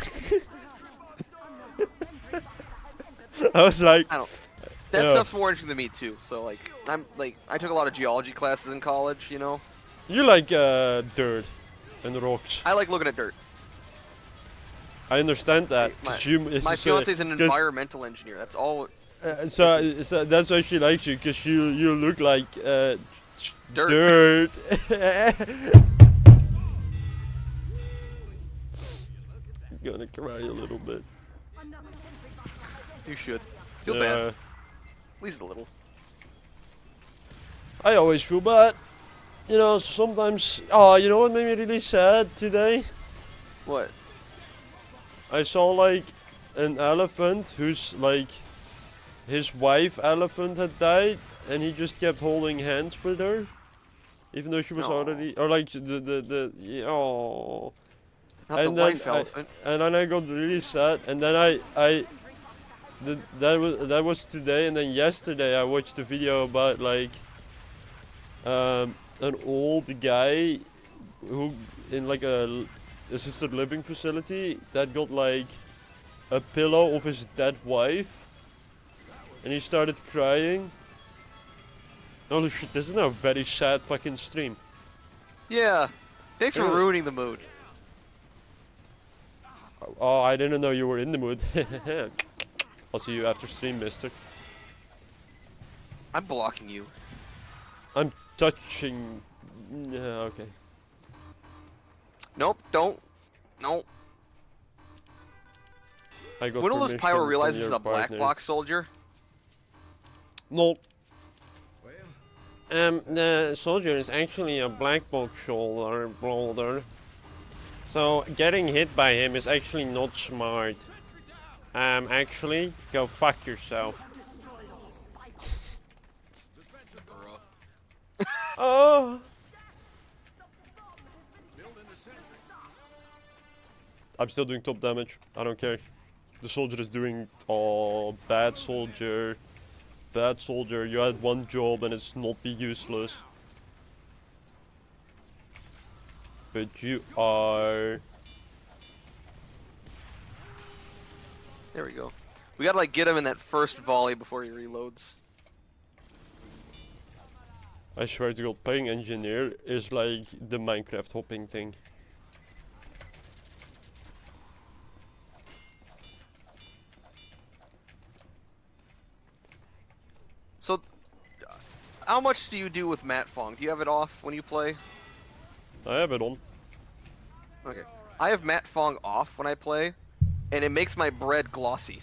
I was like, I don't... That Yeah. stuff's more interesting to me too, so like, I took a lot of geology classes in college, you know? you like dirt and rocks. I like looking at dirt. I understand that. My, 'cause you, it's my just, fiance's an 'cause, environmental engineer, that's all... so that's why she likes you, because you look like Dirt. I'm gonna cry a little bit. You should. Feel bad. Yeah. At least a little. I always feel bad. You know, sometimes. Oh, you know what made me really sad today? What? I saw like an elephant who's like his wife elephant had died, and he just kept holding hands with her, even though she was Aw. already, or like the oh. Not And the then wife elephant. And then I got really sad, and then that was today, and then yesterday I watched a video about like an old guy who in like a assisted living facility that got like a pillow of his dead wife, and he started crying. Holy shit, this is now a very sad fucking stream. Yeah. Thanks for Yeah. ruining the mood. Oh, I didn't know you were in the mood. I'll see you after stream, mister. I'm blocking you. I'm touching... Yeah, okay. Nope, don't. Nope. I got When will this permission pyro from realize this is your a black partner. box soldier? No. The soldier is actually a black box shoulder. So getting hit by him is actually not smart. Actually, go fuck yourself. Oh. I'm still doing top damage. I don't care. The soldier is doing... Oh, bad soldier. Bad soldier. You had one job and it's not be useless. But you are... There we go. We gotta like get him in that first volley before he reloads. I swear to God, playing engineer is like the Minecraft hopping thing. So, how much do you do with Matt Fong? Do you have it off when you play? I have it on. Okay. I have Matt Fong off when I play, and it makes my bread glossy.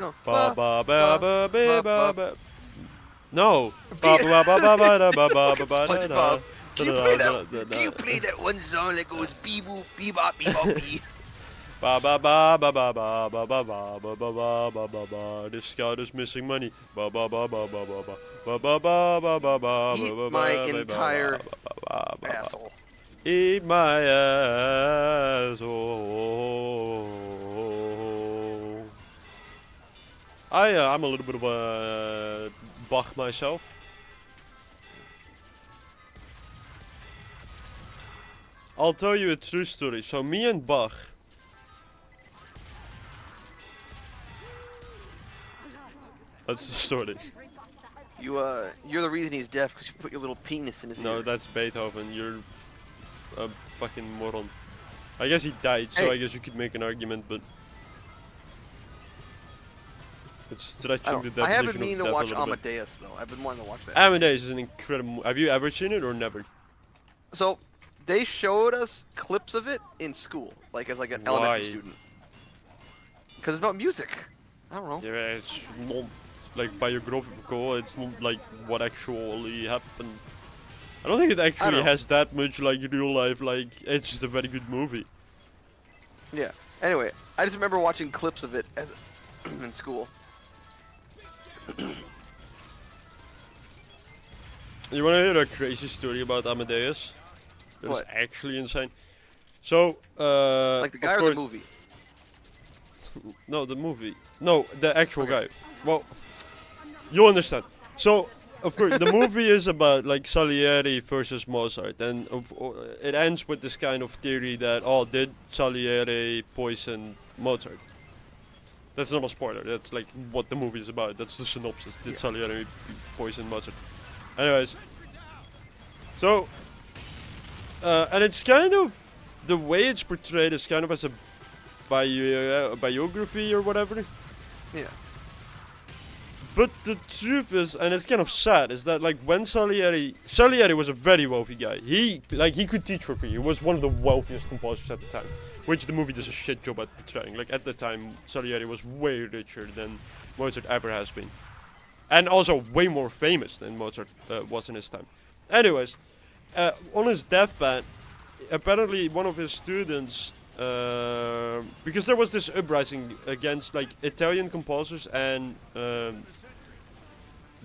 No. Ba ba ba ba ba ba ba. No. Ba ba ba ba ba da ba ba ba ba da da. SpongeBob. Can you play that one song that goes bee boop bee bop bee bop bee? Ba ba ba ba ba ba ba ba ba ba ba ba ba ba ba. This scout is missing money. Ba ba ba ba ba ba ba ba ba ba ba ba ba. Eat my entire asshole. Eat my asshole. I'm a little bit of a Bach myself. I'll tell you a true story. So me and Bach. That's the story. You're the reason he's deaf because you put your little penis in his No, ear. that's Beethoven. You're a fucking moron. I guess he died, so Hey. I guess you could make an argument, but it's I stretching the don't. I definition haven't meaning of to death a watch little bit. Amadeus though. I've been wanting to watch that. Amadeus is an incredible. Have you ever seen it or never? So, they showed us clips of it in school, like as like an Why? elementary student. Because it's about music. I don't know. Yeah, it's not like biographical. It's not like what actually happened. I don't think it actually know. has that much like real life. Like it's just a very good movie. Yeah. Anyway, I just remember watching clips of it as in school. You want to hear a crazy story about Amadeus? That is What? actually insane. So, Like the guy of or the course- movie? No, the movie. No, the actual Okay. guy. Well, you'll understand. So, of course, the movie is about like Salieri versus Mozart, and it ends with this kind of theory that did Salieri poison Mozart? That's not a spoiler. That's like what the movie is about. That's the synopsis. Did Yeah. Salieri poison Mozart? Anyways, so and it's kind of the way it's portrayed is kind of as a biography or whatever. Yeah. But the truth is, and it's kind of sad, is that like when Salieri was a very wealthy guy. He could teach for free. He was one of the wealthiest composers at the time, which the movie does a shit job at portraying. Like at the time, Salieri was way richer than Mozart ever has been, and also way more famous than Mozart was in his time. Anyways, on his deathbed, apparently one of his students. Because there was this uprising against like Italian composers and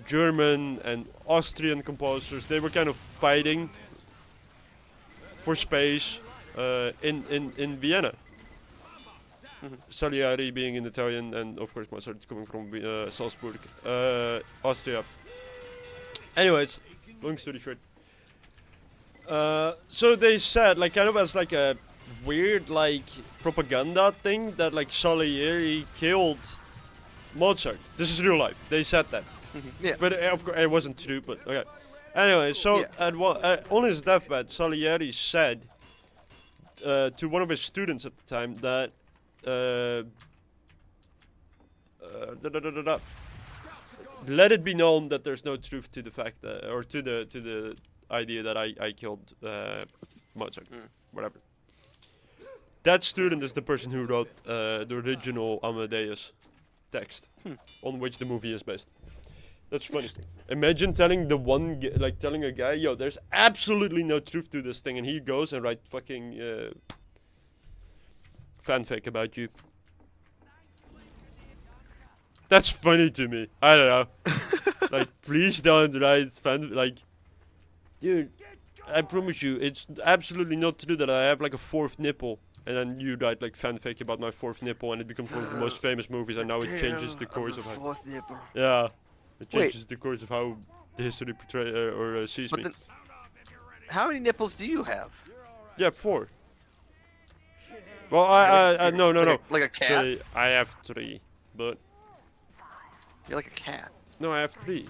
German and Austrian composers. They were kind of fighting for space in Vienna. Salieri being in Italian and of course Mozart coming from Salzburg, Austria. Anyways, long story short. So they said like kind of as like a weird like propaganda thing that like Salieri killed Mozart. This is real life. They said that, Yeah. but of course it wasn't true. But okay. Anyway, so Yeah. on his deathbed, Salieri said to one of his students at the time that let it be known that there's no truth to the fact that, or to the idea that I killed Mozart, whatever. That student is the person who wrote the original Amadeus text, on which the movie is based. That's funny. Imagine telling telling a guy, yo, there's absolutely no truth to this thing, and he goes and writes fucking fanfic about you. That's funny to me. I don't know. Like, please don't write dude, I promise you, it's absolutely not true that I have like a fourth nipple. And then you write like fanfic about my fourth nipple, and it becomes one of the most famous movies, and now it changes the course of how. Fourth nipple. Yeah, it Wait. changes the course of how the history portray sees But me. then, how many nipples do you have? Yeah, 4. Well, I no. Like a cat? Sorry, I have 3, but You're like a cat. no, I have 3.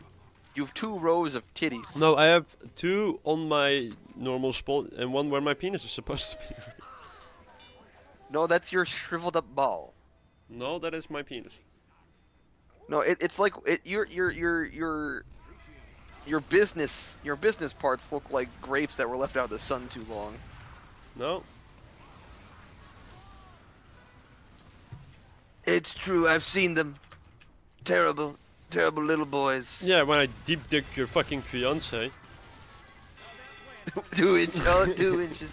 You have 2 rows of titties. No, I have 2 on my normal spot, and 1 where my penis is supposed to be. No, that's your shriveled up ball. No, that is my penis. No, it's like your business parts look like grapes that were left out of the sun too long. No. It's true, I've seen them. terrible, terrible little boys. Yeah, when I deep dicked your fucking fiance. 2 inches. Oh, 2 inches.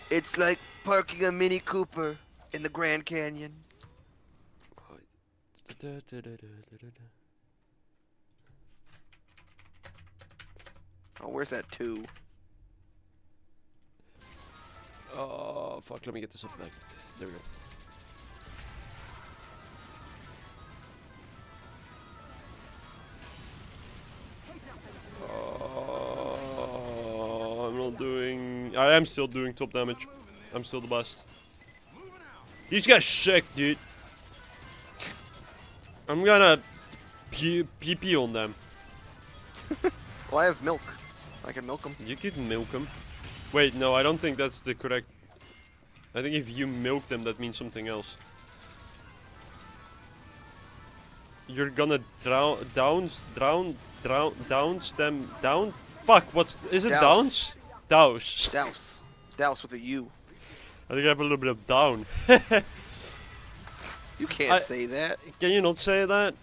It's like parking a Mini Cooper in the Grand Canyon. Oh, where's that 2? Oh, fuck, let me get this up back. There we go. I'm not doing... I am still doing top damage. I'm still the best. These guys sick, dude. I'm gonna pee on them. Well, I have milk. I can milk them. You could milk them. Wait, no, I don't think that's the correct... I think if you milk them, that means something else. You're gonna downs them down? Fuck, is it downs? Douse. Douse. Douse with a U. I think I have a little bit of down. You can't say that. Can you not say that?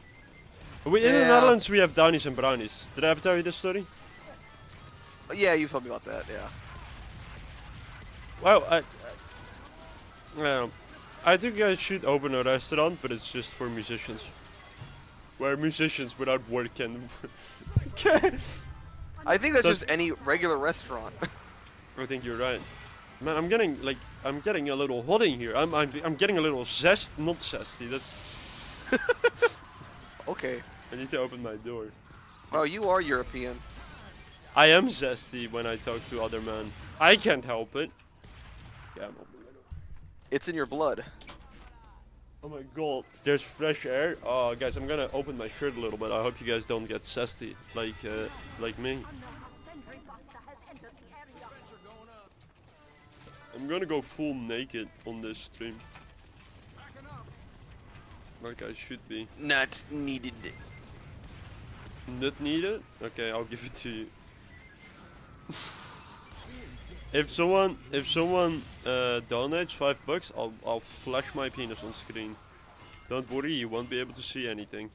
In the Yeah. Netherlands we have downies and brownies. Did I ever tell you this story? Yeah, you told me about that, yeah. Well, I think I should open a restaurant, but it's just for musicians. Where musicians without work can... I think that's So- just any regular restaurant. I think you're right. Man, I'm getting a little hot in here. I'm getting a little not zesty. That's... Okay. I need to open my door. Well, you are European. I am zesty when I talk to other men. I can't help it. Yeah, I'm opening my door. It's in your blood. Oh my god, there's fresh air. Oh, guys, I'm gonna open my shirt a little bit. I hope you guys don't get zesty like me. I'm gonna go full naked on this stream. Like I should be. Not needed. Not needed? Okay, I'll give it to you. If someone donates $5, I'll flash my penis on screen. Don't worry, you won't be able to see anything.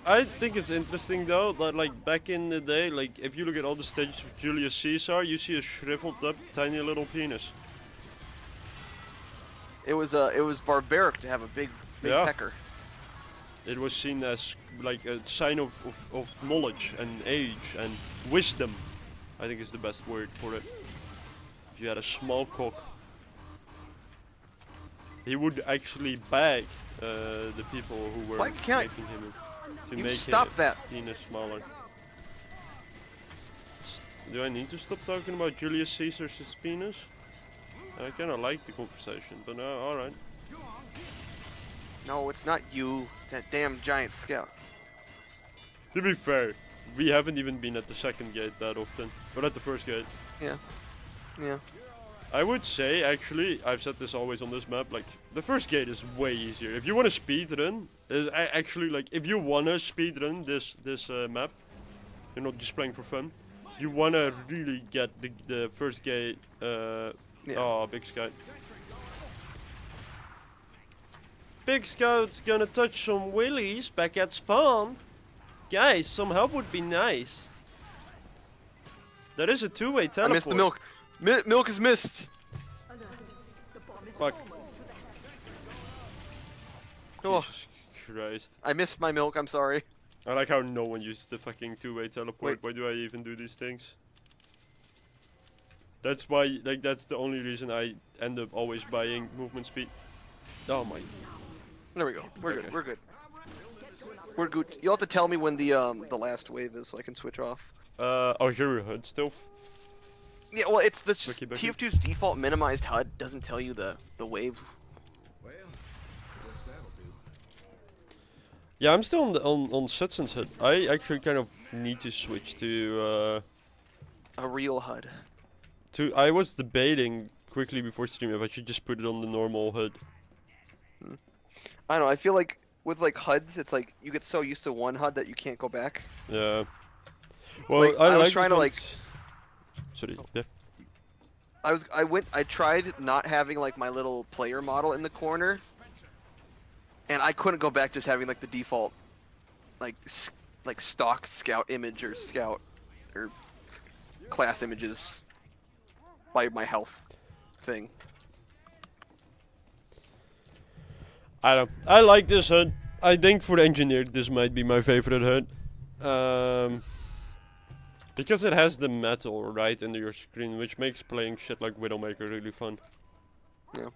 I think it's interesting though that like back in the day, like if you look at all the stages of Julius Caesar, you see a shriveled up tiny little penis. It was barbaric to have a big Yeah. pecker. It was seen as like a sign of knowledge and age and wisdom. I think is the best word for it. If you had a small cock, he would actually beg the people who were Why can't I- making him to You make stop his that. penis smaller. Do I need to stop talking about Julius Caesar's penis? I kind of like the conversation, but all right. No, it's not you. That damn giant scout. To be fair, we haven't even been at the second gate that often, or at the first gate. Yeah. Yeah. I would say, actually, I've said this always on this map, like, the first gate is way easier. If you want to speedrun, actually, like, if you want to speedrun this map, you're not just playing for fun, you want to really get the first gate, Yeah. oh, Big Scout. Big Scout's gonna touch some willies back at spawn. Guys, some help would be nice. That is a two-way teleport. I missed the milk. Milk is missed. Fuck. Oh, Jesus Christ. I missed my milk. I'm sorry. I like how no one uses the fucking two-way teleport. Wait. Why do I even do these things? That's why, like, that's the only reason I end up always buying movement speed. Oh my. There we go. We're Okay. good. We're good. We're good. You'll have to tell me when the last wave is so I can switch off. Oh, you're HUD still? Yeah, well, it's the Bucky, Bucky. TF2's default minimized HUD doesn't tell you the wave. Well, I guess that'll do. Yeah, I'm still on Sutson's HUD. I actually kind of need to switch to, A real HUD. I was debating quickly before stream if I should just put it on the normal HUD. I don't know. I feel like with like HUDs, it's like you get so used to one HUD that you can't go back. Yeah. Well, Like, I was like trying this to, one like- s- Sorry. Yeah. I tried not having like my little player model in the corner, and I couldn't go back just having like the default, like stock scout image or scout or class images by my health thing. I don't. I like this HUD. I think for engineer this might be my favorite HUD. Because it has the metal right under your screen, which makes playing shit like Widowmaker really fun. Yeah.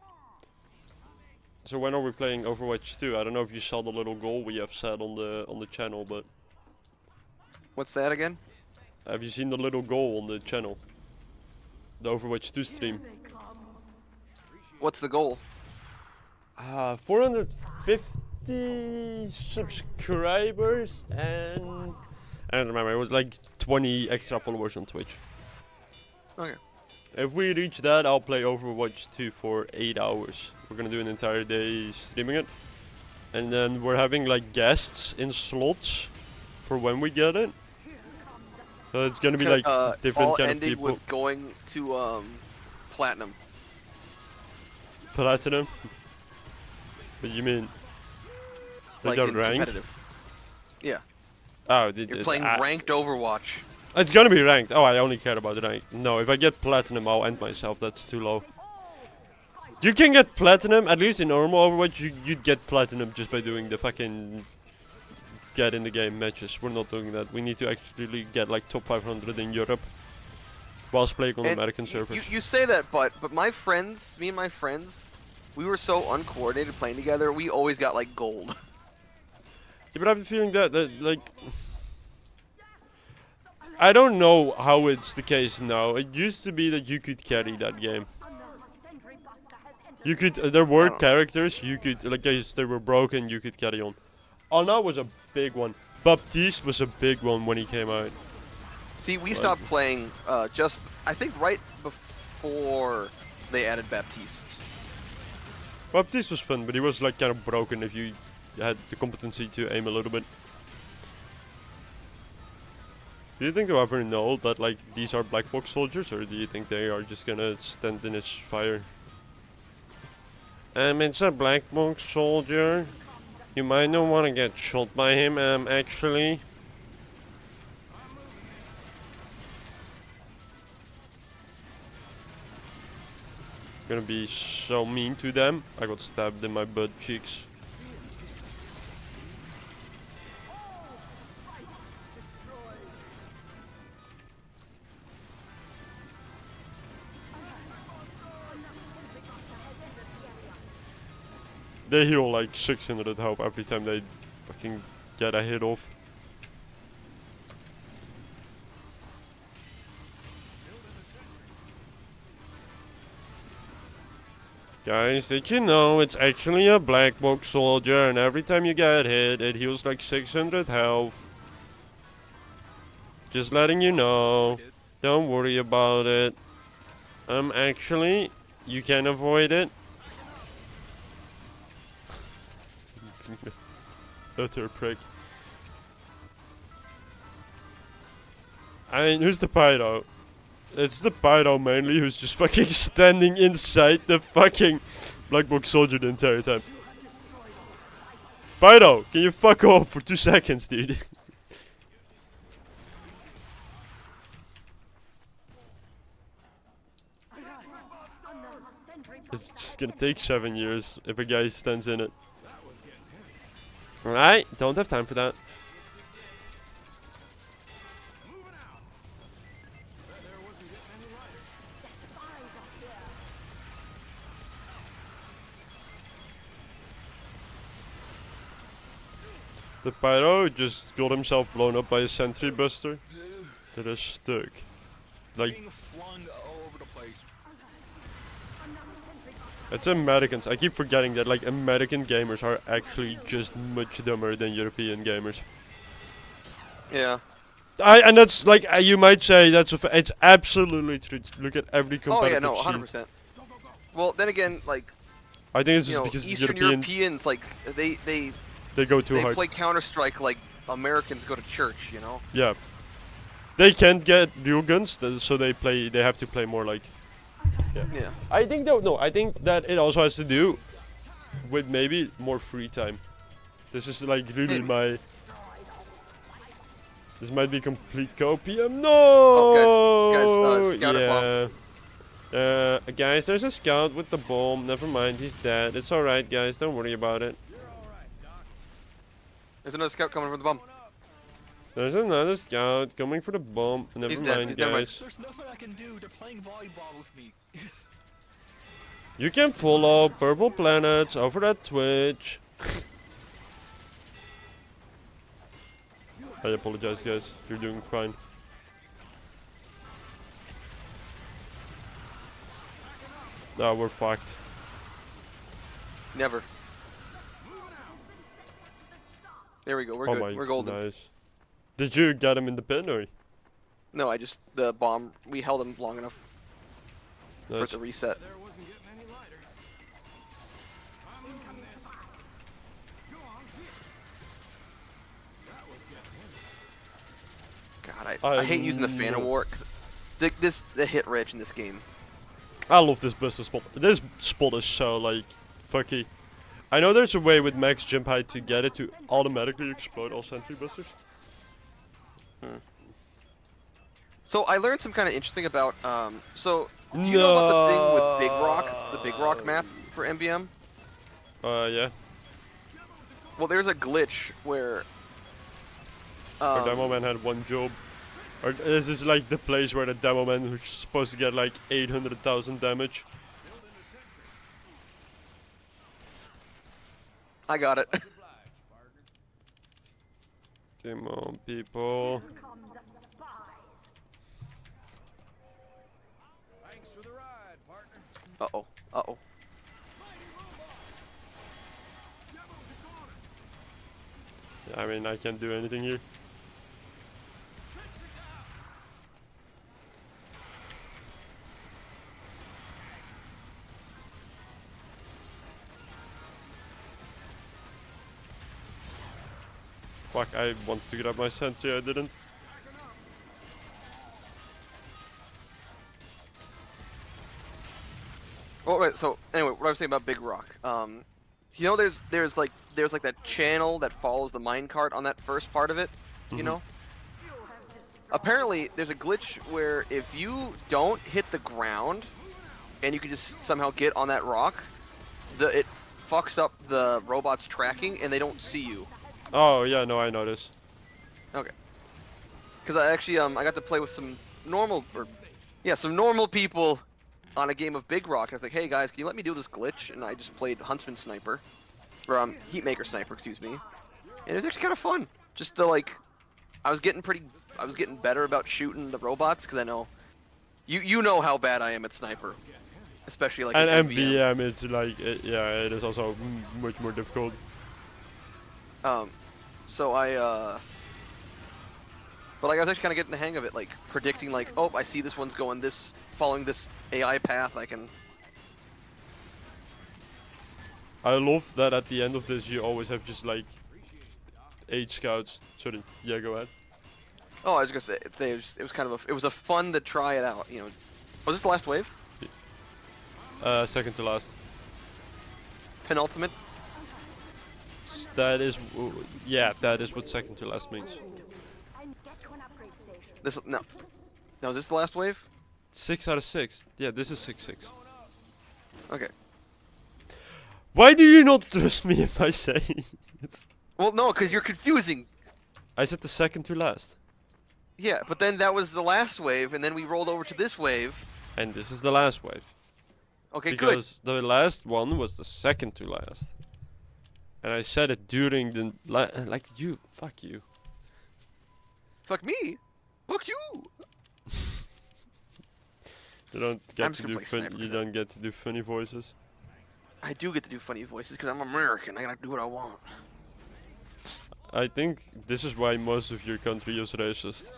So when are we playing Overwatch 2? I don't know if you saw the little goal we have set on the channel, but What's that again? have you seen the little goal on the channel? The Overwatch 2 stream. What's the goal? 450 subscribers and I don't remember, it was like 20 extra followers on Twitch. Okay. If we reach that, I'll play Overwatch 2 for 8 hours. We're gonna do an entire day streaming it. And then we're having like guests in slots for when we get it. So it's gonna be like different all kind of ending people. with going to platinum. Platinum? What do you mean? Like in rank? competitive. Yeah. Oh, You're playing ranked Overwatch. It's gonna be ranked. Oh, I only care about rank. No, if I get platinum, I'll end myself. That's too low. You can get platinum, at least in normal Overwatch, you'd get platinum just by doing the fucking get in the game matches. We're not doing that. We need to actually get like top 500 in Europe whilst playing on American servers. You say that, but my friends, me and my friends, we were so uncoordinated playing together, we always got like gold. Yeah, but I have the feeling that like I don't know how it's the case now. It used to be that you could carry that game. You could. There were characters you could, like, if they were broken, you could carry on. Anna was a big one. Baptiste was a big one when he came out. See, we stopped playing just, I think, right before they added Baptiste. Baptiste was fun, but he was like kind of broken if you had the competency to aim a little bit. Do you think they'll ever know that like these are black box soldiers, or do you think they are just gonna stand in his fire? It's a black box soldier. You might not want to get shot by him, actually. Gonna be so mean to them. I got stabbed in my butt cheeks. They heal like 600 health every time they fucking get a hit off. Guys, did you know it's actually a black box soldier, and every time you get hit, it heals like 600 health. Just letting you know. Don't worry about it. Actually, you can avoid it. Utter prick. I mean, who's the pyro? It's the pyro mainly who's just fucking standing inside the fucking black box soldier the entire time. Pyro, can you fuck off for 2 seconds, dude? It's just gonna take 7 years if a guy stands in it. Alright, don't have time for that. The pyro just got himself blown up by a sentry buster that is stuck. Like, Being flung all over the place. it's Americans. I keep forgetting that like American gamers are actually just much dumber than European gamers. Yeah. And that's like you might say that's it's absolutely true. Look at every competitive Oh yeah, no, scene. 100%. Well, then again, like, I think it's you just know, because Eastern Europeans, like, they go too hard. play Counter-Strike like Americans go to church, you know? Yeah. They can't get real guns, so they have to play more like Yeah. I think though, no, I think that it also has to do with maybe more free time. This is like really Maybe. my. This might be complete copium. No. Oh, guys, scout at bomb. Guys, there's a scout with the bomb. Never mind, he's dead. It's all right, guys. Don't worry about it. There's another scout coming from the bomb. There's another scout coming for the bomb. Never He's dead. mind, He's never mind. guys. There's nothing I can do. They're playing volleyball with me. You can follow Purple Planets over at Twitch. I apologize, guys. You're doing fine. No, we're fucked. Never. There we go. We're Oh good. my, We're golden. nice. Did you get him in the pin or? No, I just the bomb. We held him long enough for it Nice. to reset. God, I hate using the fan of war because the hit reg in this game. I love this business spot. This spot is so like fucky. I know there's a way with max jump height to get it to automatically explode all sentry busters. So I learned some kind of interesting about. So do you know about the thing with Big Rock, the Big Rock map for MBM? Yeah. Well, there's a glitch where. Our demo man had one job. Or this is like the place where the demo man who's supposed to get like 800,000 damage. I got it. Come on, people. Come the spies. Uh oh. Uh oh. I mean, I can't do anything here. Fuck, I wanted to grab my sentry, I didn't. Oh wait. So anyway, what I was saying about Big Rock. You know, there's like that channel that follows the minecart on that first part of it. You know. Apparently, there's a glitch where if you don't hit the ground, and you can just somehow get on that rock, it fucks up the robot's tracking, and they don't see you. Oh yeah, no, I know this. Okay. Because I actually I got to play with some normal people on a game of Big Rock. I was like, hey guys, can you let me do this glitch? And I just played Huntsman Sniper, or Heatmaker Sniper, excuse me. And it was actually kind of fun. Just to like, I was getting better about shooting the robots because I know, you know how bad I am at Sniper, especially like. And in MVM, it's like, yeah, it is also much more difficult. So but like I was actually kind of getting the hang of it, like predicting like, oh, I see this one's going this, following this AI path, I can. I love that at the end of this you always have just like 8 scouts. Sorry, yeah, go ahead. Oh, I was gonna say it was kind of it was a fun to try it out, you know. Was this the last wave? Second to last. Penultimate? That is, yeah, that is what second to last means. Get to an upgrade station. This no, is this the last wave? 6 out of 6. Yeah, this is 6-6. Okay. Why do you not trust me if I say it's? Well, no, because you're confusing. I said the second to last. Yeah, but then that was the last wave, and then we rolled over to this wave. And this is the last wave. Okay, Because the last one was the second to last. And I said it during the like you. Fuck you. Fuck me. Fuck you. You don't I'm get just to gonna do play fun. Sniper You 'cause don't get to do funny voices. I do get to do funny voices because I'm American. I gotta do what I want. I think this is why most of your country is racist.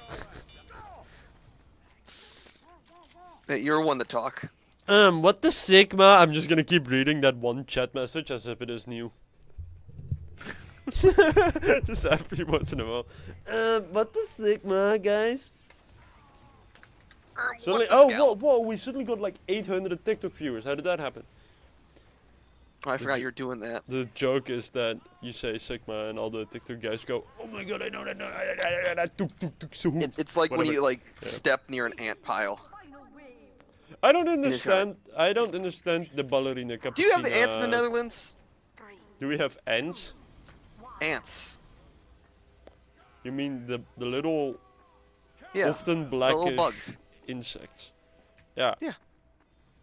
Hey, you're one to talk. What the Sigma? I'm just gonna keep reading that one chat message as if it is new. Just every once in a while. What the Sigma, guys? Suddenly, What the oh, scallop? whoa, we suddenly got like 800 TikTok viewers. How did that happen? Oh, I forgot you're doing that. The joke is that you say Sigma and all the TikTok guys go, oh my god, I know that. Tuk, tuk, tuk, so hoot." It's like when Whatever. you like Yeah. step near an ant pile. I don't just gotta- understand. I don't understand the ballerina cappuccino. Do you have the ants in the Netherlands? Do we have ants? Ants. You mean the little, Yeah. often the little blackish bugs. insects? Yeah.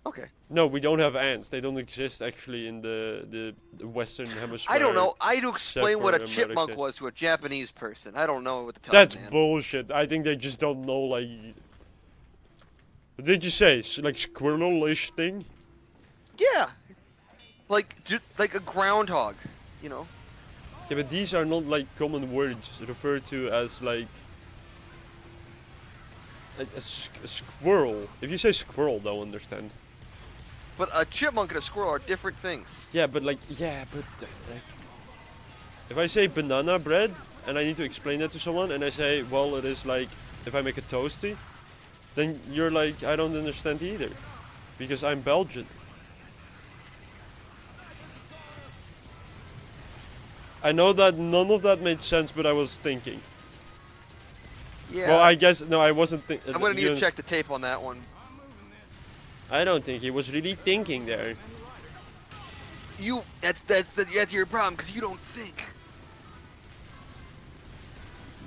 Okay. No, we don't have ants. They don't exist actually in the Western Hemisphere. I don't know. I had to explain what a for chipmunk America. was to a Japanese person. I don't know what to tell That's them, man. bullshit. I think they just don't know, like... What did you say? Like squirrel-ish thing? Yeah. Like a groundhog, you know. Yeah, but these are not like common words referred to as like... A squirrel. If you say squirrel, they'll understand. But a chipmunk and a squirrel are different things. Yeah, but like... Yeah, but... like, if I say banana bread, and I need to explain that to someone, and I say, well, it is like... If I make a toasty, then you're like, I don't understand either. Because I'm Belgian. I know that none of that made sense, but I was thinking. Yeah. Well, I guess, no, I wasn't thinking. I'm gonna need to check the tape on that one. I don't think he was really thinking there. That's your problem because you don't think.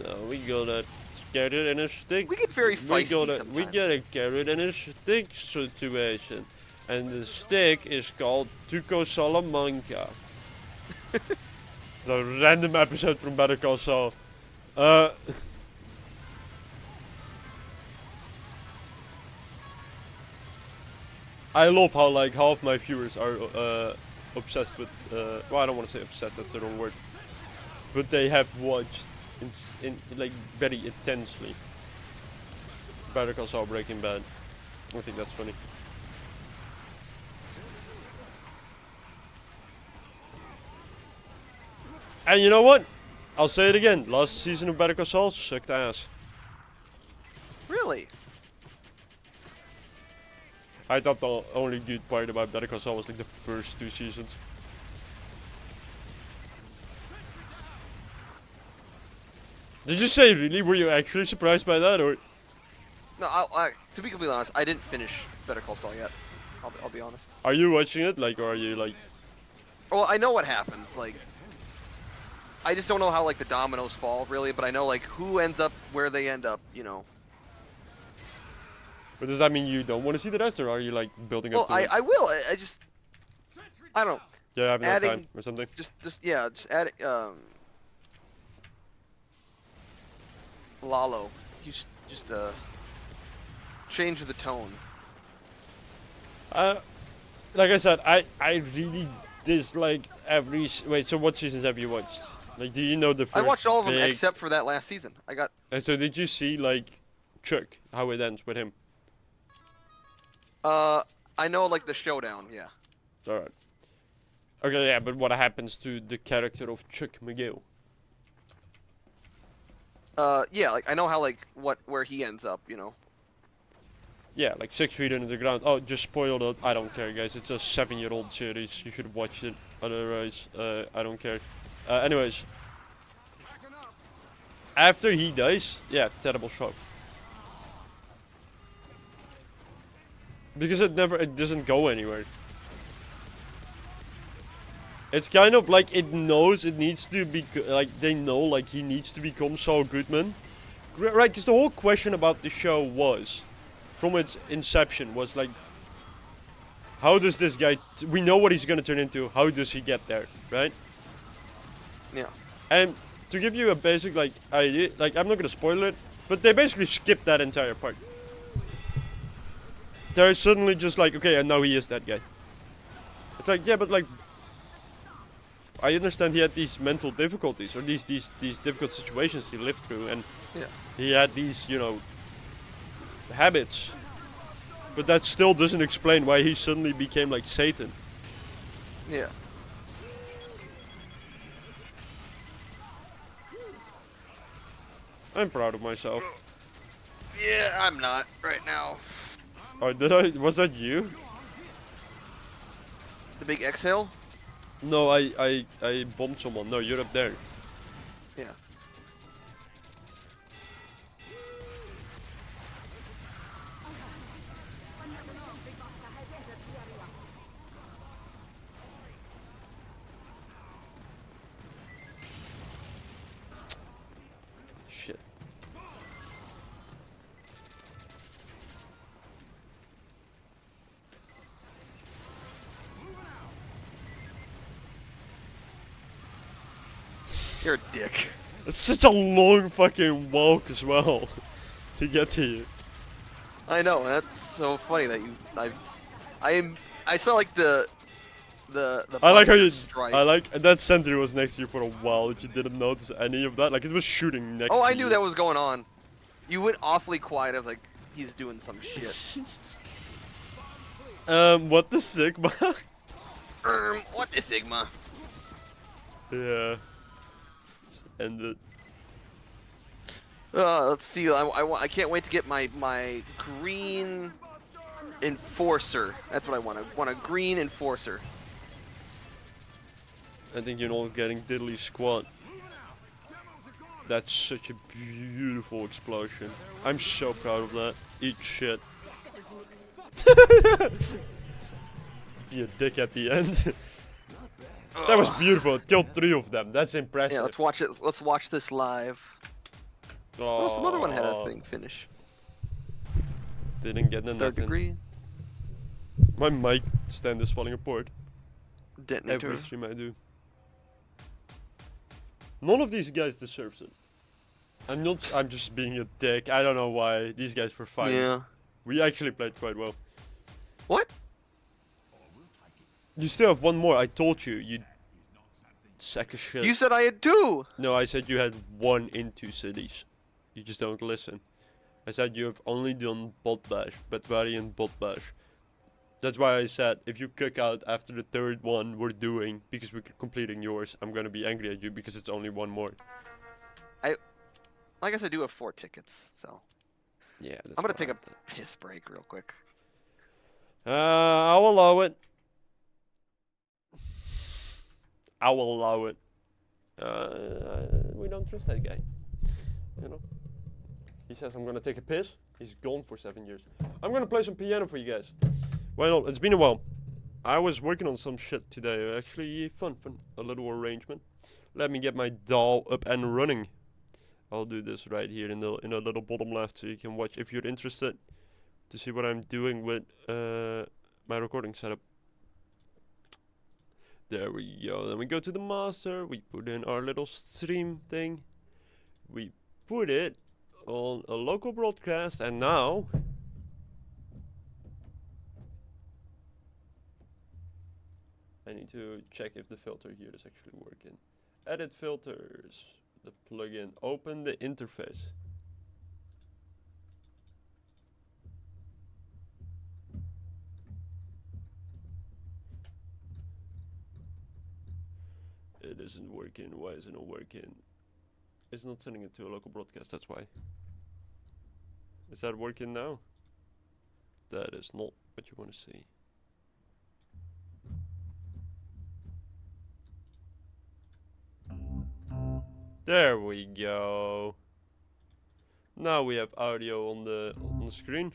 No, we got a carrot and a stick. We get very feisty we sometimes. get a carrot and a stick situation. And the stick is called Tuco Salamanca. It's a random episode from Better Call Saul. I love how like half my viewers are obsessed with, well, I don't want to say obsessed, that's the wrong word. But they have watched like very intensely Better Call Saul, Breaking Bad. I think that's funny. And you know what? I'll say it again. Last season of Better Call Saul sucked ass. Really? I thought the only good part about Better Call Saul was like the first 2 seasons. Did you say really? Were you actually surprised by that, or? No, to be completely honest, I didn't finish Better Call Saul yet. I'll be honest. Are you watching it, like, or are you like? Well, I know what happens. Like, I just don't know how like the dominoes fall really, but I know like who ends up where they end up. You know. But does that mean you don't want to see the rest, or are you like building Well, up to it? I will. I just I don't. Yeah, I have no adding- time or something. Just add Lalo. You just change the tone. Like I said, I really disliked every. Wait, so what seasons have you watched? Like, do you know the first? I watched all of them big- except for that last season. I got And so did you see like Chuck? How it ends with him? I know like the showdown. Yeah. All right. Okay, yeah, but what happens to the character of Chuck McGill? Yeah, like I know how like where he ends up. You know. Yeah, like 6 feet under the ground. Oh, just spoiled it. I don't care, guys. It's a 7-year-old series. You should watch it. Otherwise, I don't care. Anyways. After he dies, yeah, terrible shock. Because it doesn't go anywhere. It's kind of like it knows it needs to be, like they know like he needs to become Saul Goodman. Right, because the whole question about the show was, from its inception, was like, how does this guy, we know what he's gonna turn into, how does he get there, right? Yeah. And to give you a basic like idea, like I'm not gonna spoil it, but they basically skipped that entire part. They're suddenly just like, okay, and now he is that guy. It's like, yeah, but like, I understand he had these mental difficulties, or these difficult situations he lived through, and Yeah. he had these, you know, habits. But that still doesn't explain why he suddenly became like Satan. Yeah. I'm proud of myself. Yeah, I'm not right now. Oh, did I? Was that you? The big exhale? No, I bombed someone. No, you're up there. Yeah. Shit. You're a dick. It's such a long fucking walk as well to get to you. I know, that's so funny that you I saw like the I like how Buster you. strike. I like that sentry was next to you for a while. That you didn't notice any of that. Like it was shooting next. Oh, to I you. knew that was going on. You went awfully quiet. I was like, he's doing some shit. What the Sigma? What the Sigma? Yeah. Just end it. Let's see. I can't wait to get my green enforcer. That's what I want. I want a green enforcer. I think you're not getting diddly squat. That's such a beautiful explosion. I'm so proud of that. Eat shit. Be a dick at the end. That was beautiful. It killed 3 of them. That's impressive. Yeah, let's watch it. Let's watch this live. Oh, some other one had a Oh, thing finish. Didn't get the Third nothing. degree My mic stand is falling apart. detonator. Every stream I do. None of these guys deserves it. I'm just being a dick. I don't know why. These guys were fine. Yeah. We actually played quite well. What? You still have one more. I told you. You sack of shit. You said I had 2. No, I said you had 1 in 2 cities. You just don't listen. I said you have only done bot bash, Bavarian bot bash. That's why I said if you kick out after the 3rd one we're doing because we're completing yours, I'm gonna be angry at you because it's only 1 more. I guess I do have 4 tickets, so Yeah, I'm gonna take a piss break real quick. I'll allow it. I will allow it. We don't trust that guy. You know? He says I'm gonna take a piss. He's gone for 7 years. I'm gonna play some piano for you guys. Why not? It's been a while. I was working on some shit today. Actually, fun. A little arrangement. Let me get my doll up and running. I'll do this right here in the little bottom left, so you can watch if you're interested to see what I'm doing with my recording setup. There we go. Then we go to the master. We put in our little stream thing. We put it on a local broadcast, and now I need to check if the filter here is actually working. Edit filters. The plugin. Open the interface. It isn't working. Why is it not working? It's not sending it to a local broadcast, that's why. Is that working now? That is not what you want to see. There we go. Now we have audio on the screen.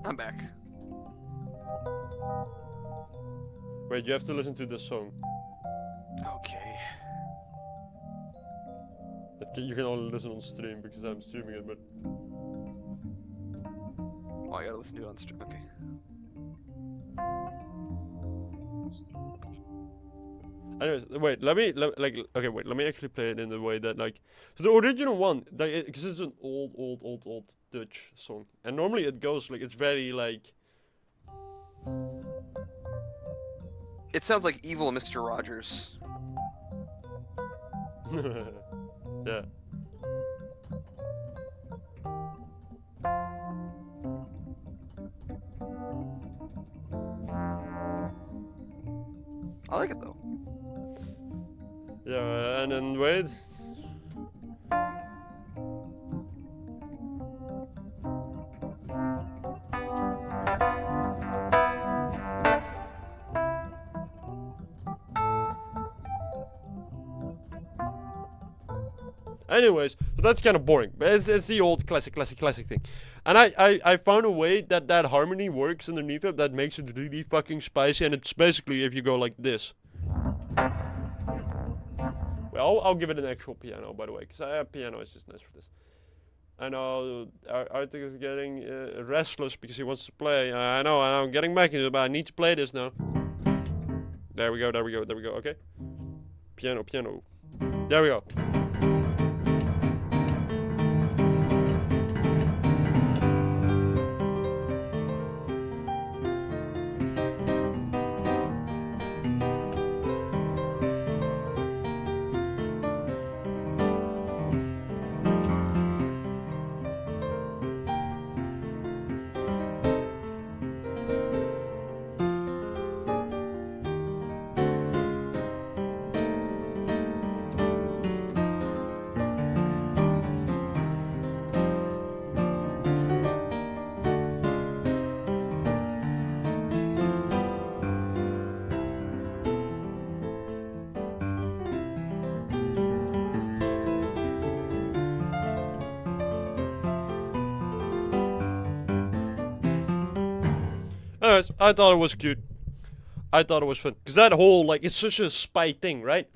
I'm back. Wait, you have to listen to this song. Okay. You can only listen on stream because I'm streaming it, but Oh, I gotta listen to it on stream. Okay. anyways, wait, let me actually play it in the way that like, so the original one, because it's an old Dutch song, and normally it goes like, it's very like, It sounds like evil Mr. Rogers. Yeah. I like it though. Yeah, and then wait. Anyways, so that's kind of boring, but it's the old classic thing. And I found a way that harmony works underneath it that makes it really fucking spicy, and it's basically if you go like this. Well, I'll give it an actual piano, by the way, because piano is just nice for this. I know Arctic is getting restless because he wants to play. I know, I'm getting back into it, but I need to play this now. There we go, okay? Piano. There we go. Anyways, I thought it was cute. I thought it was fun. Because that whole, like, it's such a spy thing, right?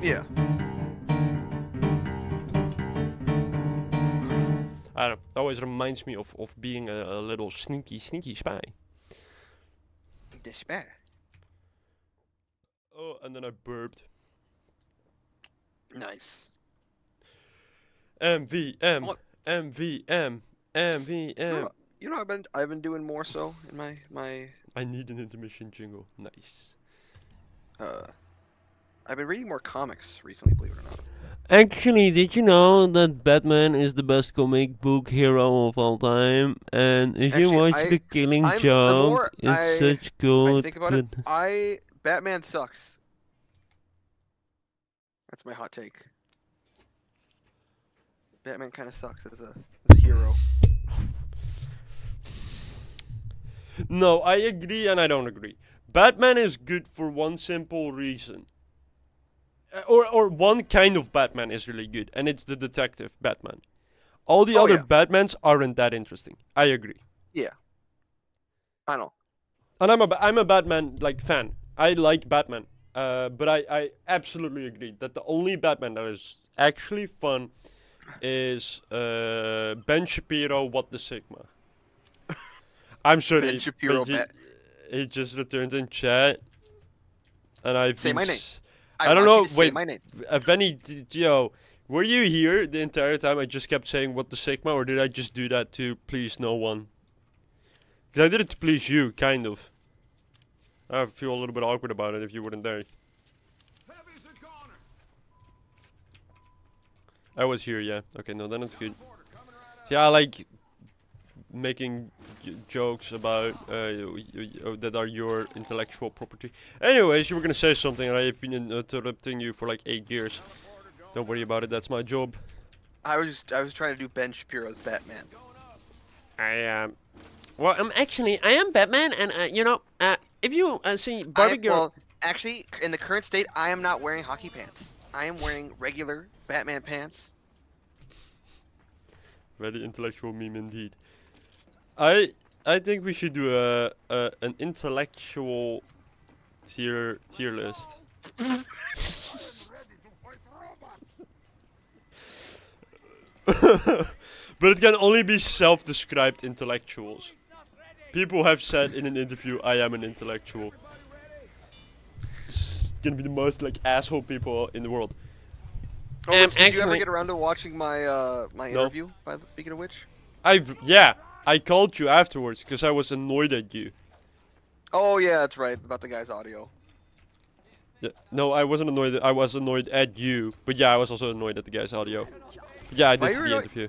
Yeah. I don't know. It always reminds me of being a little sneaky spy. Despair. Oh, and then I burped. Nice. MVM. What? MVM. MVM. You know, I've been doing more so in my I need an intermission jingle. Nice. I've been reading more comics recently, believe it or not. Actually, did you know that Batman is the best comic book hero of all time? And if you Actually, watch The Killing the Joke, more it's such good. I think about it. Batman sucks. That's my hot take. Batman kind of sucks as a hero. No, I agree and I don't agree. Batman is good for one simple reason. Or one kind of Batman is really good, and it's the detective Batman. All the other Batmans aren't that interesting. I agree. Yeah. I know. And I'm a Batman like fan. I like Batman. But I absolutely agree that the only Batman that is actually fun is Ben Shapiro, What the Sigma. I'm sorry. Ben Shapiro. He just returned in chat, and I've Say my name. I don't know. Say Wait, my name. Yo, were you here the entire time? I just kept saying what the Sigma, or did I just do that to please no one? Because I did it to please you, kind of. I feel a little bit awkward about it if you weren't there. I was here, yeah. Okay, no, then it's good. See, I like making jokes about that are your intellectual property. Anyways, you were gonna say something, and I've been interrupting you for like 8 years. Don't worry about it. That's my job. I was trying to do Ben Shapiro's Batman. Well, I am Batman, and if you see Barbie Girl. Well, actually, in the current state, I am not wearing hockey pants. I am wearing regular Batman pants. Very intellectual meme indeed. I think we should do an intellectual tier list. But it can only be self-described intellectuals. People have said in an interview, I am an intellectual. It's gonna be the most like asshole people in the world. Oh, Rich, did you ever get around to watching my my interview? Speaking of which, I called you afterwards because I was annoyed at you. oh yeah, that's right, about the guy's audio. Yeah. No, I wasn't annoyed. I was annoyed at you, but yeah, I was also annoyed at the guy's audio. But yeah, I Why did see you the annoyed? interview.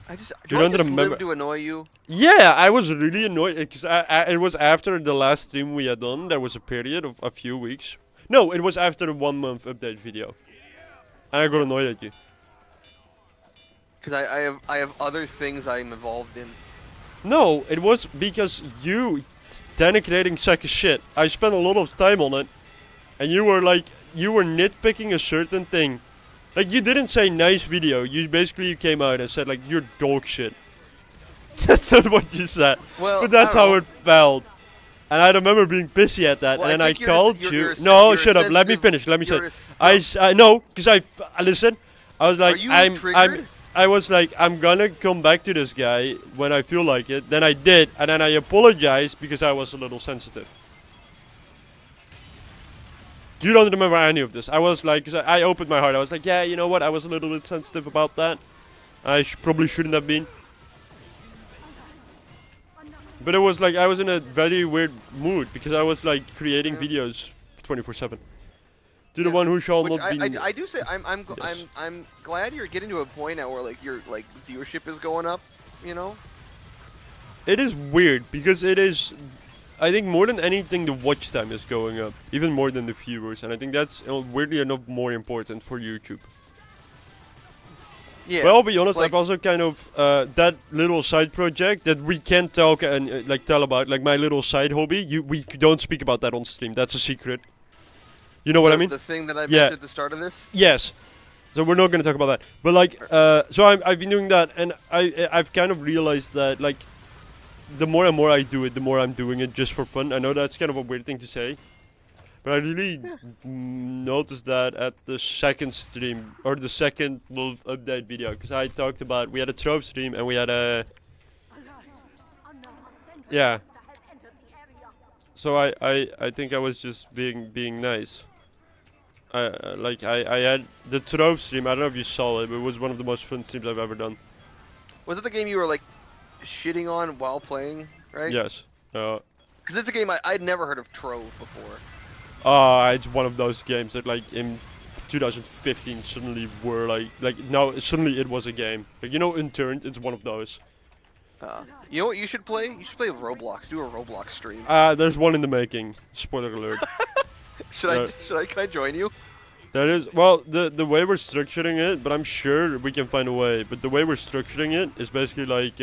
I just You do I don't just remember- live to annoy you? Yeah, I was really annoyed because it was after the last stream we had done. There was a period of a few weeks. No, it was after the 1 month update video, and I got annoyed at you. Because I have other things I'm involved in. No, it was because you denigrating sack of shit. I spent a lot of time on it, and you were nitpicking a certain thing. Like, you didn't say nice video. You came out and said like you're dog shit. That's not what you said. Well, But that's I don't how know. it felt. And I remember being pissy at that, Well, and then I think you're a- called you're- you. you're a sen- No, you're a shut up. Let me sensitive- finish. Let me you're say. a s- No, because listen. I was like, Are you I'm. triggered? I was like, I'm gonna come back to this guy when I feel like it. Then I did, and then I apologized because I was a little sensitive. You don't remember any of this. I was like, 'cause I opened my heart. I was like, yeah, you know what? I was a little bit sensitive about that. I probably shouldn't have been. But it was like I was in a very weird mood because I was like creating Yeah. videos 24/7. To the Yeah, one who shall Which not be. I do say Yes. I'm glad you're getting to a point now where like your like viewership is going up, you know. It is weird because it is. I think more than anything, the watch time is going up, even more than the viewers, and I think that's weirdly enough more important for YouTube. Yeah. Well, I'll be honest, like- I've also kind of that little side project that we can't talk and like tell about, like my little side hobby. We don't speak about that on stream. That's a secret. You know what I mean? The thing that I Yeah. mentioned at the start of this. Yes. So we're not going to talk about that. But like, so I've been doing that, and I've kind of realized that like, the more and more I do it, the more I'm doing it just for fun. I know that's kind of a weird thing to say, but I really noticed that at the second stream or the second little update video, because I talked about we had a trove stream and we had a yeah. So I think I was just being nice. I had the trove stream. I don't know if you saw it, but it was one of the most fun streams I've ever done. Was it the game you were like shitting on while playing, right? Yes. Because it's a game I'd never heard of Trove before. It's one of those games that like in 2015 suddenly were like now suddenly it was a game. Like, you know, Unturned, it's one of those. You know what you should play? You should play Roblox. Do a Roblox stream. There's one in the making. Spoiler alert. Can I join you? That is, well, the way we're structuring it, but I'm sure we can find a way. But the way we're structuring it is basically like,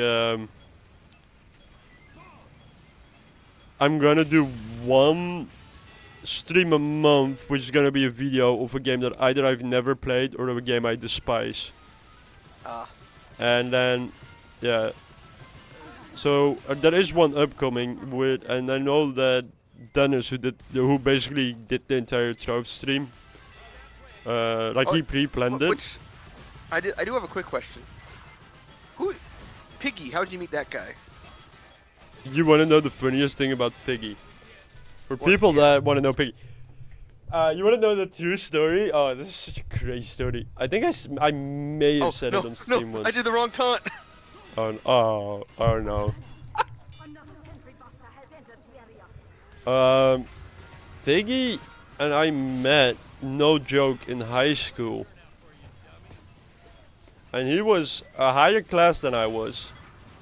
I'm gonna do one stream a month, which is gonna be a video of a game that either I've never played or of a game I despise. And then, yeah. So there is one upcoming with, and I know that Dennis, who basically did the entire Trove stream, he pre-planned it. Which I do have a quick question. Piggy? How did you meet that guy? You want to know the funniest thing about Piggy? For What? people Yeah. that want to know Piggy. You want to know the true story? Oh, this is such a crazy story. I think I may have said it on stream once. I did the wrong taunt. Oh no. Another sentry buster has entered the area. Piggy and I met, no joke, in high school. And he was a higher class than I was.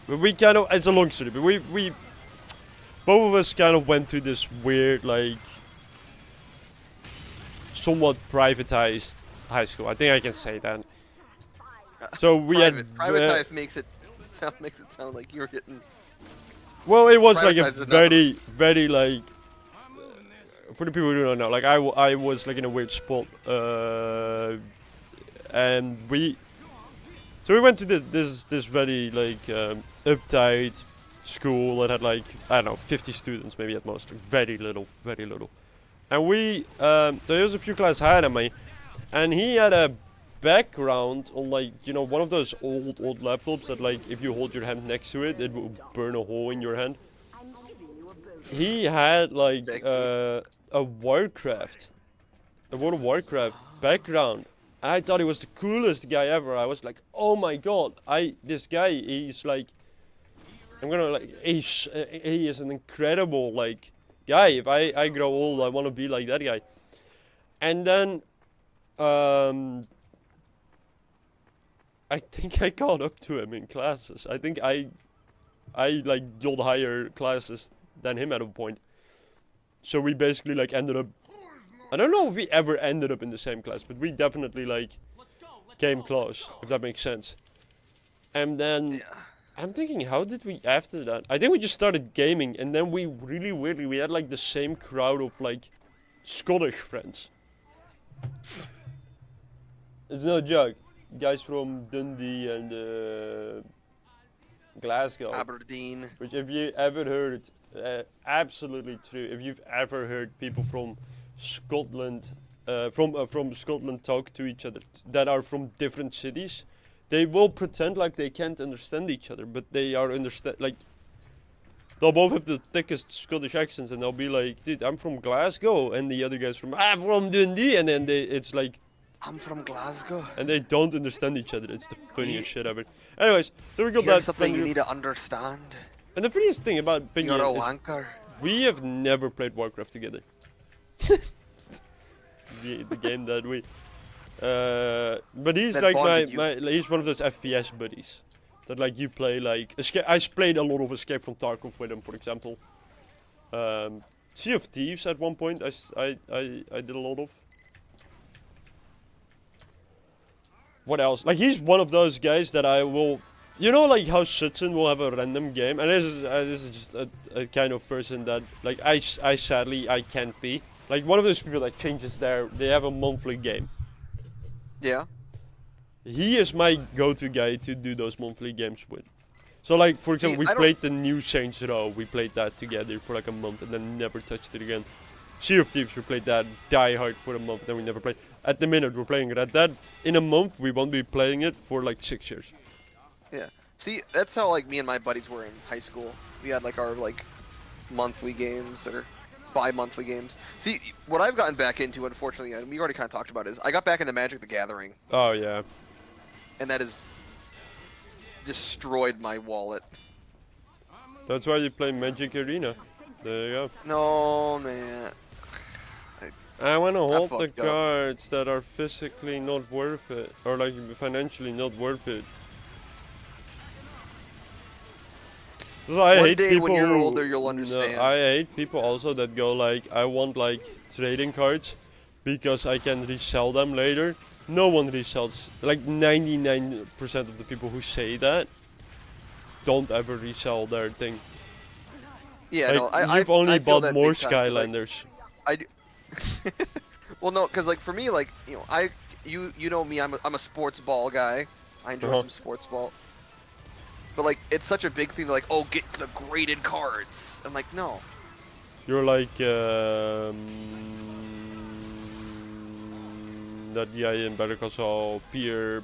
But we kind of, it's a long story, but we both of us kind of went to this weird, like, somewhat privatized high school. I think I can say that. So we had Privatized makes it sound like you're getting. well, it was like a Privatized enough. very like, for the people who don't know, like I was like in a weird spot, and we went to this very like uptight school that had like, I don't know, 50 students maybe at most, like very little, and we there was a few classes higher than me, and he had a background on, like, you know, one of those old laptops that, like, if you hold your hand next to it, it will burn a hole in your hand. I'm giving you a boost. He had like Thank a World of Warcraft background. And I thought he was the coolest guy ever. I was like, oh my god, this guy, he's like, he is an incredible like guy. If I grow old, I want to be like that guy. And then, I think I caught up to him in classes. I think I like got higher classes than him at a point. So we basically like ended up. I don't know if we ever ended up in the same class, but we definitely like came close, if that makes sense. And then Yeah. I'm thinking, how did we after that? I think we just started gaming, and then we really weirdly we had like the same crowd of like Scottish friends. It's no joke. Guys from Dundee and Glasgow. Aberdeen. Which, if you ever heard, absolutely true. If you've ever heard people from Scotland, from Scotland talk to each other that are from different cities, they will pretend like they can't understand each other, but they are like. They'll both have the thickest Scottish accents, and they'll be like, "Dude, I'm from Glasgow," and the other guy's from Dundee, and then it's like. I'm from Glasgow. And they don't understand each other. It's the funniest shit ever. Anyways, so we got Here's that. something you from need to understand. And the funniest thing about Pinyin You're a is wanker. we have never played Warcraft together. the game that we. But he's That like bonded you. he's one of those FPS buddies. That like you play like I played a lot of Escape from Tarkov with him, for example. Sea of Thieves at one point I did a lot of. What else? Like he's one of those guys that I will, you know, like how Sutton will have a random game, and this is just a kind of person that like I sadly I can't be. Like one of those people that changes they have a monthly game. Yeah. He is my go-to guy to do those monthly games with. So like for example, we played the new Saints Row. We played that together for like a month and then never touched it again. Sea of Thieves, we played that Die Hard for a month, then we never played. At the minute, we're playing Red Dead. In a month, we won't be playing it for like 6 years. Yeah. See, that's how like me and my buddies were in high school. We had like our like monthly games or bi-monthly games. See, what I've gotten back into, unfortunately, and we already kind of talked about, is I got back into Magic the Gathering, Oh yeah. and that has destroyed my wallet. That's why you play Magic Arena. There you go. No, man. I want to hold the fucked up. cards that are physically not worth it, or like financially not worth it. So I One hate day people when you're who- older, you'll no, understand. I hate people also that go like, I want like trading cards because I can resell them later. No one resells. Like 99% of the people who say that don't ever resell their thing. Yeah, Like, no, I you've only I feel bought that more big time, 'cause, like, Skylanders. I do. Well, no, because like for me, like you know me, I'm a sports ball guy. I enjoy some sports ball. But like it's such a big thing. Like, oh, get the graded cards. I'm like, no. You're like that guy in Better Call Saul, Pierre.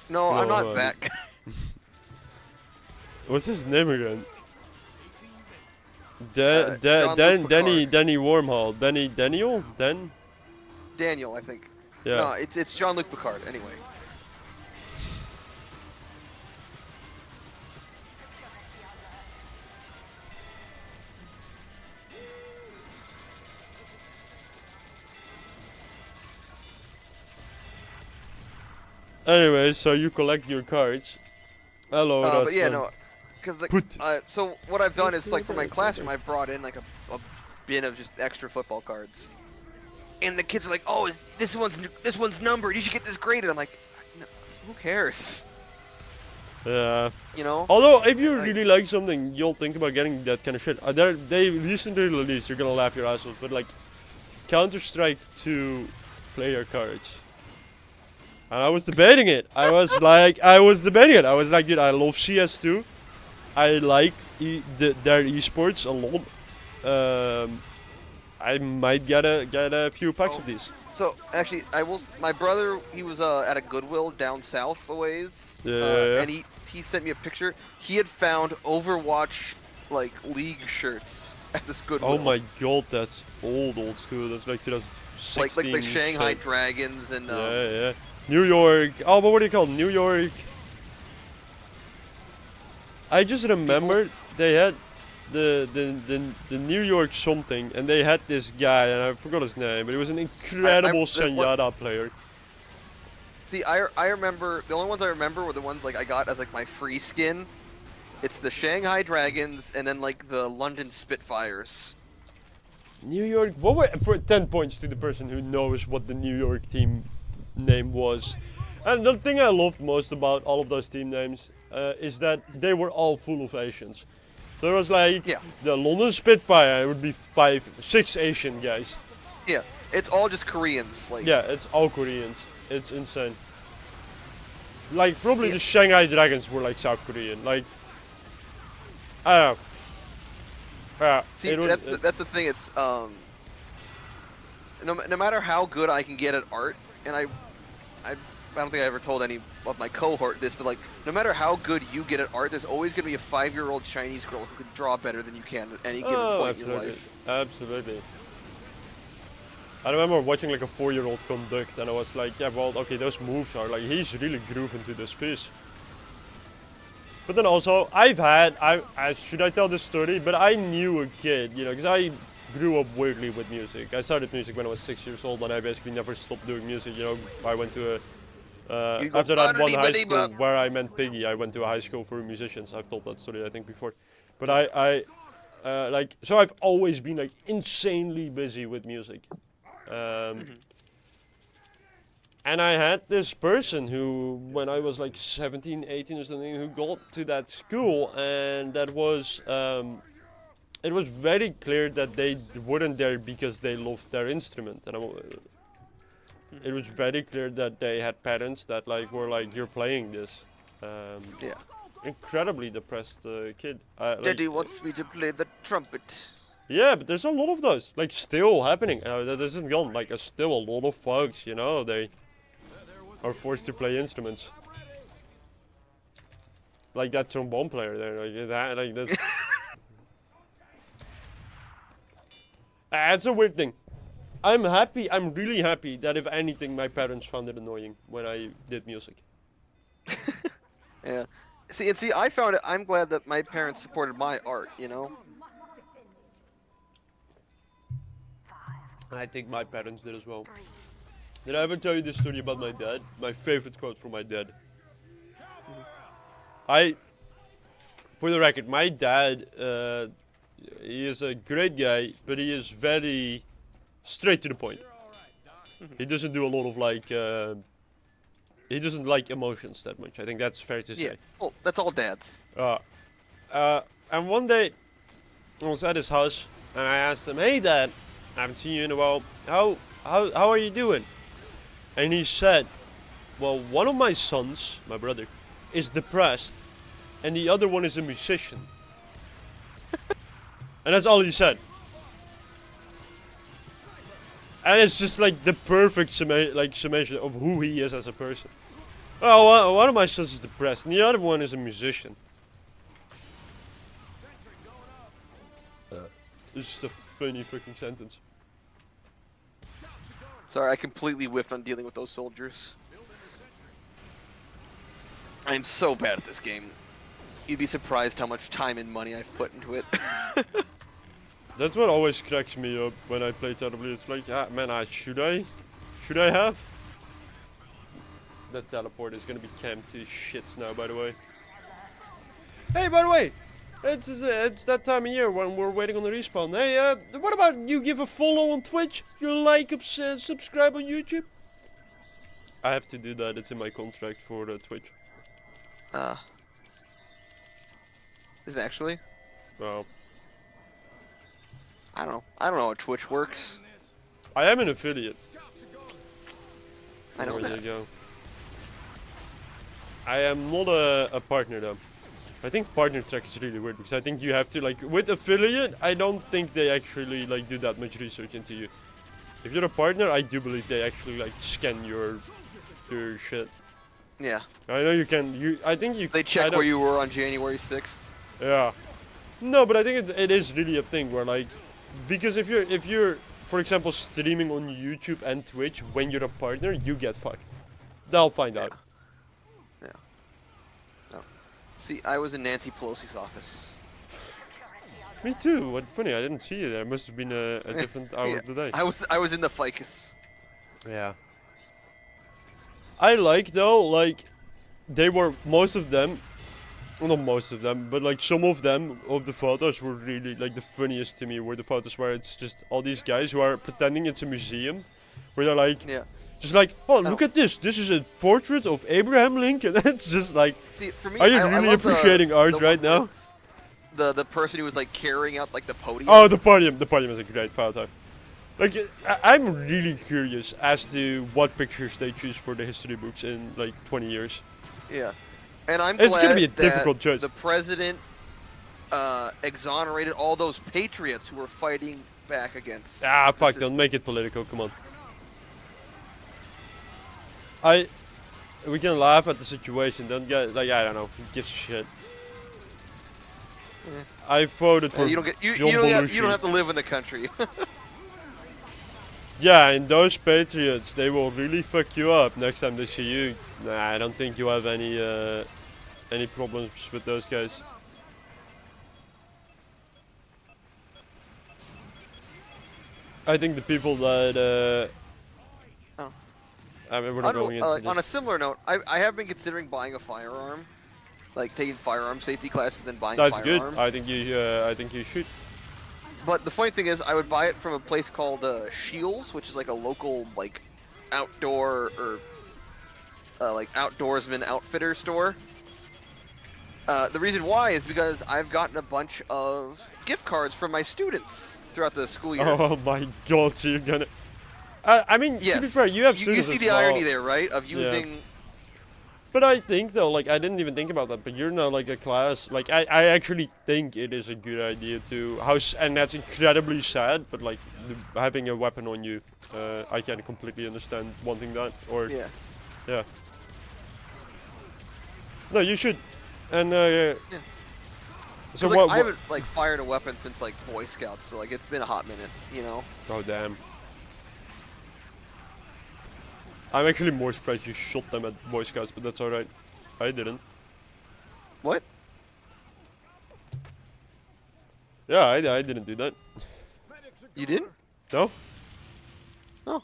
No, I'm No, not that guy. What's his name again? Jean-Luc Danny Wormhole. Daniel? Daniel, I think. Yeah. No, it's Jean-Luc Picard. Anyway. Anyway, so you collect your cards. Hello, But yeah, Rustin. no, because like, Put- so what I've done Let's is like do for my this, classroom, okay. I've brought in like a bin of just extra football cards, and the kids are like, "Oh, this one's numbered. You should get this graded." I'm like, no, "Who cares?" Yeah. You know? Although, if you Like- really like something, you'll think about getting that kind of shit. They recently released, you're gonna laugh your ass off, but like Counter-Strike 2 player cards. And I was debating it. I was debating it. I was like, dude, I love CS2. I like their esports a lot. I might get a few packs of these. So actually, my brother, he was at a Goodwill down south a ways, Yeah. and he sent me a picture. He had found Overwatch like league shirts at this Goodwill. Oh my god, that's old school. That's like 2016. like the Shanghai shit. Dragons and Yeah. New York. Oh, but what do you call it? New York? I just remember they had the New York something, and they had this guy, and I forgot his name, but he was an incredible Senjata player. See, I remember the only ones I remember were the ones like I got as like my free skin. It's the Shanghai Dragons and then like the London Spitfires. New York. What were for 10 points to the person who knows what the New York team name was? And the thing I loved most about all of those team names is that they were all full of Asians. There was like the London Spitfire. It would be 5, 6 Asian guys. Yeah, it's all just Koreans. Like Yeah, it's all Koreans. It's insane. Like probably the Shanghai Dragons were like South Korean. Like I don't know. Yeah, see, that's the thing. It's no matter how good I can get at art, and I don't think I ever told any of my cohort this, but like no matter how good you get at art, there's always gonna be a 5-year-old Chinese girl who can draw better than you can at any given point in your life. Absolutely. I remember watching like a 4-year-old conduct, and I was like, yeah, well, okay, those moves are like he's really grooving to this piece. But then also, should I tell this story? But I knew a kid, you know, because I grew up weirdly with music. I started music when I was 6 years old, and I basically never stopped doing music. You know, I went to after that one high school where I meant Piggy, I went to a high school for musicians. I've told that story, I think, before. But so I've always been like insanely busy with music. And I had this person who, when I was like 17, 18 or something, who got to that school, and that was, it was very clear that they weren't there because they loved their instrument. And it was very clear that they had parents that like were like, you're playing this. Yeah. Incredibly depressed kid. Daddy wants me to play the trumpet. Yeah, but there's a lot of those, like, still happening. That isn't gone. Like, there's still a lot of folks, you know, they are forced to play instruments. Like that trombone player there, like that's... It's a weird thing. I'm really happy that if anything, my parents found it annoying when I did music. Yeah. See, I found it, I'm glad that my parents supported my art, you know? I think my parents did as well. Did I ever tell you this story about my dad? My favorite quote from my dad. For the record, my dad, he is a great guy, but he is very straight to the point. He doesn't do a lot of like, he doesn't like emotions that much. I think that's fair to say. Yeah, well, that's all dads. And one day, I was at his house, and I asked him, "Hey, Dad, I haven't seen you in a while. How are you doing?" And he said, "Well, one of my sons, my brother, is depressed, and the other one is a musician." And that's all he said. And it's just like the perfect summation of who he is as a person. Oh, one of my sons is depressed, and the other one is a musician. It's just a funny fucking sentence. Sorry, I completely whiffed on dealing with those soldiers. I'm so bad at this game. You'd be surprised how much time and money I've put into it. That's what always cracks me up when I play terribly. It's like, ah, man, should I have? That teleport is gonna be camped to shits now, by the way. Hey, by the way, it's that time of year when we're waiting on the respawn. Hey, what about you give a follow on Twitch? You like, subscribe on YouTube? I have to do that. It's in my contract for Twitch. Is it actually? Well, I don't know. I don't know how Twitch works. I am an affiliate. I know there that. you go. I am not a partner though. I think partner track is really weird because I think you have to like with affiliate. I don't think they actually like do that much research into you. If you're a partner, I do believe they actually like scan your shit. Yeah. I know you can. I think you. They check where you were on January 6th. Yeah. No, but I think it is really a thing where like, because if you're for example streaming on YouTube and Twitch when you're a partner, you get fucked. They'll find out. Yeah. No. See, I was in Nancy Pelosi's office. Me too. What funny, I didn't see you there. Must have been a different hour Yeah, of the day. I was in the ficus. Yeah. I like though, like, they were, most of them, well, not most of them, but like some of them, of the photos were really, like, the funniest to me were the photos where it's just all these guys who are pretending it's a museum, where they're like, Yeah. just like, oh, look at this is a portrait of Abraham Lincoln. It's just like, See, for me, are you I really love appreciating art the right now? ones- The person who was like carrying out like the podium. Oh, the podium is a great photo. Like, I'm really curious as to what pictures they choose for the history books in like 20 years. Yeah. And I'm It's glad gonna be a that difficult choice. the president exonerated all those patriots who were fighting back against. Ah, the fuck, system. don't make it political, come on. We can laugh at the situation, don't get, like, I don't know, who gives a shit. I voted for You don't get John you don't Belushi. have to live in the country. Yeah, and those patriots, they will really fuck you up next time they see you. Nah, I don't think you have any problems with those guys. I think the people that Oh. I mean, we're not going into on a this. similar note, I have been considering buying a firearm, like taking firearm safety classes and buying That's good. firearms. I think you should. But the funny thing is, I would buy it from a place called Shields, which is like a local like outdoor or like outdoorsman outfitter store. The reason why is because I've gotten a bunch of gift cards from my students throughout the school year. Oh my god, so you're gonna. I mean, Yes. to be fair, you have you students see as the well. irony there, right? Of Yeah. using. But I think though, like, I didn't even think about that. But you're now like a class. Like, I actually think it is a good idea to house, and that's incredibly sad. But like having a weapon on you, I can completely understand wanting that. Or Yeah. yeah. No, you should. And so 'Cause, like, what? I haven't like fired a weapon since like Boy Scouts, so like it's been a hot minute, you know. Oh damn. I'm actually more surprised you shot them at Boy Scouts, but that's alright. I didn't. What? Yeah, I didn't do that. You didn't? No? Oh.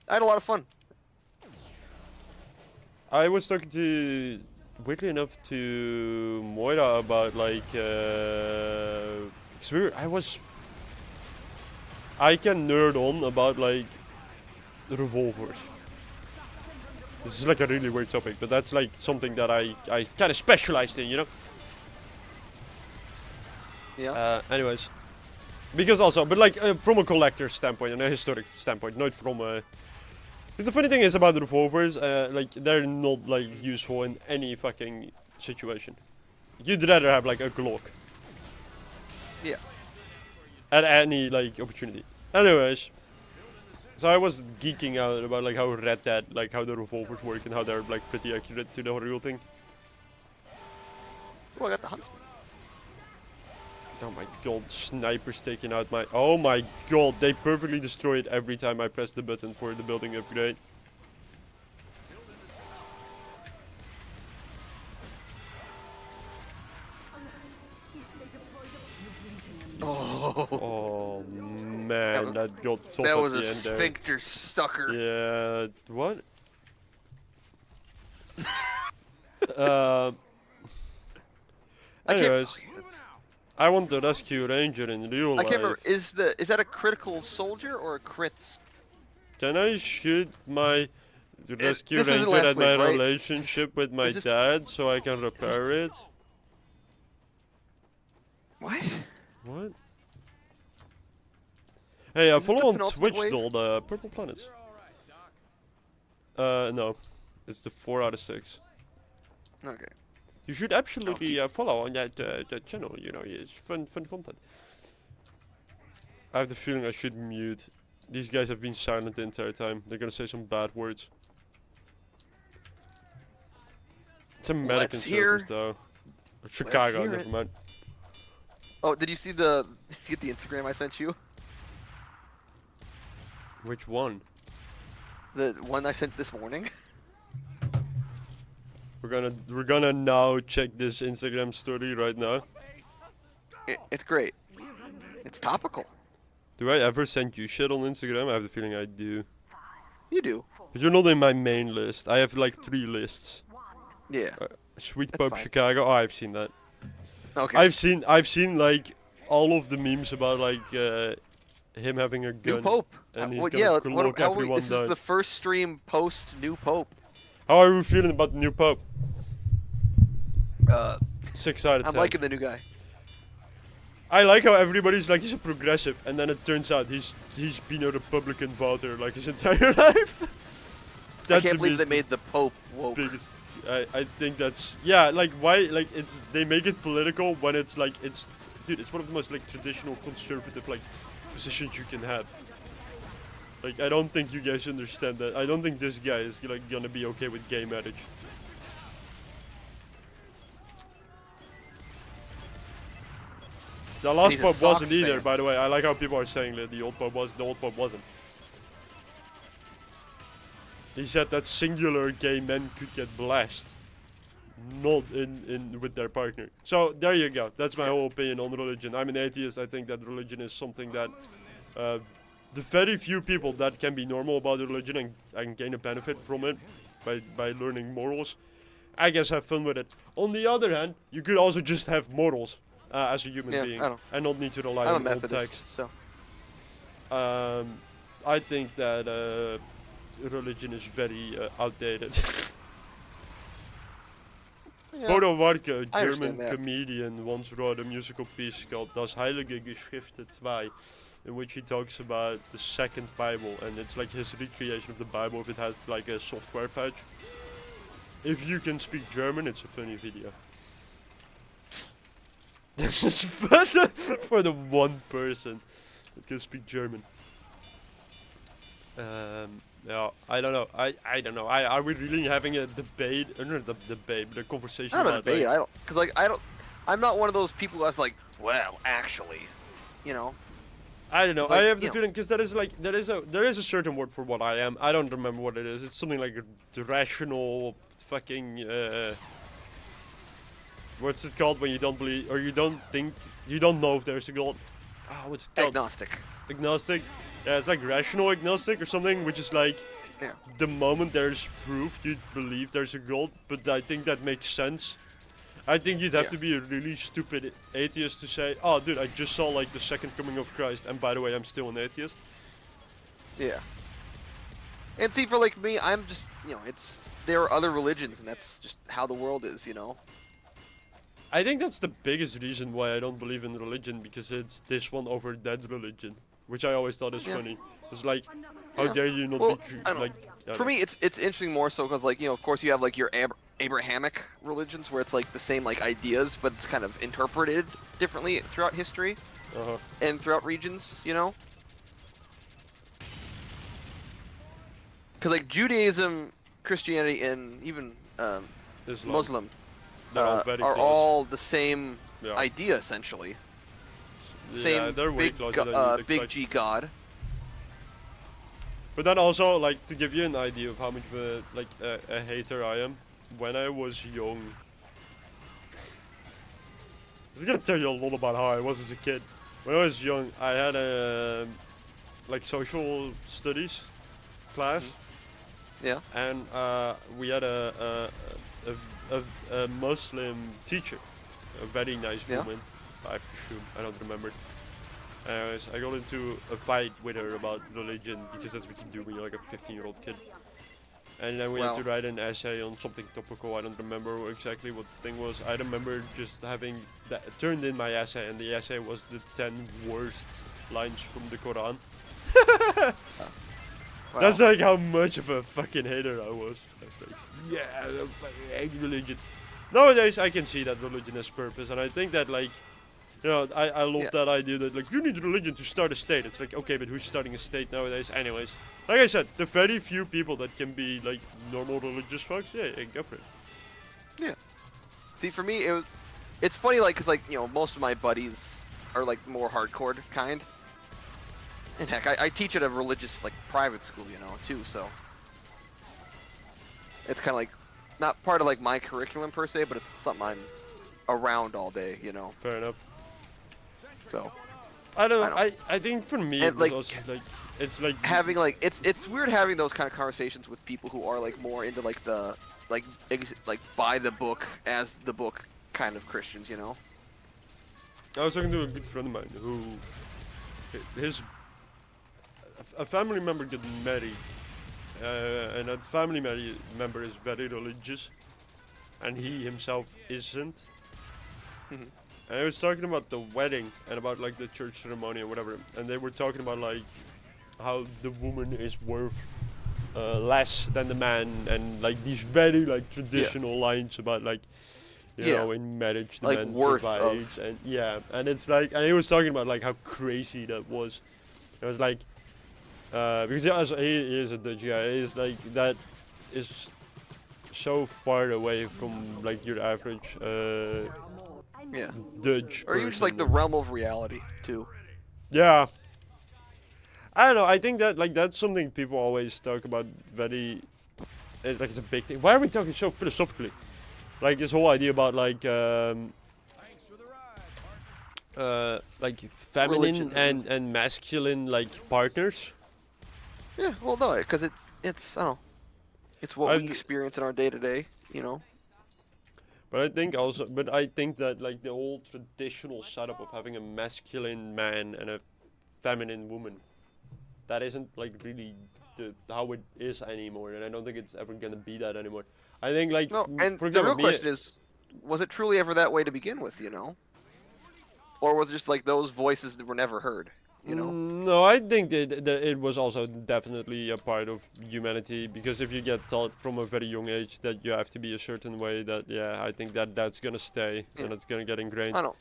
I had a lot of fun. I was talking to, weirdly enough, to Moira about like, 'cause I can nerd on about like revolvers. This is like a really weird topic, but that's like something that I kind of specialized in, you know? Yeah. Anyways. Because also, but like from a collector's standpoint and a historic standpoint, not from a... Because the funny thing is about the revolvers, like they're not like useful in any fucking situation. You'd rather have like a Glock. Yeah. At any like opportunity. Anyways. So I was geeking out about like how Red Dead, like how the revolvers work and how they're like pretty accurate to the real thing. Oh, I got the huntsman. Oh my god, snipers taking out my... Oh my god, they perfectly destroy it every time I press the button for the building upgrade. Oh man, that got top That at was the a end there. sphincter sucker. Yeah, what? uh, I can't. anyways, I want to rescue Ranger in real I life. can't remember. Is that a critical soldier or a crits? Can I shoot my rescue this isn't Ranger last at my week, right? relationship with my Is this- dad so I can repair it? What? What? Hey, Is this follow the on penultimate Twitch wave? though, the Purple Planets. No. It's the 4 out of 6. Okay. You should absolutely follow on that channel, you know, it's fun content. I have the feeling I should mute. These guys have been silent the entire time. They're gonna say some bad words. It's American Let's hear- servers though. Or Chicago, hear never it. mind. Oh, did you see the? Did you get the Instagram I sent you? Which one? The one I sent this morning. We're gonna now check this Instagram story right now. It's great. It's topical. Do I ever send you shit on Instagram? I have the feeling I do. You do. But you're not in my main list. I have like 3 lists. Yeah. Sweet That's Pub fine. Chicago. Oh, I've seen that. Okay. I've seen like all of the memes about like him having a gun. New Pope. And he's Well, gonna yeah. lock everyone This down. is the first stream post new Pope. How are you feeling about the new Pope? 6 out of 10. I'm liking the new guy. I like how everybody's like he's a progressive, and then it turns out he's been a Republican voter like his entire life. I can't believe they made the Pope woke. biggest. I think that's like why like they make it political when it's like it's one of the most like traditional conservative like positions you can have. Like I don't think you guys understand that. I don't think this guy is like gonna be okay with gay marriage. The last He's a Pope Sox wasn't either, fan. by the way. I like how people are saying that the old Pope was. The old Pope wasn't. He said that singular gay men could get blessed, not in with their partner. So there you go. That's my whole opinion on religion. I'm an atheist. I think that religion is something that the very few people that can be normal about religion and gain a benefit from it by learning morals, I guess have fun with it. On the other hand, you could also just have morals as a human being and not need to rely I'm a on old Methodist, text. so. I think that religion is very outdated. Yeah. Bodo Wartke, a I German understand that. comedian, once wrote a musical piece called Das Heilige Geschrifte 2, in which he talks about the second Bible, and it's like his recreation of the Bible if it has like a software patch. If you can speak German, it's a funny video. This is better for the one person that can speak German. Yeah, I don't know. I don't know. Are we really having a debate? Not the debate, but a conversation Not a about debate. like, I don't, cause like I don't. I'm not one of those people that's like, well, actually, you know. I don't know. It's like, I have the you know. feeling because there is a certain word for what I am. I don't remember what it is. It's something like a rational fucking what's it called when you don't believe or you don't think you don't know if there's a god? Ah, what's it called? Agnostic. Agnostic. Yeah, it's like rational agnostic or something, which is like Yeah. the moment there's proof you believe there's a god. But I think that makes sense. I think you'd have Yeah. to be a really stupid atheist to say, oh dude, I just saw like the second coming of Christ, and by the way, I'm still an atheist. Yeah. And see, for like me, I'm just, there are other religions, and that's just how the world is, I think that's the biggest reason why I don't believe in religion, because it's this one over that religion, which I always thought is Yeah. funny. It's like, how Yeah. dare you not Well, be I don't like? For me, it's interesting more so because, like, of course you have, like, your Abrahamic religions where it's, like, the same, like, ideas, but it's kind of interpreted differently throughout history Uh-huh. and throughout regions, Because, like, Judaism, Christianity, and even Islam. Muslim They're all very are close. all the same Yeah. idea, essentially. Yeah, Same they're way big, closer than you'd big expect. G God. But then also, like, to give you an idea of how much of a hater I am, when I was young, I was gonna tell you a lot about how I was as a kid. When I was young, I had a like social studies class, Yeah. and we had a Muslim teacher, a very nice Yeah. woman, I presume. I don't remember. Anyways, I got into a fight with her about religion because that's what you do when you're like a 15-year-old kid. And then we had to Wow. write an essay on something topical. I don't remember exactly what the thing was. I remember just having turned in my essay, and the essay was the 10 worst lines from the Quran. Wow. That's like how much of a fucking hater I was. I was like, yeah, I fucking hate religion. Nowadays, I can see that religion has purpose, and I think that like, I love Yeah. that idea that like you need religion to start a state. It's like, okay, but who's starting a state nowadays? Anyways, like I said, the very few people that can be like normal religious folks, yeah, go for it. Yeah. See, for me, it's funny, like, cause like, most of my buddies are like more hardcore kind. And heck, I teach at a religious, like, private school, too, so. It's kind of like, not part of like my curriculum per se, but it's something I'm around all day, Fair enough. so. I don't I know. don't- I think for me And, it was like, also like it's like having like it's weird having those kind of conversations with people who are like more into like the like like by the book as the book kind of Christians, you know. I was talking to a good friend of mine who his a family member got married, and that family member is very religious, and he himself isn't. Mhm. And I was talking about the wedding and about like the church ceremony or whatever, and they were talking about like how the woman is worth less than the man, and like these very like traditional lines about like you Yeah. know in marriage the Like, man worth provides, of- and yeah, and it's like, and he was talking about like how crazy that was. It was like because he is a Dutch guy, he's like that is so far away from like your average Yeah. Dutch Or even just like the person. realm of reality too. Yeah. I don't know. I think that like that's something people always talk about. Very, it's like it's a big thing. Why are we talking so philosophically? Like this whole idea about like feminine Religion. and masculine like partners. Yeah. Well, no, because it's I don't know, it's what I we th- experience in our day to day, you know. But I think also, but I think that like the whole traditional setup of having a masculine man and a feminine woman, that isn't like really how it is anymore, and I don't think it's ever gonna be that anymore. I think like No, and for the example, real question is, was it truly ever that way to begin with, you know? Or was it just like those voices that were never heard, you know? No, I think that it was also definitely a part of humanity, because if you get taught from a very young age that you have to be a certain way, that yeah, I think that that's gonna stay and Yeah. it's gonna get ingrained. I don't.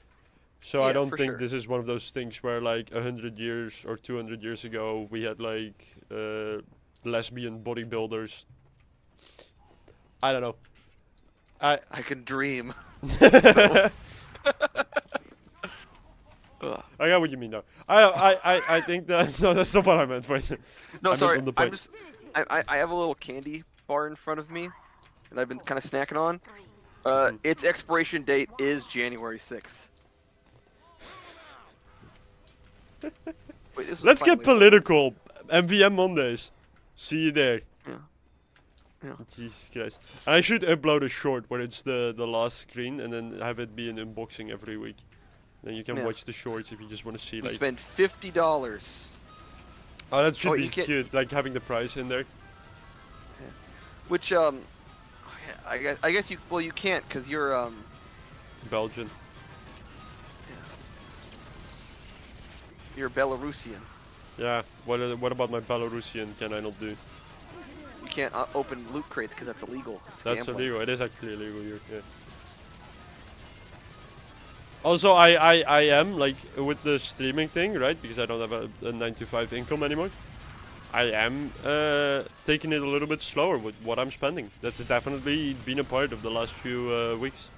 So I Yeah, don't for think sure. this is one of those things where like 100 years or 200 years ago we had like lesbian bodybuilders. I don't know. I can dream. Ugh. I got what you mean though. I think that no, that's not what I meant. Wait. No, I meant sorry. on the I'm point. just. I have a little candy bar in front of me that I've been kind of snacking on. Its expiration date is January 6th. Wait, this was Let's get finally- political. MVM Mondays. See you there. Yeah. Yeah. Jesus Christ. And I should upload a short where it's the last screen and then have it be an unboxing every week. Then you can Yeah. watch the shorts if you just want to see We like. spent $50. Oh, that should Oh, be you can't- cute. Like having the price in there. Which I guess you can't because you're Belgian. you're Belarusian. Yeah. What about my Belarusian can I not do? You can't open loot crates because that's illegal. It's That's gambling. illegal. It is actually illegal here. Yeah. Also, I am like with the streaming thing, right? Because I don't have a 9 to 5 income anymore. I am taking it a little bit slower with what I'm spending. That's definitely been a part of the last few weeks.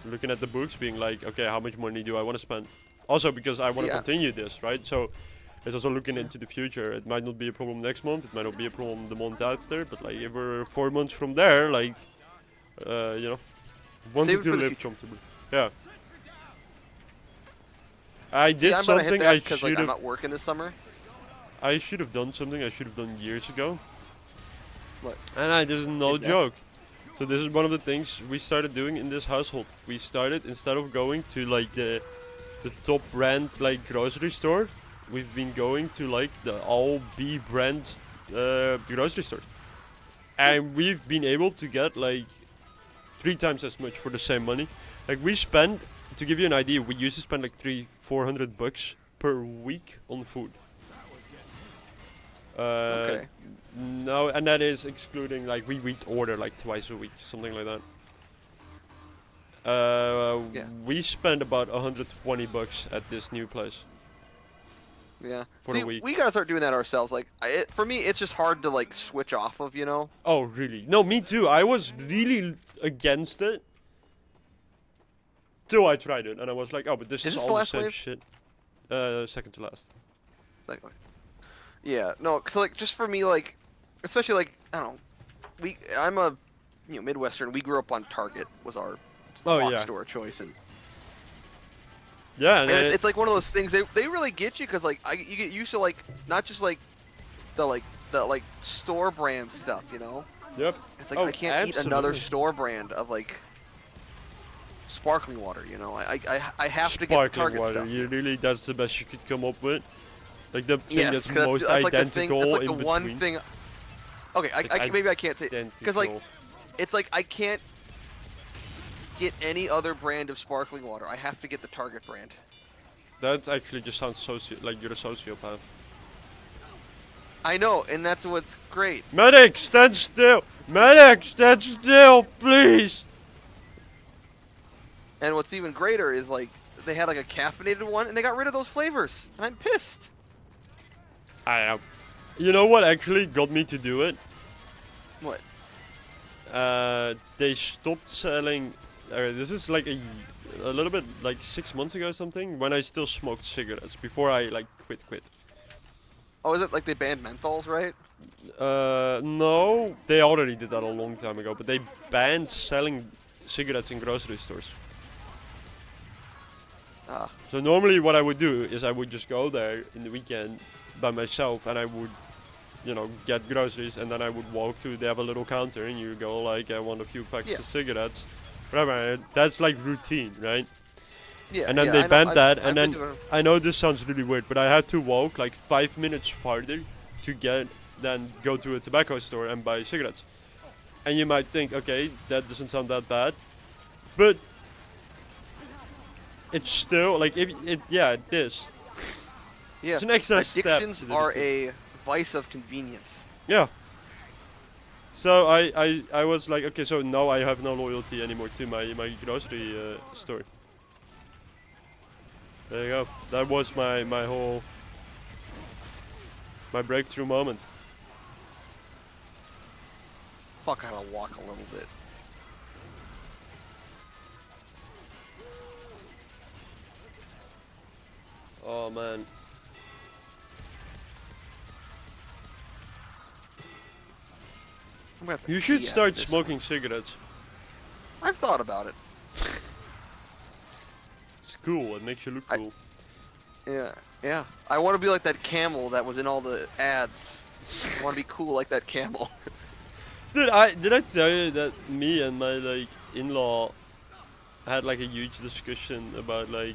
Looking at the books, being like, okay, how much money do I want to spend? Also, because I want to Yeah. continue this, right? So it's also looking into the future. It might not be a problem next month. It might not be a problem the month after. But like, if we're 4 months from there, like, you know, wanting Save it to for the live future. comfortably. Yeah. I did See, I'm gonna hit something that I because should like I'm have. not working this summer. I should have done something I should have done years ago. What? And this is no Invest. joke. So this is one of the things we started doing in this household. We started, instead of going to like the top brand like grocery store, we've been going to like the all B brand grocery store. And we've been able to get like 3 times as much for the same money. Like we spend, to give you an idea, we used to spend like $400 per week on food. Okay. No, and that is excluding like we'd order like twice a week, something like that. Yeah. We spend about $120 at this new place. Yeah. For See, the week. we gotta start doing that ourselves. Like, for me, it's just hard to like switch off of, you know. Oh, really? No, me too. I was really against it till I tried it, and I was like, oh, but this Is is this all the the last same wave? shit. Second to last. Like, yeah. No, cause like just for me, like, especially like I don't know, I'm a Midwestern. We grew up on Target was our Oh, box yeah. store choice, and Yeah, and And it's like one of those things they really get you because like you get used to like not just like the store brand stuff, you know. yep. It's like Oh, I can't eat another absolutely. store brand of like sparkling water, you know. I have to get the Sparkling Target water. stuff. You really, that's the best you could come up with. Like the thing Yes, that's 'cause most that's like the thing. identical That's like in the one between. thing. Okay, It's maybe I can't say because like Identical. it's like I can't get any other brand of sparkling water. I have to get the Target brand. That actually just sounds like you're a sociopath. I know, and that's what's great. Medic, stand still! Medic, stand still, please! And what's even greater is like they had like a caffeinated one, and they got rid of those flavors. And I'm pissed. I know. You know what actually got me to do it? What? They stopped selling. This is like a little bit like 6 months ago or something, when I still smoked cigarettes before I like quit. Oh, is it like they banned menthols, right? No, they already did that a long time ago, but they banned selling cigarettes in grocery stores. Ah. So normally what I would do is I would just go there in the weekend by myself, and I would, you know, get groceries, and then I would walk to, they have a little counter, and you go like, I want a few packs Yeah. of cigarettes. Whatever, that's like routine, right? Yeah. And then yeah, they I know, banned that, I've and been then doing- I know this sounds really weird, but I had to walk like 5 minutes farther to then go to a tobacco store and buy cigarettes. And you might think, okay, that doesn't sound that bad, but it's still like yeah, it is. Yeah. It's an extra step. Addictions to the are routine. a vice of convenience. Yeah. So I was like, okay, so now I have no loyalty anymore to my grocery store. There you go. That was my breakthrough moment. Fuck, I gotta walk a little bit. Oh man. I'm gonna have to You should pee start after this smoking cigarettes. one. I've thought about it. It's cool. It makes you look I- cool. Yeah, yeah. I want to be like that camel that was in all the ads. I want to be cool like that camel. Did I tell you that me and my like in-law had like a huge discussion about like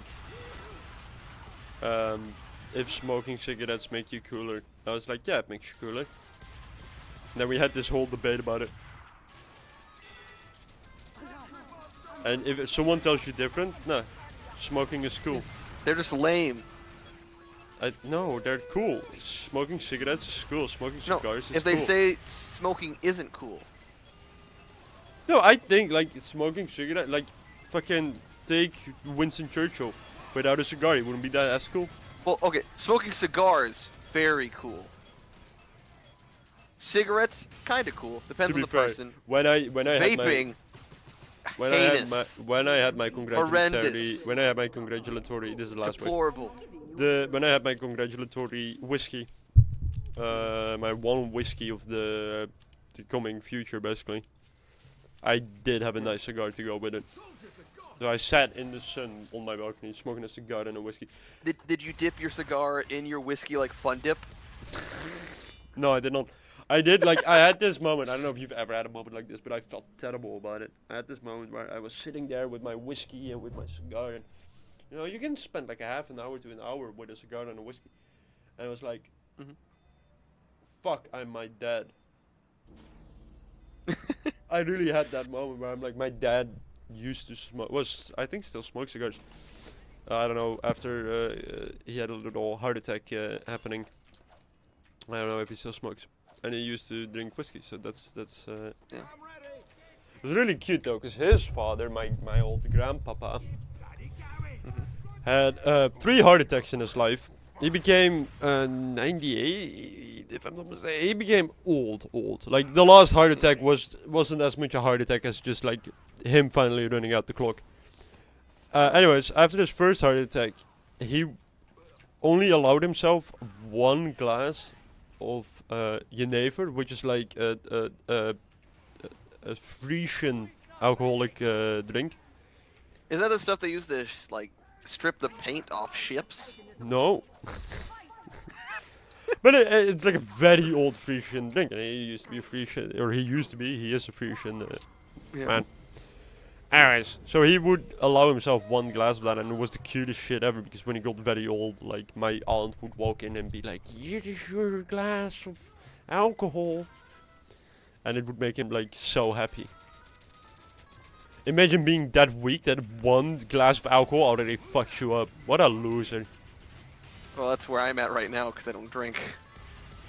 if smoking cigarettes make you cooler? I was like, yeah, it makes you cooler. And then we had this whole debate about it. And if someone tells you different, no, smoking is cool. They're just lame. No, they're cool. Smoking cigarettes is cool. Smoking No, cigars is if they cool. say smoking isn't cool. No, I think like smoking cigarette, like fucking take Winston Churchill without a cigar, he wouldn't be that as cool. Well, okay, smoking cigars, very cool. Cigarettes, kind of cool. Depends To on be the fair, person. when I had my Vaping, heinous. when I had my congratulatory Horrendous. this is the last one. Deplorable. When I had my congratulatory whiskey, my one whiskey of the coming future, basically, I did have a nice cigar to go with it. So I sat in the sun on my balcony smoking a cigar and a whiskey. Did you dip your cigar in your whiskey like Fun Dip? No, I did not. I did like I had this moment. I don't know if you've ever had a moment like this, but I felt terrible about it. I had this moment where I was sitting there with my whiskey and with my cigar, and you know you can spend like a half an hour to an hour with a cigar and a whiskey, and I was like, "Fuck, I'm my dad." I really had that moment where I'm like, my dad used to smoke. I think still smokes cigars. I don't know. After he had a little heart attack happening. I don't know if he still smokes, and he used to drink whiskey. So that's Yeah. It was really cute though, because his father, my old grandpapa, had 3 heart attacks in his life. He became 98, if I'm not mistaken. He became old. Like the last heart attack wasn't as much a heart attack as just like him finally running out the clock. Anyways, after his first heart attack, he only allowed himself 1 glass of Jenever, which is like a Frisian alcoholic drink. Is that the stuff they use to like strip the paint off ships? No. But it's like a very old Frisian drink. And he used to be a Frisian, or he used to be. He is a Frisian man. Anyways, so he would allow himself one glass of that, and it was the cutest shit ever. Because when he got very old, like my aunt would walk in and be like, "Here is your glass of alcohol," and it would make him like so happy. Imagine being that weak that one glass of alcohol already fucks you up. What a loser. Well, that's where I'm at right now because I don't drink.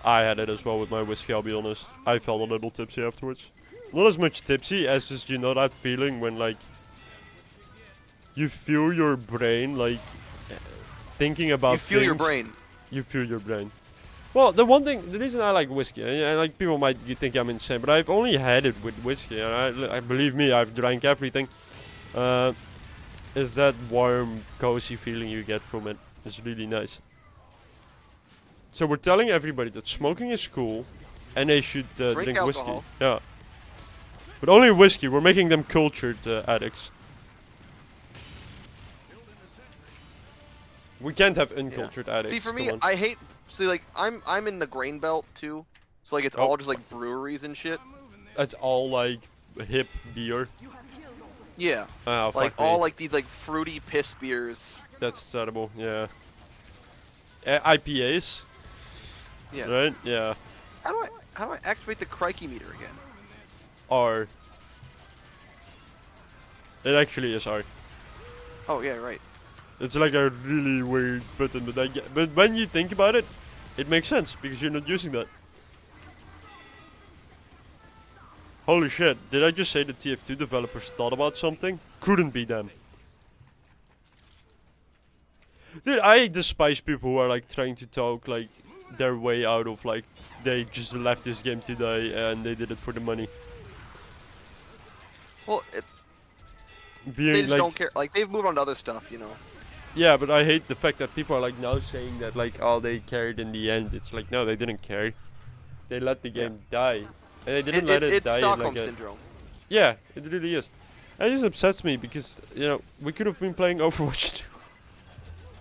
I had it as well with my whiskey, I'll be honest. I felt a little tipsy afterwards. Not as much tipsy as just, you know, that feeling when, like, you feel your brain, like, thinking about You feel your things. brain. You feel your brain. Well, the reason I like whiskey, and like people might think I'm insane, but I've only had it with whiskey, and I believe me, I've drank everything. Is that warm, cozy feeling you get from it? It's really nice. So we're telling everybody that smoking is cool, and they should drink whiskey. alcohol. Yeah. But only whiskey. We're making them cultured addicts. We can't have uncultured addicts. See, for me, come on. I hate. See, like I'm in the grain belt too, so like it's Oh. all just like breweries and shit. It's all like hip beer. Yeah, Oh, like fuck all me. like these like fruity piss beers. That's terrible. Yeah. IPAs. Yeah. Right. Yeah. How do I activate the crikey meter again? R. It actually is R. Oh yeah, right. It's like a really weird button, but when you think about it, it makes sense because you're not using that. Holy shit! Did I just say the TF2 developers thought about something? Couldn't be them. Dude, I despise people who are like trying to talk like their way out of like they just left this game today and they did it for the money. Well, Being they just like don't care. Like they've moved on to other stuff, you know. Yeah, but I hate the fact that people are like now saying that like, oh, they cared in the end. It's like, no, they didn't care. They let the game die. And they didn't let it It's die in Stockholm like a... syndrome. Yeah, it really is. And it just upsets me because, you know, we could have been playing Overwatch 2.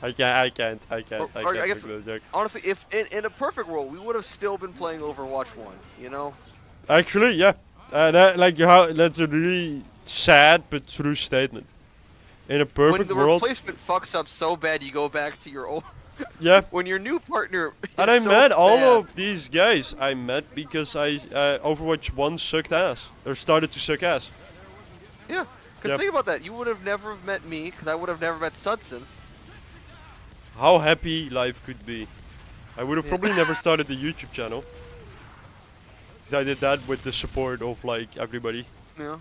I can't Or I guess- make the joke. Honestly, if in a perfect world, we would have still been playing Overwatch 1, you know? Actually, yeah. That's a really sad but true statement. In a When perfect the world, replacement fucks up so bad, you go back to your old... yeah. When your new partner And is I so met all bad- of these guys. I met because Overwatch 1 sucked ass. Or started to suck ass. Yeah, because Yep. think about that. You would have never met me, because I would have never met Sudson. How happy life could be. I would have Yeah. probably never started the YouTube channel. Because I did that with the support of like everybody. Yeah.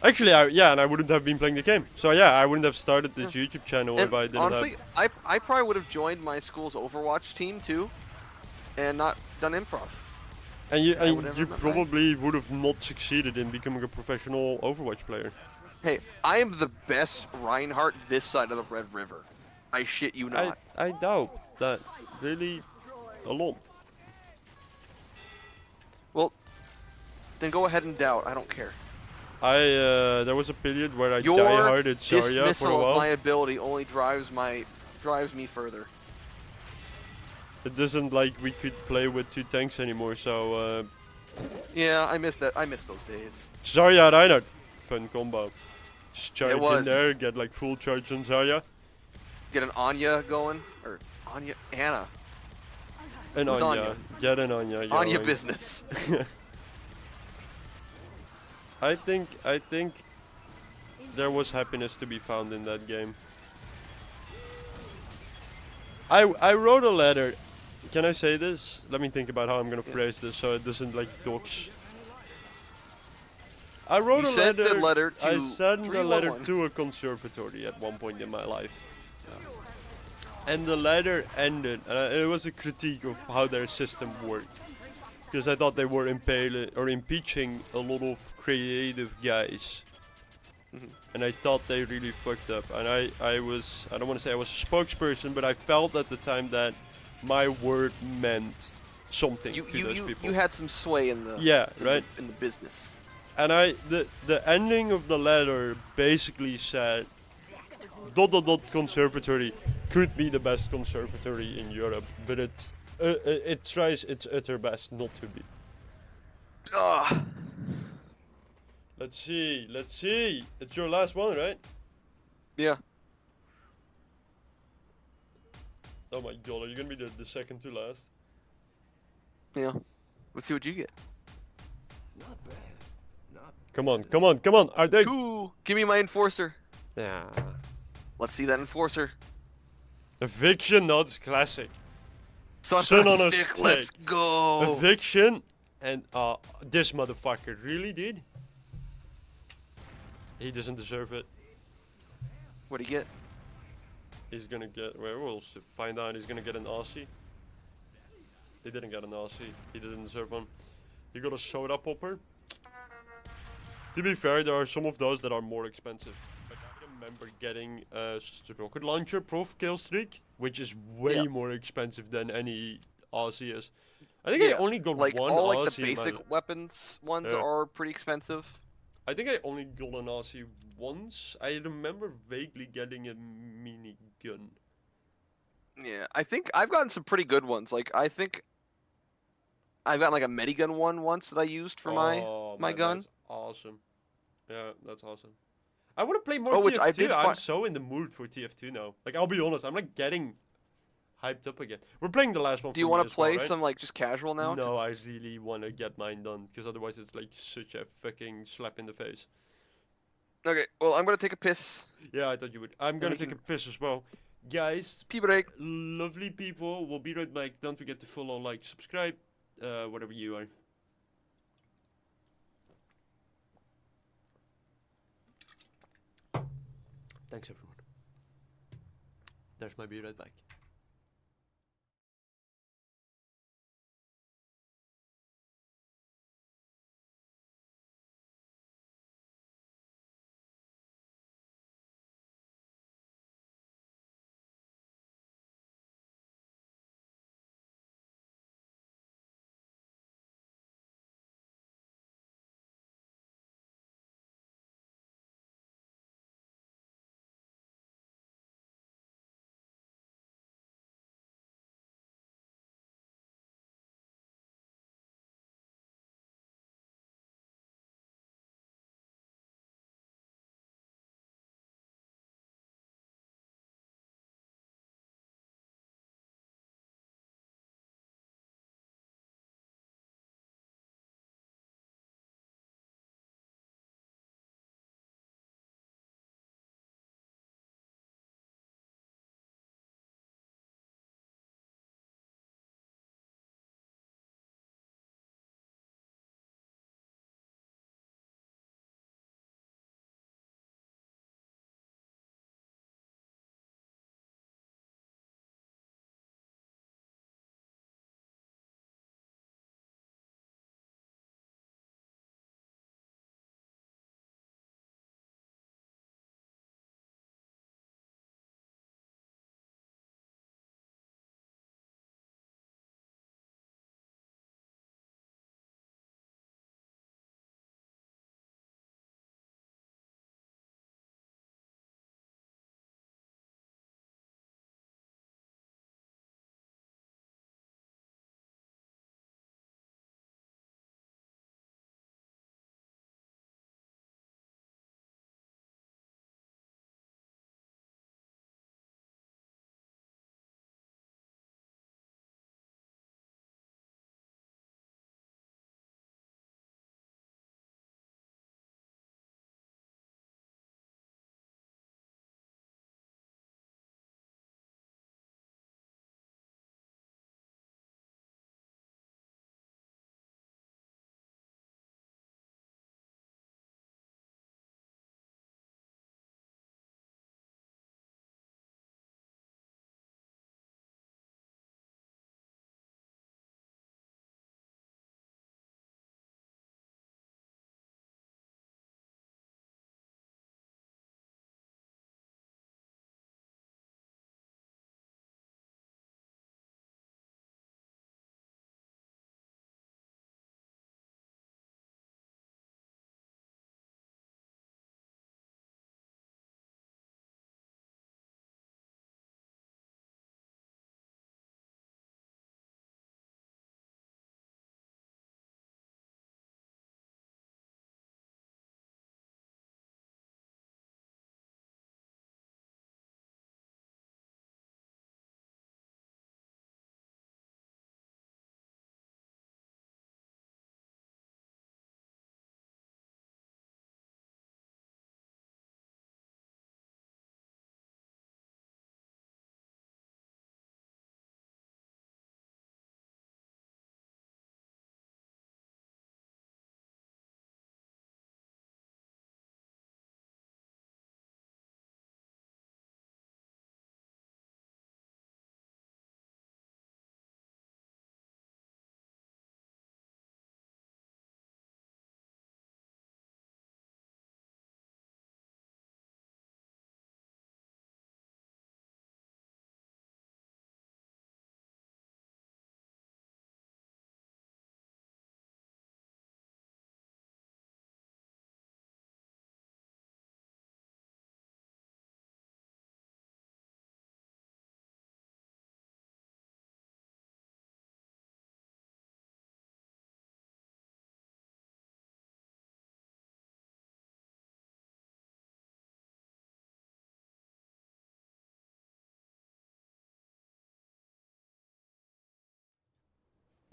Actually, and I wouldn't have been playing the game. So yeah, I wouldn't have started the YouTube channel And if I didn't honestly, have... I probably would have joined my school's Overwatch team too, and not done improv. And you, I would never you met Ryan. probably would have not succeeded in becoming a professional Overwatch player. Hey, I am the best Reinhardt this side of the Red River. I shit you not. I doubt that really a lot. Well, then go ahead and doubt. I don't care. There was a period where I Your die-harded Zarya for a dismissal of while. my ability only drives me further. It doesn't like we could play with 2 tanks anymore, so Yeah, I missed that. I miss those days. Zarya Reinhardt, fun combo. Just charge in was. there, get like full charge on Zarya. Get an Anya going, or Anna. And Who's Anya. Anya? Get an Anya going. Anya business. I think there was happiness to be found in that game. I wrote a letter. Can I say this? Let me think about how I'm gonna phrase this so it doesn't like dox. I wrote You a sent letter. the letter to I sent a letter 311. to a conservatory at one point in my life. And the letter ended, it was a critique of how their system worked. Because I thought they were impeaching a lot of creative guys. And I thought they really fucked up. And I don't want to say I was a spokesperson, but I felt at the time that my word meant something to those people. You had some sway in the in the business. And the ending of the letter basically said, dot dot dot conservatory could be the best conservatory in Europe, but it tries its utter best not to be. Ugh. Let's see. It's your last one, right? Yeah. Oh my god, are you gonna be the second to last? Yeah. Let's see what you get. Come on. Are they? 2. Give me my enforcer. Yeah. Let's see that enforcer. Eviction, no, it's classic. Son on a stick. Let's go. Eviction, and this motherfucker really did. He doesn't deserve it. What'd he get? He's gonna get. Well, we'll find out. He's gonna get an Aussie. He didn't get an Aussie. He didn't deserve one. He got a soda popper. To be fair, there are some of those that are more expensive. Like I remember getting a rocket launcher prof kill streak, which is way more expensive than any Aussie is. I think I only got like one all Aussie. like the basic weapons ones are pretty expensive. I think I only got an Aussie once. I remember vaguely getting a minigun. Yeah, I think I've gotten some pretty good ones. Like I think I've gotten like a medigun one once that I used for my gun. That's awesome. Yeah, that's awesome. I want to play more Oh, TF2. which I did I'm so in the mood for TF2 now. Like, I'll be honest, I'm like getting hyped up again. We're playing the last one. Do you want to play right? some like just casual now? No, I really want to get mine done because otherwise it's like such a fucking slap in the face. Okay, well I'm gonna take a piss. Yeah, I thought you would. I'm gonna take a piss as well. Guys, pee break. Lovely people. We'll be right back. Don't forget to follow, like, subscribe, whatever you are. Thanks everyone. There's my be right back.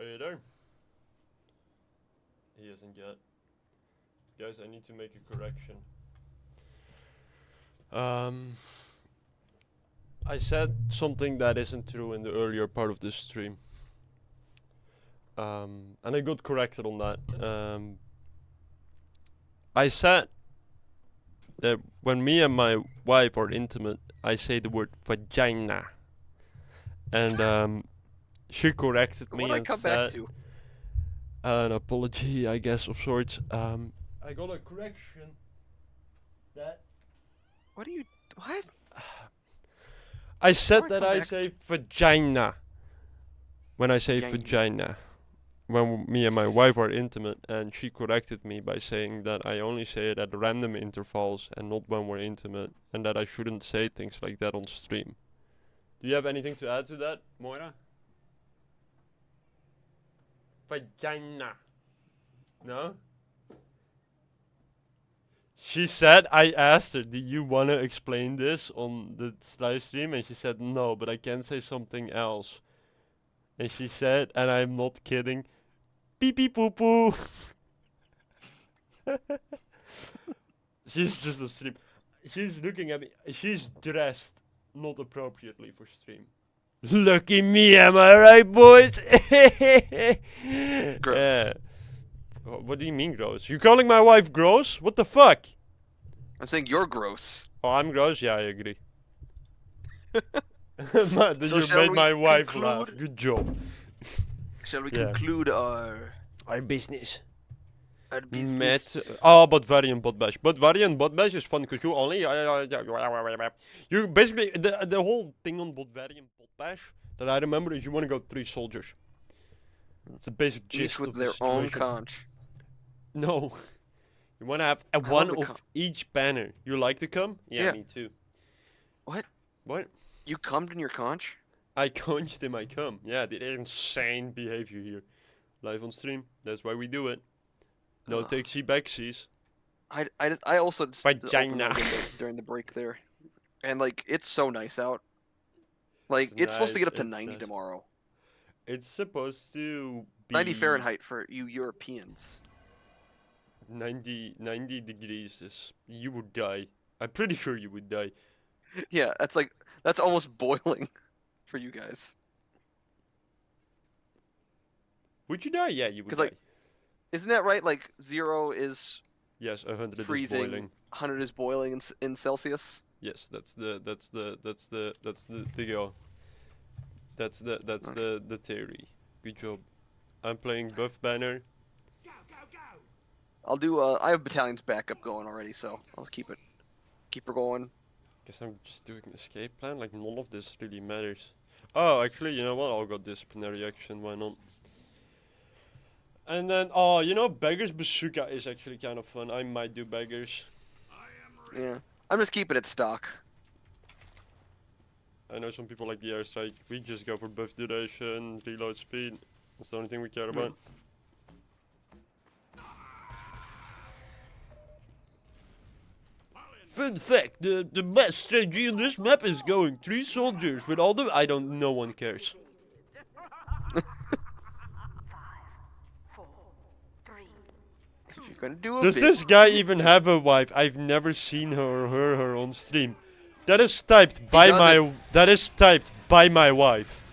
Are you there? He isn't yet. Guys, I need to make a correction. I said something that isn't true in the earlier part of this stream. And I got corrected on that. I said that when me and my wife are intimate, I say the word vagina. And she corrected me What I and come said back to? an apology, I guess, of sorts. I got a correction that What are you? What? I said Why that come I back say vagina when I say vagina. When me and my wife are intimate, and she corrected me by saying that I only say it at random intervals and not when we're intimate, and that I shouldn't say things like that on stream. Do you have anything to add to that, Moira? Vagina. No? She said, I asked her, do you want to explain this on the live stream? And she said, no, but I can say something else. And she said, and I'm not kidding, pee pee poo poo. She's just a stream. She's looking at me. She's dressed not appropriately for stream. Lucky me, am I right, boys? Gross. What do you mean gross? You calling my wife gross? What the fuck? I'm saying you're gross. Oh, I'm gross? Yeah, I agree. Man, So you shall made we my wife laugh. conclude? Good job. Shall we Yeah. conclude our business. business? But variant bot bash. But variant bot bash is fun because you only you basically the whole thing on bot variant bot bash that I remember is you want to go 3 soldiers. It's the basic gist Each with of their the own situation. conch. No, you want to have love one the of each banner. You like to come? Yeah, Yeah. me too. What? What? You cummed in your conch? I conched in my cum. Yeah, the insane behavior here. Live on stream. That's why we do it. No takesy backsies. I also just opened Vagina. the window during the break there, and like it's so nice out. Like It's it's supposed to get nice, up to it's 90 nice. tomorrow. It's supposed to be 90 Fahrenheit for you Europeans. 90 degrees is you would die. I'm pretty sure you would die. Yeah, that's almost boiling for you guys. Would you die? Yeah, you would 'Cause, die. like, Isn't that right? Like 0 is Yes, 100 is freezing, boiling. 100 is boiling in Celsius. Yes, that's the go. That's Okay. the theory. Good job. I'm playing buff banner. I'll do. I have battalion's backup going already, so I'll keep her going. Guess I'm just doing escape plan. Like none of this really matters. Oh, actually, you know what? I'll go disciplinary action. Why not? And then, oh, you know, beggars bazooka is actually kind of fun. I might do beggars. Yeah, I'm just keeping it stock. I know some people like the airstrike. We just go for buff duration, reload speed. That's the only thing we care about. Fun fact, the best strategy in this map is going 3 soldiers with all the... no one cares. 5, 4, 3. You're gonna do a Does bit. this guy even have a wife? I've never seen her or heard her on stream. That is typed by my wife.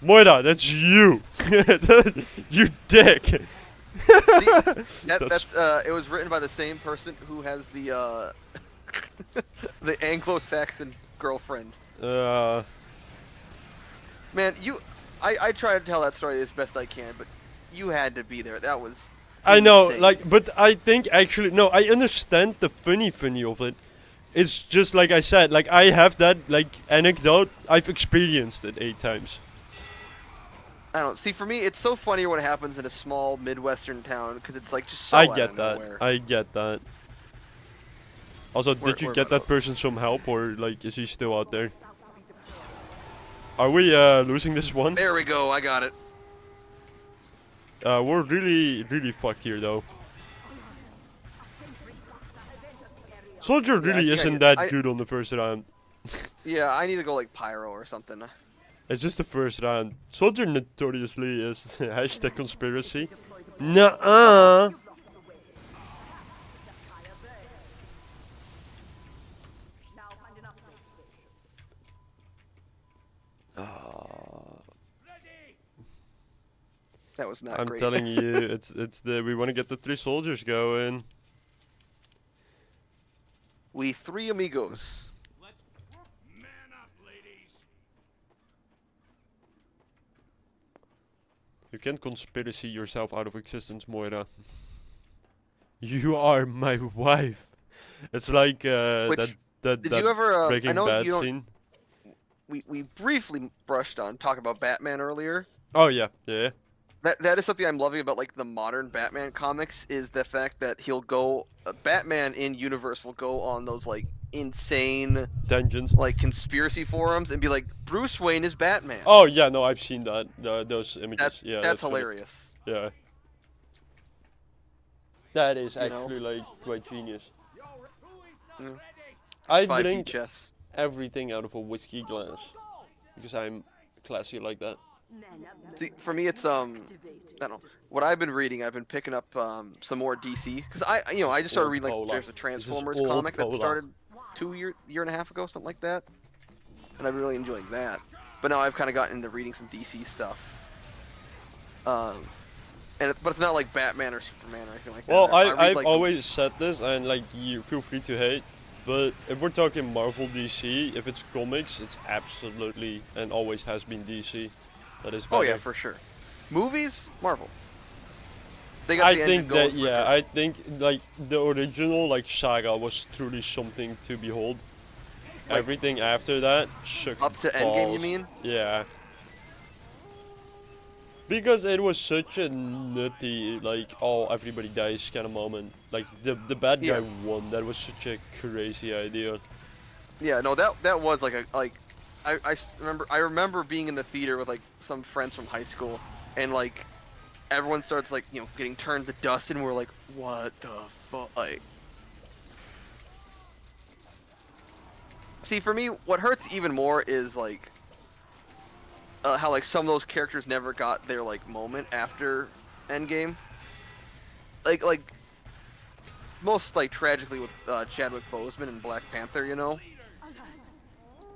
Moira, that's you. You dick. See, that's it was written by the same person who has the the Anglo-Saxon girlfriend. Man, I try to tell that story as best I can, but you had to be there. That was I know, insane. like, but I think actually, no, I understand the funny of it. It's just like I said, like I have that like anecdote. I've experienced it 8 times. I don't see. For me, it's so funnier when it happens in a small midwestern town because it's like just so I out get of that. nowhere. I get that. Also, did you Where get am I that person some help, or like is he still out there? Are we losing this one? There we go. I got it. We're really fucked here though. Soldier I really think isn't I that good on the first round. Yeah, I need to go like pyro or something. It's just the first round. Soldier notoriously is hashtag conspiracy. Nuh-uh. Now find an upgrade station. That was not I'm great. telling you, we want to get the 3 soldiers going. We 3 amigos. You can't conspiracy yourself out of existence, Moira. You are my wife. It's like Which, that Did you ever? I Breaking know Bad you don't. scene. We briefly brushed on talking about Batman earlier. Oh yeah, yeah. That is something I'm loving about like the modern Batman comics is the fact that he'll go Batman in universe will go on those like insane Tangents. like conspiracy forums and be like Bruce Wayne is Batman. Oh yeah, no, I've seen that. Those images. Yeah, that's funny. hilarious. Yeah. That is You know? actually like quite genius. Mm. I 5D drink chess. everything out of a whiskey glass because I'm classy like that. See, for me, it's I don't know what I've been reading. I've been picking up some more DC because I just started Old reading like cola. there's a This is Transformers old comic that cola. started year and a half ago, something like that, and I've been really enjoying that. But now I've kind of gotten into reading some DC stuff. But it's not like Batman or Superman or anything like that. Well, I read, I've like, always said this, and like you feel free to hate, but if we're talking Marvel DC, if it's comics, it's absolutely and always has been DC. That is better. Oh yeah, for sure. Movies, Marvel. They got I the engine think going that for yeah, sure. I think like the original like saga was truly something to behold. Like, Everything after that shook up to Endgame, you balls. mean? Yeah. Because it was such a nutty, like, oh, everybody dies kind of moment. Like, the bad guy Yeah. won. That was such a crazy idea. Yeah, no, that was like a like, I remember being in the theater with like some friends from high school, and like, everyone starts like getting turned to dust, and we're like, what the fuck? Like, see, for me, what hurts even more is like, how like some of those characters never got their like moment after Endgame. Like most like tragically with Chadwick Boseman and Black Panther, Alert.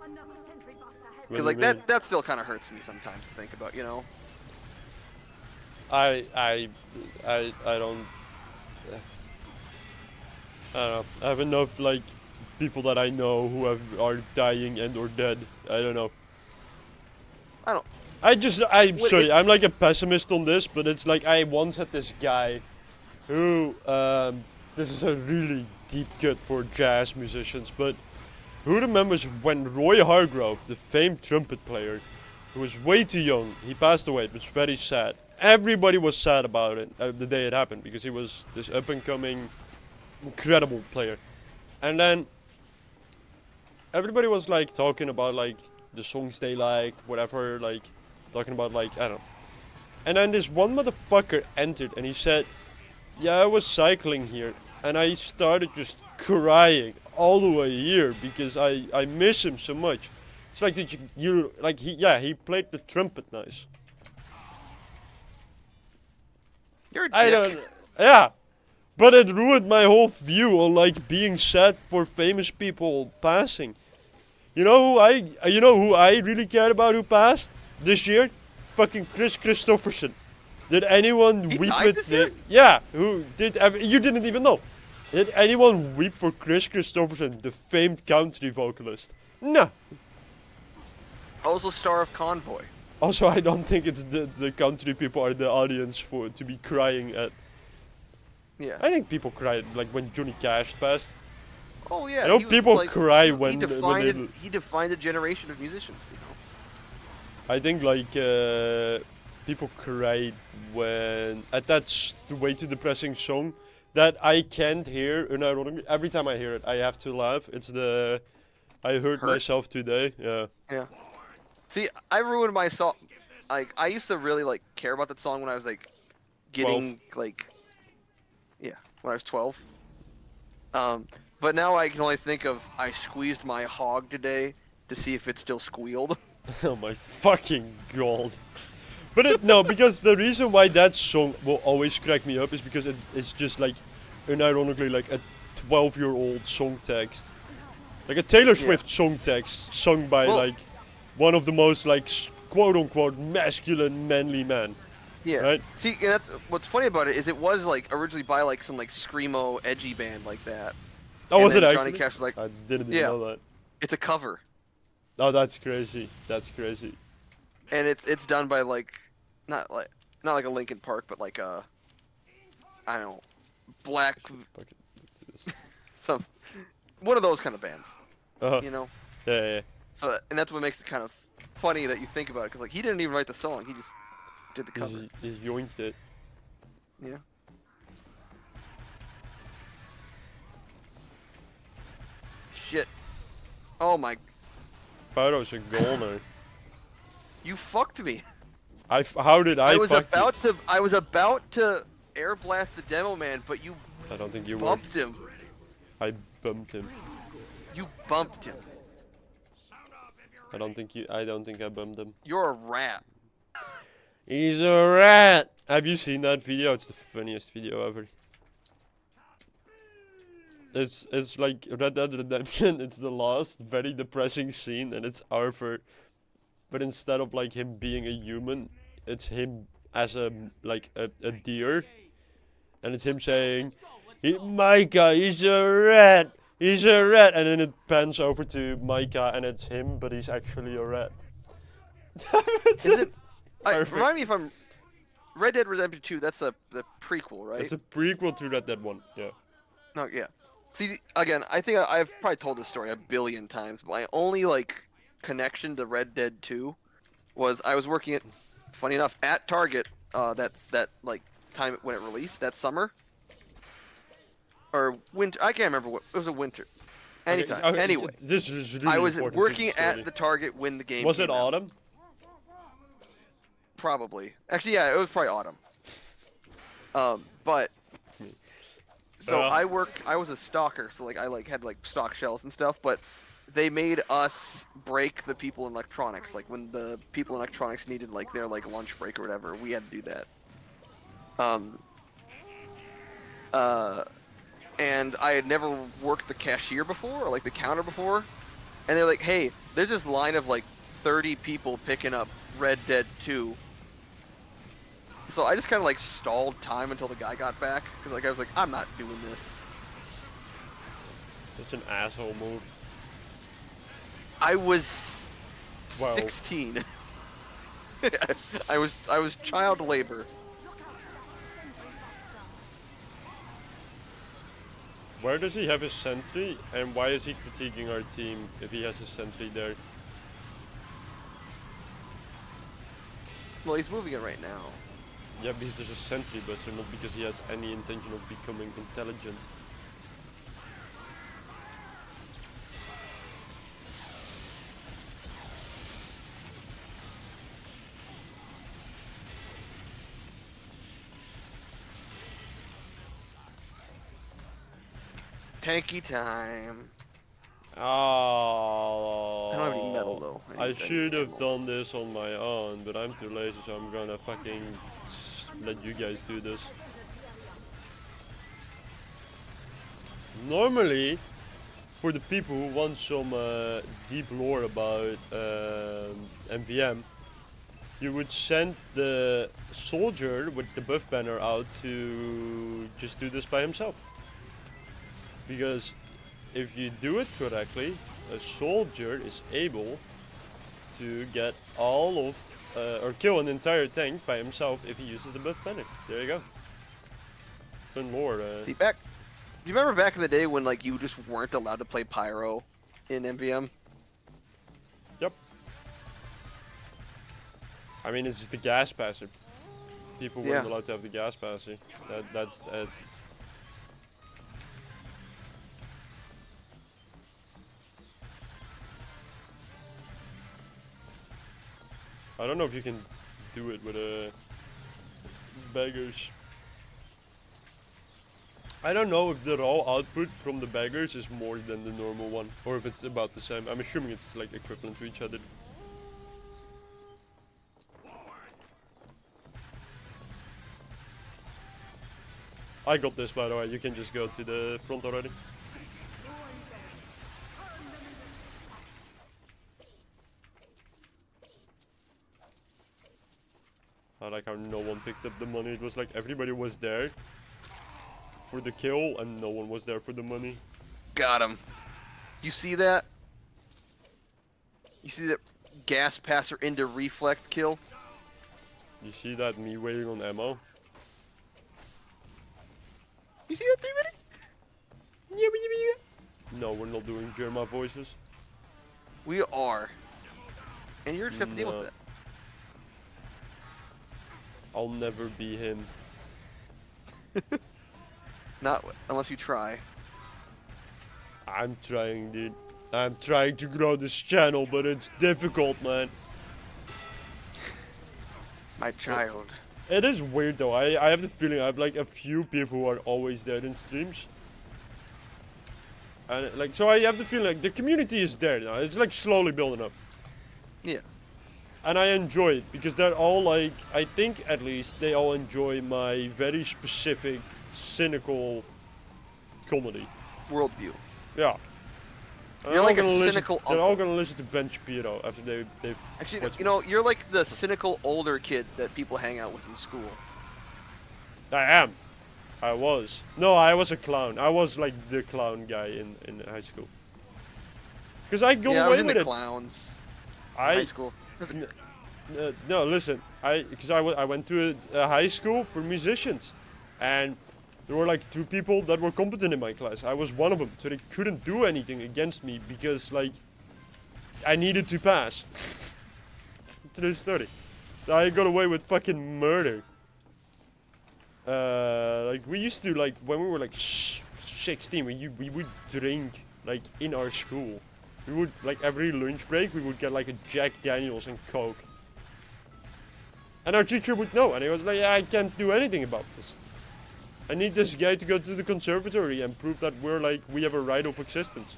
Another sentry buster has because What like do you mean? that still kind of hurts me sometimes to think about, I don't. I don't know. I have enough like people that I know who are dying and or dead. I don't know. I don't. I'm Wait, sorry. if- I'm like a pessimist on this, but it's like I once had this guy who this is a really deep cut for jazz musicians, but who remembers when Roy Hargrove, the famed trumpet player, who was way too young, he passed away. It was very sad. Everybody was sad about it the day it happened because he was this up and coming, incredible player. And then everybody was like talking about like the songs they like, whatever, like talking about like I don't know. And then this one motherfucker entered and he said, "Yeah, I was cycling here and I started just crying all the way here because I miss him so much." It's like that you like he played the trumpet nice. You're a dick. I don't. Yeah, but it ruined my whole view on like being sad for famous people passing. You know who I really cared about who passed this year? Fucking Chris Christopherson. Did anyone He weep died with this year? Yeah, who did? You didn't even know. Did anyone weep for Chris Christopherson, the famed country vocalist? No. Also star of Convoy. Also, I don't think it's the country people are the audience for to be crying at. Yeah. I think people cried like when Johnny Cash passed. Oh yeah. I know he was, people like, cry he when defined he defined a generation of musicians. I think like people cried when at that way too depressing song that I can't hear unironically. Every time I hear it, I have to laugh. It's the I hurt Hurt? myself today. Yeah. Yeah. See, I ruined my song. Like I used to really like care about that song when I was like getting like, yeah, when I was 12. But now I can only think of I squeezed my hog today to see if it still squealed. Oh my fucking god. But no, because the reason why that song will always crack me up is because it's just like, unironically, like a 12-year-old song text. Like a Taylor Swift song text sung by like one of the most like quote-unquote masculine, manly men. Yeah. Right? See, and that's what's funny about it is it was like originally by like some like screamo edgy band like that. Oh, And was it then actually? Johnny Cash was like, I didn't even yeah. know that. It's a cover, Oh, that's crazy. That's crazy. and it's done by like not like a Linkin Park, but like a I don't know, black Fuck it. Let's do this. some one of those kind of bands, Uh-huh. you know. Yeah. So and that's what makes it kind of funny that you think about it, because like he didn't even write the song, he just did the cover. He's yoinked it. Yeah. Shit. Oh my! Pyro's a goner. You fucked me. How did I was fuck you? I was about to air blast the demo man, but you I don't think you were. bumped him. I bumped him. You bumped him. I don't think I bumped him. You're a rat. He's a rat! Have you seen that video? It's the funniest video ever. It's like Red Dead Redemption. It's the last very depressing scene, and it's Arthur, but instead of like him being a human, it's him as a deer, and it's him saying, "Micah, he's a rat, he's a rat," and then it pans over to Micah, and it's him, but he's actually a rat. Is it? Perfect. Remind me if I'm. Red Dead Redemption 2. That's the prequel, right? It's a prequel to Red Dead 1. Yeah. No, yeah. See, again, I think I've probably told this story a billion times, but my only like connection to Red Dead 2 was I was working at, funny enough, at Target. That like time when it released that summer or winter. I can't remember what it was. A winter. Anytime. Okay, Anyway, this is really I was important to working the at story. the Target when the game. Was came it out. autumn? Probably. Actually, yeah, it was probably autumn. But so Yeah. I was a stalker, so like I had stock shells and stuff, but they made us break the people in electronics. Like when the people in electronics needed like their like lunch break or whatever, we had to do that. And I had never worked the cashier before or like the counter before, and they're like, "Hey, there's this line of like 30 people picking up Red Dead 2." So I just kind of like stalled time until the guy got back, because like I was like, I'm not doing this. Such an asshole move. I was 12. 16. I was child labor. Where does he have his sentry, and why is he critiquing our team if he has a sentry there? Well, he's moving it right now. Yeah, because there's a sentry buster, not because he has any intention of becoming intelligent. Tanky time. Oh. I don't have any metal though. I should have done this on my own, but I'm too lazy, so I'm gonna fucking let you guys do this. Normally, for the people who want some deep lore about MVM, you would send the soldier with the buff banner out to just do this by himself. Because if you do it correctly, a soldier is able to get all of or kill an entire tank by himself if he uses the buff banner. There you go. Fun lore. See, do you remember back in the day when like you just weren't allowed to play pyro in MVM? Yep. I mean, it's just the gas passer. People weren't Yeah. allowed to have the gas passer. That's I don't know if you can do it with beggars. I don't know if the raw output from the beggars is more than the normal one, or if it's about the same. I'm assuming it's like equivalent to each other. I got this, by the way. You can just go to the front already. I like how no one picked up the money. It was like everybody was there for the kill and no one was there for the money. Got him. You see that? You see that gas passer into reflect kill? You see that, me waiting on ammo? You see that 3 minute? No, we're not doing German voices. We are. And you're just have to deal No. with it. I'll never be him. Not unless you try. I'm trying, dude. I'm trying to grow this channel, but it's difficult, man. My child. It is weird though. I have the feeling I have like a few people who are always there in streams. And like, so I have the feeling like the community is there now. It's like slowly building up. Yeah. And I enjoy it because they're all like, I think at least they all enjoy my very specific, cynical comedy. Worldview. Yeah. And You're they're like all a gonna cynical listen, They're all uncle. gonna listen to Ben Shapiro after they've Actually, watched you know, you're like the cynical older kid that people hang out with in school. I am. I was. No, I was a clown. I was like the clown guy in high school. Because I got Yeah, I away was in with the it. clowns in high school. No, listen. Because I went to a high school for musicians, and there were like 2 people that were competent in my class. I was one of them, so they couldn't do anything against me because like I needed to pass. It's a true story. So I got away with fucking murder. Like we used to, like when we were like 16, we would drink like in our school. We would like every lunch break we would get like a Jack Daniels and Coke. And our teacher would know, and he was like, yeah, I can't do anything about this. I need this guy to go to the conservatory and prove that we have a right of existence.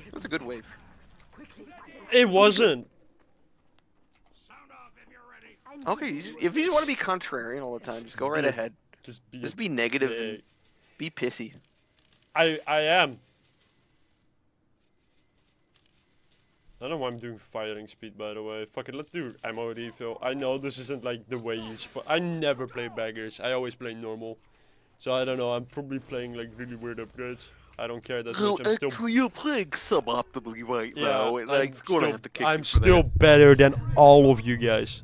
It was a good wave. It wasn't. Okay, if you just want to be contrarian all the time, just go right Be- ahead. Just Just be negative and dick. be pissy. I am. I don't know why I'm doing firing speed, by the way. Fuck it, let's do ammo refill. I know this isn't like the way you I never play beggars. I always play normal. So I don't know, I'm probably playing like really weird upgrades. I don't care that much. I'm still you're playing suboptimally right now, and I'm gonna still, have to kick I'm you for still that. better than all of you guys.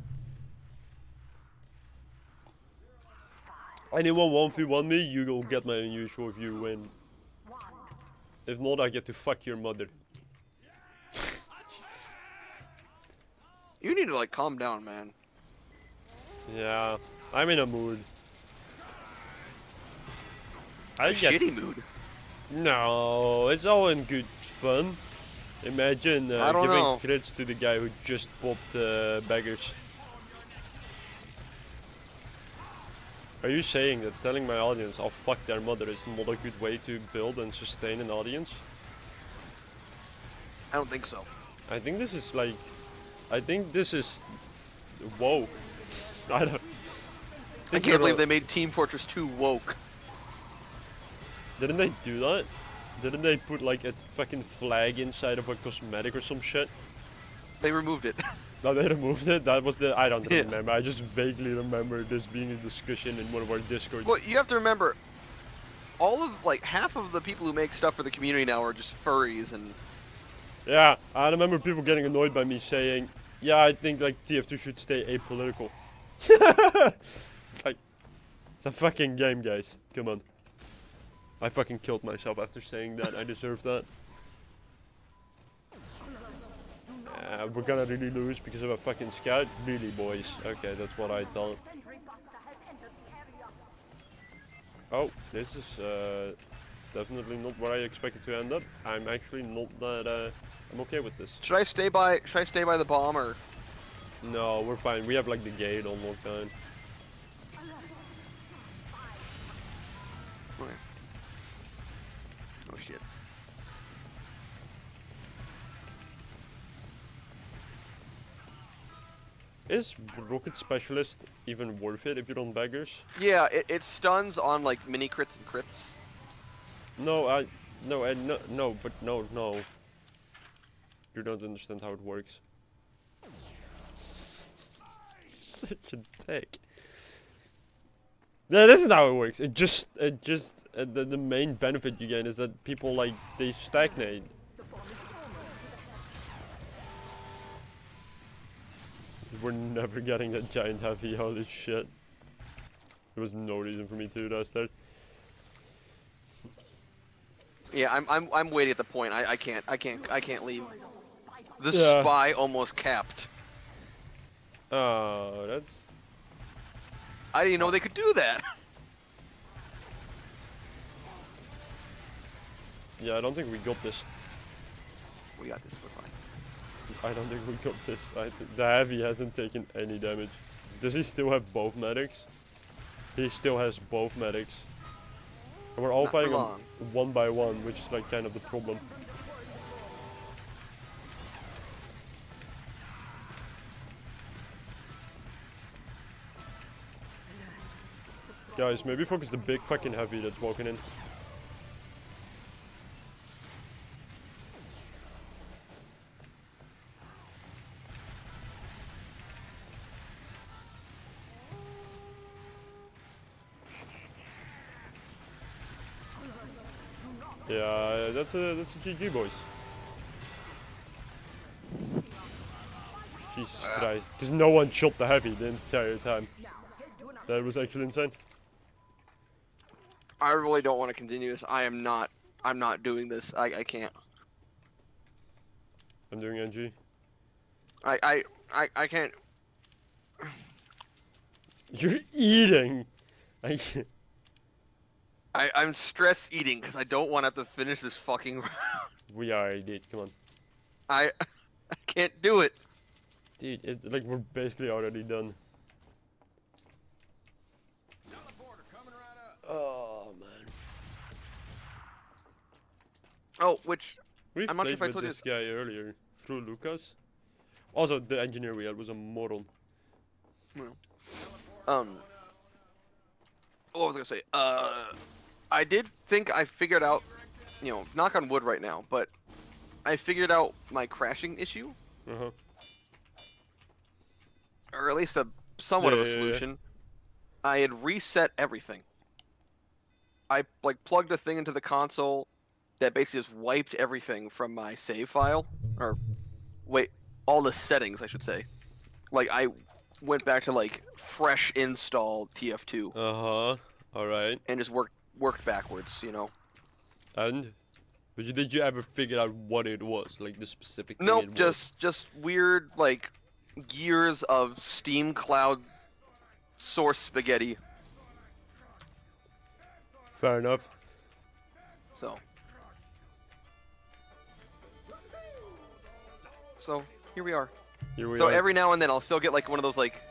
Anyone 1v1 me, you will get my unusual if you win. If not, I get to fuck your mother. You need to like calm down, man. Yeah, I'm in a mood. I A get shitty mood. No, it's all in good fun. Imagine I don't giving know. crits to the guy who just popped beggars. Are you saying that telling my audience I'll fuck their mother is not a good way to build and sustain an audience? I don't think so. I think this is like... I think this is... Whoa. I don't... I can't believe they made Team Fortress 2 woke. Didn't they do that? Didn't they put like a fucking flag inside of a cosmetic or some shit? They removed it. No, they removed it? That was the... I don't Yeah. remember. I just vaguely remember this being a discussion in one of our discords. Well, you have to remember, all of like half of the people who make stuff for the community now are just furries, and Yeah, I remember people getting annoyed by me saying, yeah, I think like TF2 should stay apolitical. It's like, it's a fucking game, guys. Come on. I fucking killed myself after saying that. I deserve that. We're gonna really lose because of a fucking scout? Really, boys? Okay, that's what I thought. Sentry buster has entered the area. Oh, this is definitely not where I expected to end up. I'm actually not that, I'm okay with this. should I stay by the bomb, or No, we're fine. We have like the gate on lockdown. okay. Oh shit. is Rocket Specialist even worth it if you're on beggars? Yeah, it stuns on like mini crits and crits. No, no, but no. You don't understand how it works. Such a dick. Yeah, this is how it works. The main benefit you gain is that people like they stagnate. We're never getting that giant heavy. Holy shit! There was no reason for me to do that. Start. Yeah, I'm waiting at the point. I can't leave. The Yeah. spy almost capped. Oh, that's. I didn't know they could do that. Yeah, I don't think we got this. We got this. We're fine. I don't think we got this. The heavy hasn't taken any damage. Does he still have both medics? He still has both medics. And we're all Not for fighting long. them one by one, which is like kind of the problem. Guys, maybe focus the big fucking heavy that's walking in. Yeah, that's a GG, boys. Jesus Christ, because no one shot the heavy the entire time. That was actually insane. I really don't want to continue this. I'm not doing this. I can't. I'm doing NG. I can't. You're eating. I'm stress eating because I don't want to have to finish this fucking round. We already did. Come on, I can't do it. dude. It's like we're basically already done. Oh man. Oh, which We've I'm not sure played if I with told you this guy earlier through Lucas. Also, the engineer we had was a moron. what was I gonna say? I did think I figured out, you know, knock on wood right now, but I figured out my crashing issue, or at least a somewhat of a solution. I had reset everything. I like plugged a thing into the console that basically just wiped everything from my save file, or wait, all the settings I should say. Like I went back to like fresh install TF2 All right. and just worked backwards, you know. And, but did you ever figure out what it was, like the specific thing Nope, it was? just weird like years of Steam Cloud source spaghetti. Fair enough. So here we are. Here we So are. every now and then I'll still get like one of those like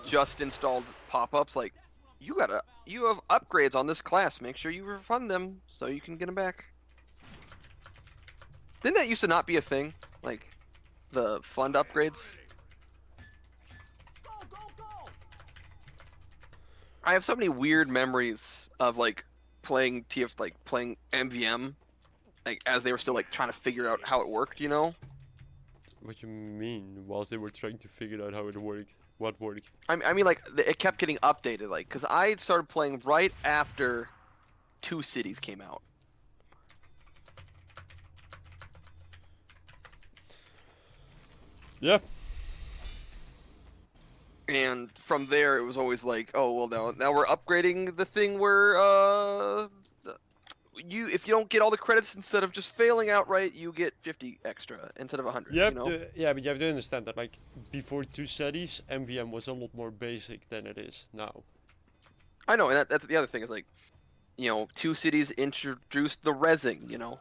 just installed pop-ups like you have upgrades on this class. Make sure you refund them so you can get them back. Didn't that used to not be a thing? Like the fund upgrades? I have so many weird memories of like playing playing MVM like as they were still like trying to figure out how it worked, you know? What you mean? Whilst they were trying to figure out how it worked, what worked? I mean, like it kept getting updated, like because I started playing right after Two Cities came out. Yeah. And from there, it was always like, oh well, now we're upgrading the thing where if you don't get all the credits instead of just failing outright, you get 50 extra instead of 100. Yeah, you know? yeah, but you have to understand that, like, before two cities, MVM was a lot more basic than it is now. I know, and that's the other thing is like, you know, Two Cities introduced the rezzing, you know.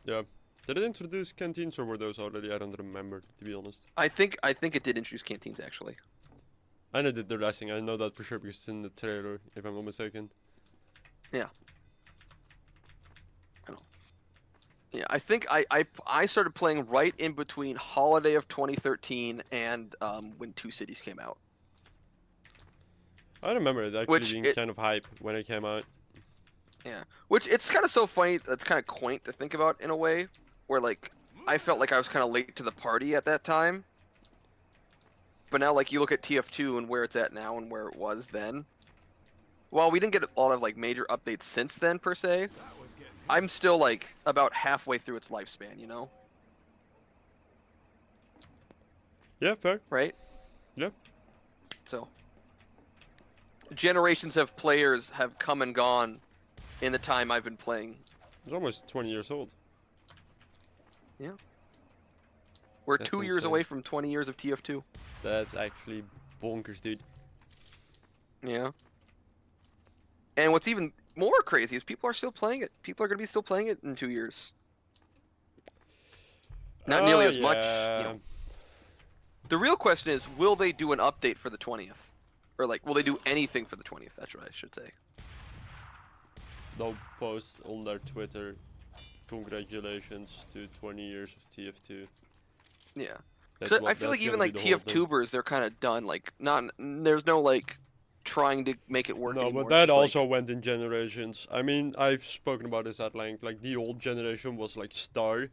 Yeah. Did it introduce canteens or were those already? I don't remember, to be honest. I think it did introduce canteens actually. And it did the racing, I know that for sure because it's in the trailer, if I'm not mistaken. Yeah. I know. Yeah, I think I started playing right in between holiday of 2013 and when Two Cities came out. I remember it actually Which being it kind of hype when it came out. yeah, which it's kind of so funny. It's kind of quaint to think about in a way, where like I felt like I was kind of late to the party at that time. But now, like you look at TF2 and where it's at now and where it was then. While we didn't get a lot of like major updates since then per se, I'm still like about halfway through its lifespan. You know? Yeah, fair. Right? Yeah. So generations of players have come and gone in the time I've been playing. It's almost 20 years old. We're That's 2 years insane. away from 20 years of TF2. That's actually bonkers, dude. Yeah. And what's even more crazy is people are still playing it. People are going to be still playing it in 2 years. Not nearly as much. You know. The real question is, will they do an update for the 20th? Or like, will they do anything for the 20th? That's what I should say. They'll post on their Twitter, congratulations to 20 years of TF2. Yeah. That's I what- feel like that's even gonna like be the whole thing. TF-tubers, they're kind of done. Like, there's no like trying to make it work No, anymore. but that It's just, also went in generations. I mean, I've spoken about this at length. Like, the old generation was like Star.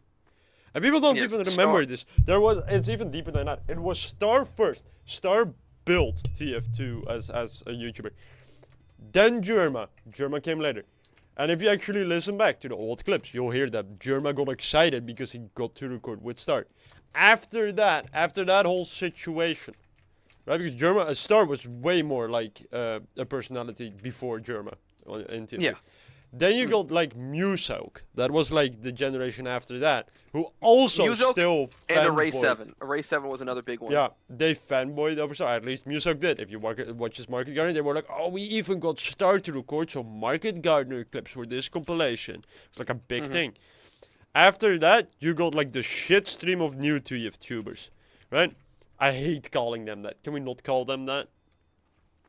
And people don't Yes, even remember Star. this. It's even deeper than that. It was Star first. Star built TF2 as a YouTuber. Then Jerma. Jerma came later. And if you actually listen back to the old clips, you'll hear that Jerma got excited because he got to record with Star. After that whole situation, right? Because Star was way more like a personality before Jerma in TF2. Yeah. Then you got like Musoke. That was like the generation after that, who also Musoke still And Array fanboyed. 7. Array 7 was another big one. Yeah, they fanboyed over Star. At least Musoke did. If you watch his Market Gardener, they were like, oh, we even got Star to record some Market Gardener clips for this compilation. It's like a big thing. After that, you got like the shit stream of new YouTubers, right? I hate calling them that. Can we not call them that?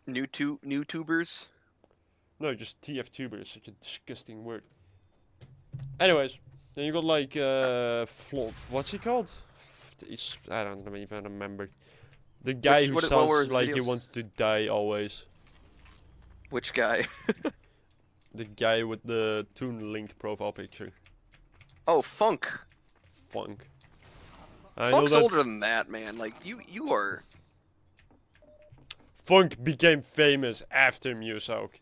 New tubers. No, just TF-tubers. Such a disgusting word. Anyways, then you got like what's he called? I don't even remember. The guy who What were sounds his like he videos? wants to die always. Which guy? The guy with the Toon Link profile picture. Oh, Funk. Funk. I know Funk's that's older than that, man. Like you are. Funk became famous after Musoke.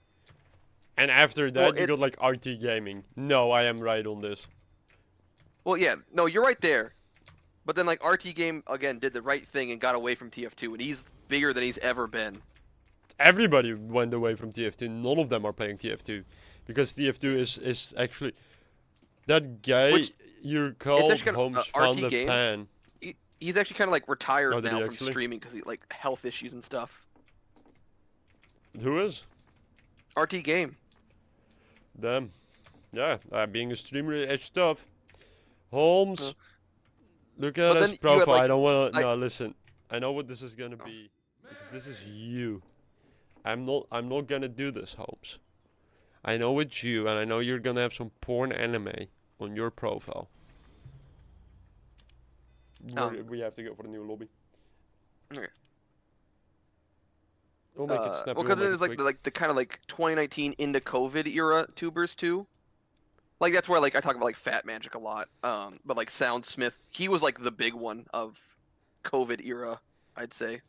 And after that, Well, you got like RT Gaming. No, I am right on this. Well, yeah. No, you're right there. But then like RT Game again did the right thing and got away from TF2, and he's bigger than he's ever been. Everybody went away from TF2. None of them are playing TF2. Because TF2 is actually... That guy Which- you called actually kind of, Holmes found RT the Game? pan. He's actually kind of like retired Oh, did he now from actually? streaming because he like health issues and stuff. Who is? RT Game. Damn. Yeah, being a streamer is tough. Holmes, Uh, look but at then his you have, profile. I like- don't want to... I- No, listen. I know what this is gonna be. Because this is you. I'm not gonna do this, Holmes. I know it's you, and I know you're gonna have some porn anime on your profile. We have to go for the new lobby. Okay. We'll make it snappy. Well, because it is like the kind of like 2019 into COVID era tubers too. Like that's where like I talk about like Fat Magic a lot. But like Soundsmith, he was like the big one of COVID era, I'd say.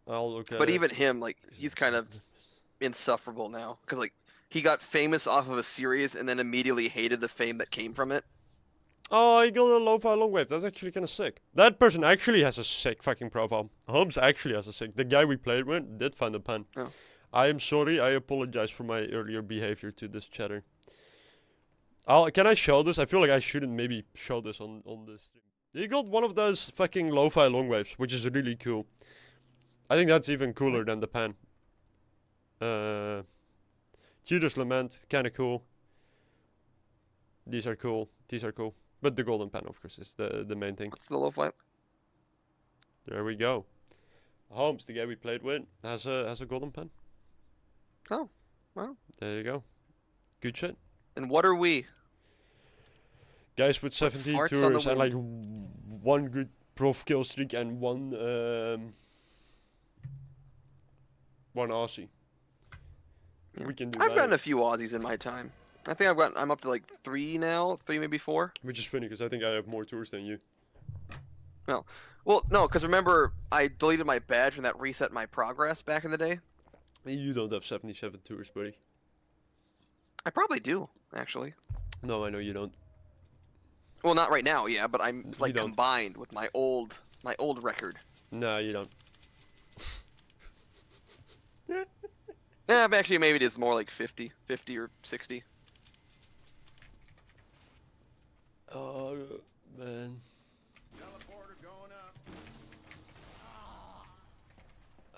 I'll look at But it. even him, like he's kind of insufferable now because like he got famous off of a series and then immediately hated the fame that came from it. Oh, he got a lo-fi long wave. That's actually kind of sick. That person actually has a sick fucking profile. Holmes actually has a sick. The guy we played with did find a pen. Oh. I am sorry. I apologize for my earlier behavior to this chatter. Can I show this? I feel like I shouldn't maybe show this on this stream. He got one of those fucking lo-fi long waves, which is really cool. I think that's even cooler than the pen. Judas Lament, kind of cool. These are cool. These are cool. But the golden pen, of course, is the main thing. What's the low fight? There we go. Holmes, the guy we played with, has a golden pen. Oh, wow. There you go. Good shit. And what are we? Guys with 17 farts on the tours and like wind. one good prof kill streak and one Aussie. Yeah. We can do I've that. gotten a few Aussies in my time. I think I'm up to like 3 now, 3 maybe 4. Which is funny because I think I have more tours than you. No, well, no, because remember I deleted my badge and that reset my progress back in the day. You don't have 77 tours, buddy. I probably do actually. No, I know you don't. Well, not right now, yeah, but I'm like don't. combined with my old record. No, you don't. Yeah, but actually maybe it's more like 50 or 60. Oh man. Teleporter going up.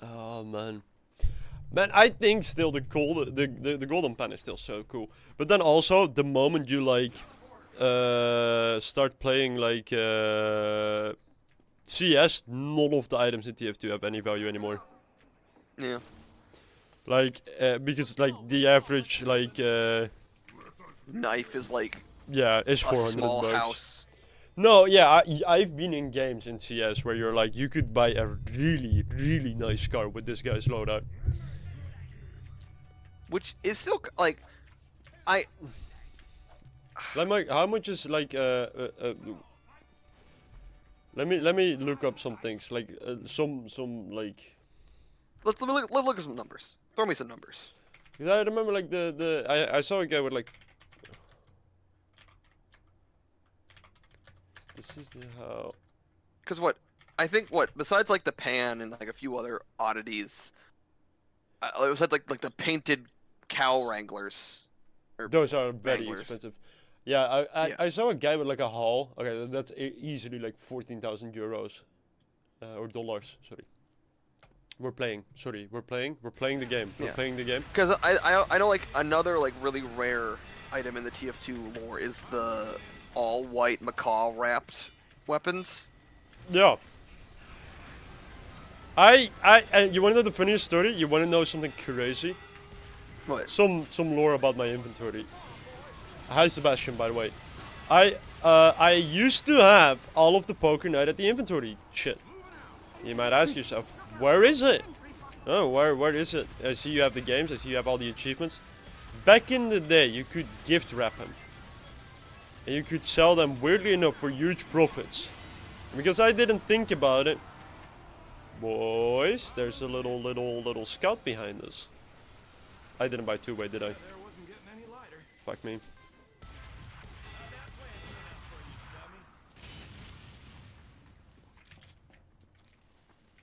Oh man. Man, I think still the golden pen is still so cool. But then also the moment you like start playing like CS, none of the items in TF2 have any value anymore. Yeah. Like because like the average like Knife is like yeah is a 400 small bucks. house. No, yeah, I've been in games in CS where you're like you could buy a really nice car with this guy's loadout. Which is still like Like how much is like let me look up some things like some like let's look at some numbers. Throw me some numbers. because I remember like I saw a guy with like this is the how Because what I think besides like the pan and like a few other oddities, it was like the painted cow wranglers. Or those are very wranglers. expensive. Yeah, Yeah. I saw a guy with like a haul. Okay, that's easily like 14,000 euros or dollars. Sorry. We're playing. Sorry, we're playing the game. We're Yeah. playing the game. Because I know like another like really rare item in the TF2 lore is the all white macaw wrapped weapons. Yeah. You want to know the funniest story? You want to know something crazy? What? Some lore about my inventory. Hi Sebastian, by the way. I used to have all of the poker night at the inventory shit. You might ask yourself, where is it? Oh, where is it? I see you have the games. I see you have all the achievements. Back in the day, you could gift wrap them, and you could sell them weirdly enough for huge profits. Because I didn't think about it, boys. There's a little scout behind us. I didn't buy two-way, did I? Fuck me.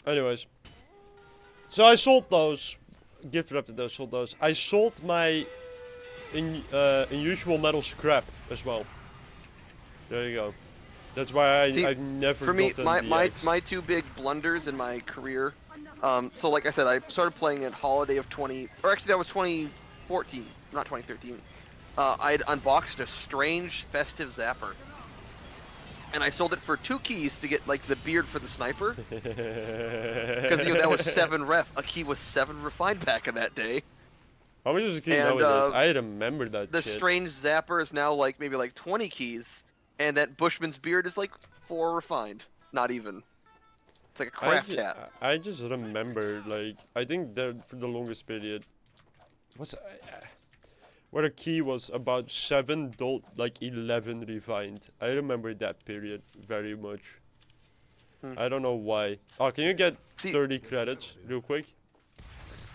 Anyways, so I sold those, gift wrapped those, sold those. I sold my unusual metal scrap as well. There you go. That's why See, I've never For me, gotten my two big blunders in my career. So like I said, I started playing at holiday of 20, or actually that was 2014, not 2013. I'd unboxed a strange festive zapper, and I sold it for 2 keys to get like the beard for the sniper. Because that was 7 ref. A key was 7 refined back in that day. How much is a key And, nowadays? I remember that The shit. strange zapper is now like maybe like 20 keys, and that Bushman's beard is like 4 refined. Not even. It's like a craft hat. I just remember, like, I think that for the longest period, was where a key was about 7, like 11 refined. I remember that period very much. I don't know why. Oh, can you get 30 credits real quick?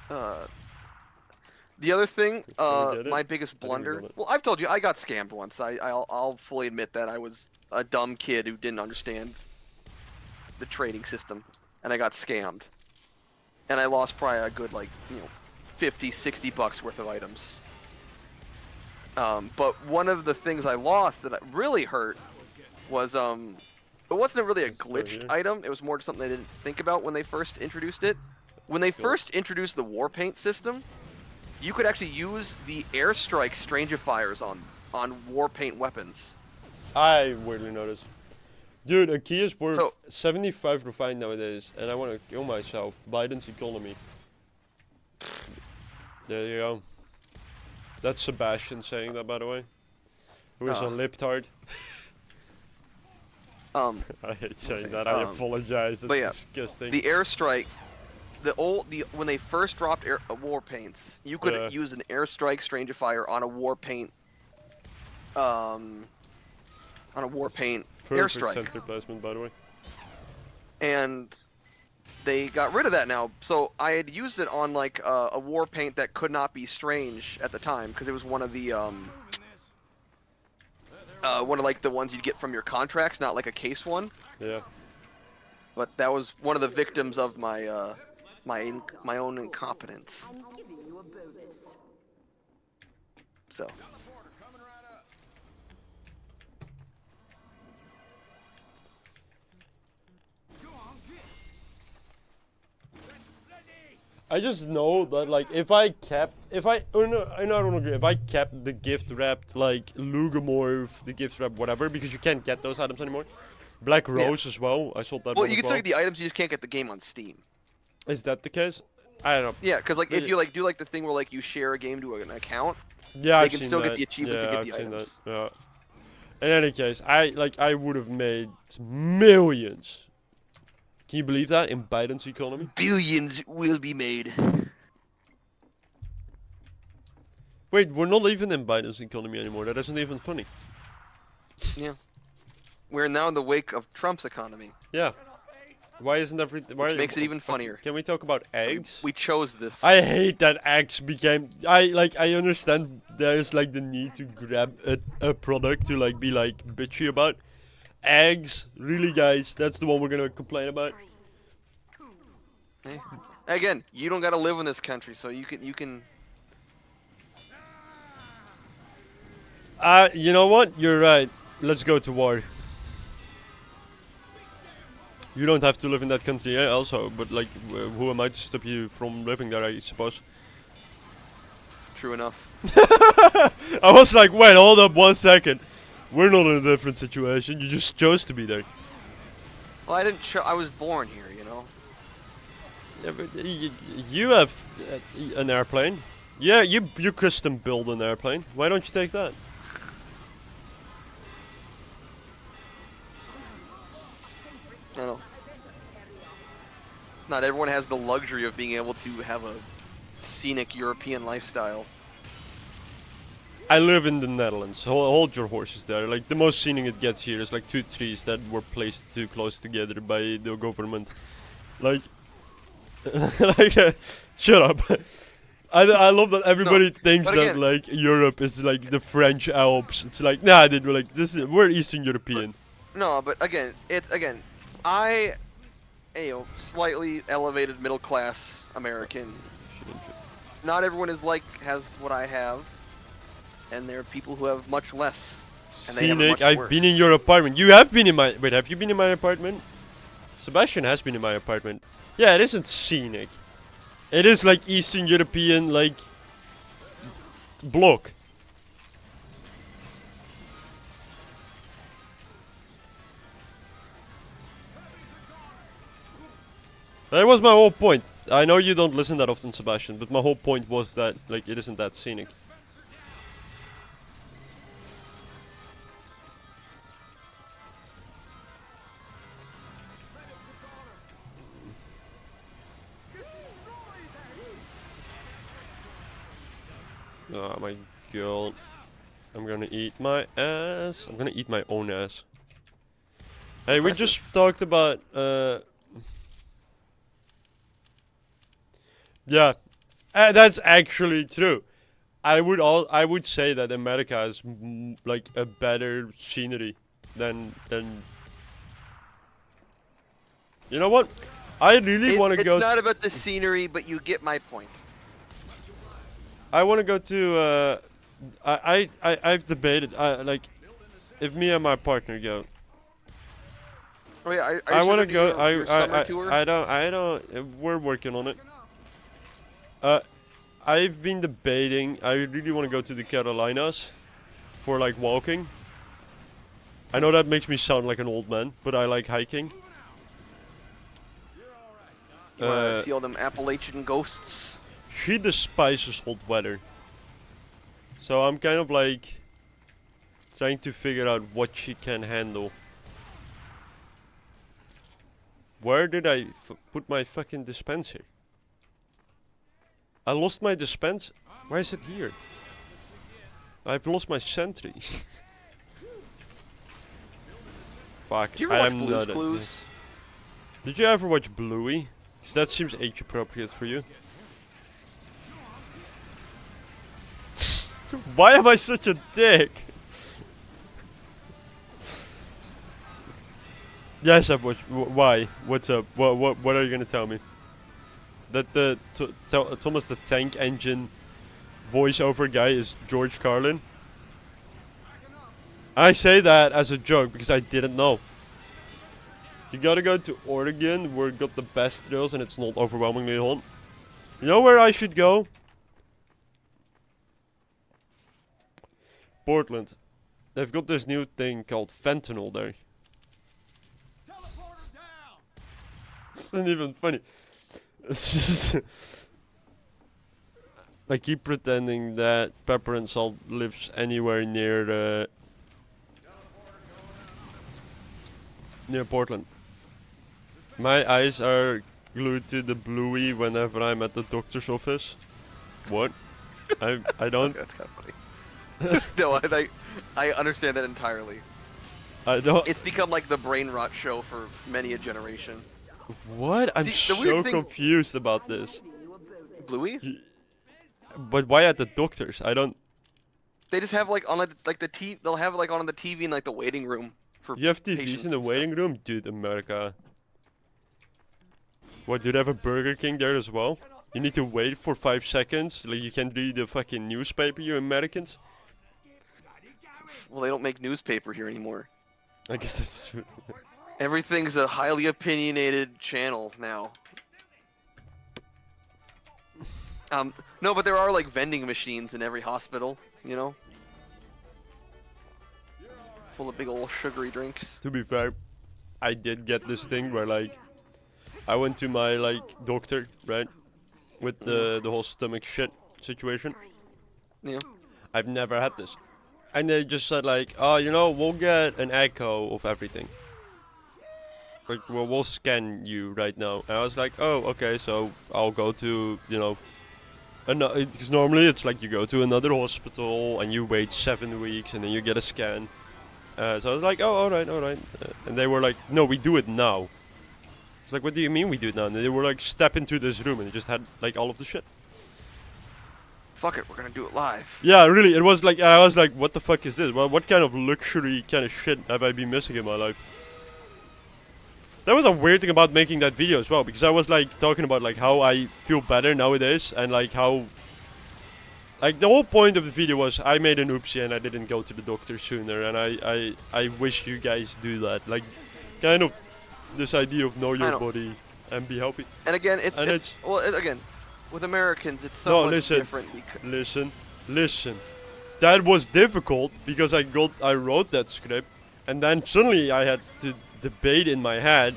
The other thing, Can we get it? my biggest I think we blunder. got it. Well, I've told you I got scammed once. I'll fully admit that I was a dumb kid who didn't understand the trading system, and I got scammed, and I lost probably a good like 50, 60 bucks worth of items. But one of the things I lost that really hurt was it wasn't really a It's still glitched here. item. It was more something they didn't think about when they first introduced it. When they first introduced the war paint system, you could actually use the airstrike strangifiers on war paint weapons. I weirdly noticed. Dude, a key is worth So- 75 refined nowadays, and I want to kill myself. Biden's economy. There you go. That's Sebastian saying that, by the way. Who is a Oh. liptard. I hate saying that. I apologize. That's but yeah, disgusting. the airstrike, when they first dropped war paints, you could Yeah. use an airstrike Strangifier on a war paint. On a war paint Perfect airstrike. center placement, by the way. And they got rid of that now. So I had used it on like a war paint that could not be strange at the time because it was one of the like the ones you'd get from your contracts, not like a case one. Yeah. But that was one of the victims of my my own incompetence. I'm giving you a bonus. So I just know that like if I kept the gift wrapped like Lugomorph, the gift wrap whatever, because you can't get those items anymore. Black Rose as well. I sold that well, one you as can still get the items, you just can't get the game on Steam. Is that the case? I don't know. Yeah, because like if you like do like the thing where like you share a game to an account, Yeah, they I've can seen still that. get the achievements Yeah, and I've get the seen items. that. Yeah. In any case, I would have made millions. Can you believe that in Biden's economy? Billions will be made. Wait, we're not even in Biden's economy anymore. That isn't even funny. Yeah. We're now in the wake of Trump's economy, Yeah. Why isn't everything? Why which makes it even funnier. Can we talk about eggs? We chose this. I hate that eggs became. I understand there's like the need to grab a product to like be like bitchy about. Eggs, really, guys? That's the one we're gonna complain about. Hey. Again, you don't gotta live in this country, so you can. You know what? You're right. Let's go to war. You don't have to live in that country, also, but like, who am I to stop you from living there? I suppose. True enough. I was like, wait, hold up 1 second. We're not in a different situation. You just chose to be there. Well, I didn't. I was born here, you know. Yeah, but you have an airplane. Yeah, you custom build an airplane. Why don't you take that? I know. Not everyone has the luxury of being able to have a scenic European lifestyle. I live in the Netherlands. Hold your horses there. Like, the most scenic it gets here is like 2 trees that were placed too close together by the government. Like, shut up. I love that everybody thinks but that again- like Europe is like the French Alps. It's like, nah, dude, we're like we're Eastern European. No, but again, I, slightly elevated middle class American. Not everyone has what I have, and there are people who have much less. And they have it Scenic. much I've worse. been in your apartment. You have been in my. Wait, have you been in my apartment? Sebastian has been in my apartment. Yeah, it isn't scenic. It is like Eastern European, like block. That was my whole point. I know you don't listen that often, Sebastian, but my whole point was that like it isn't that scenic. Oh my god. I'm gonna eat my ass. I'm gonna eat my own ass. Hey, we just talked about yeah. That's actually true. I would say that America has like a better scenery than You know what? I really want to go. It's not about the scenery, but you get my point. I want to go to. I've debated. Like, if me and my partner go. Oh yeah, are I you want to do go. your summer tour? I don't. We're working on it. I've been debating. I really want to go to the Carolinas, for like walking. I know that makes me sound like an old man, but I like hiking. You want to see all them Appalachian ghosts? She despises hot weather. So I'm kind of like trying to figure out what she can handle. Where did I put my fucking dispenser? I lost my dispenser. Why is it here? I've lost my sentry. Fuck, Did you I ever watch am Blue's not. Clues? Did you ever watch Bluey? 'Cause that seems age appropriate for you. Why am I such a dick? Yes, I've watched. Why? What's up? What are you gonna tell me? That the Thomas the Tank Engine voiceover guy is George Carlin? I say that as a joke because I didn't know. You gotta go to Oregon where it got the best thrills and it's not overwhelmingly hot. You know where I should go? Portland. They've got this new thing called fentanyl there. It's not even funny. It's just... I keep pretending that Pepper and Salt lives anywhere near near Portland. My eyes are glued to the Bluey whenever I'm at the doctor's office. What? I don't... That's kind of funny. No, I understand that entirely. I don't... It's become like the brain rot show for many a generation. What? I'm See, the so weird thing- confused about this. Bluey? But why at the doctor's? I don't... They just have like on like the TV. They'll have it like on the TV in like the waiting room for. You have TVs patients in the and stuff. waiting room? Dude, America. What, do they have a Burger King there as well? You need to wait for 5 seconds? Like you can read the fucking newspaper, you Americans? Well, they don't make newspaper here anymore. I guess that's true. Everything's a highly opinionated channel now. No, but there are like vending machines in every hospital, you know? Full of big old sugary drinks. To be fair, I did get this thing where like I went to my like doctor, right? With the whole stomach shit situation. Yeah. I've never had this. And they just said like, oh, you know, we'll get an echo of everything. Like, well, we'll scan you right now. And I was like, oh, okay, so I'll go to, you know, because normally it's like you go to another hospital and you wait 7 weeks and then you get a scan. So I was like, oh, alright. And they were like, no, we do it now. It's like, what do you mean we do it now? And they were like, step into this room and it just had like all of the shit. Fuck it, we're gonna do it live. Yeah, really, it was like, I was like, what the fuck is this? Well, what kind of luxury kind of shit have I been missing in my life? That was a weird thing about making that video as well, because I was like talking about like how I feel better nowadays and like how... Like the whole point of the video was I made an oopsie and I didn't go to the doctor sooner, and I wish you guys do that. Like, kind of this idea of know your body and be healthy. And again, it's well, again, with Americans, it's so much different. Listen. That was difficult because I wrote that script, and then suddenly I had to debate in my head,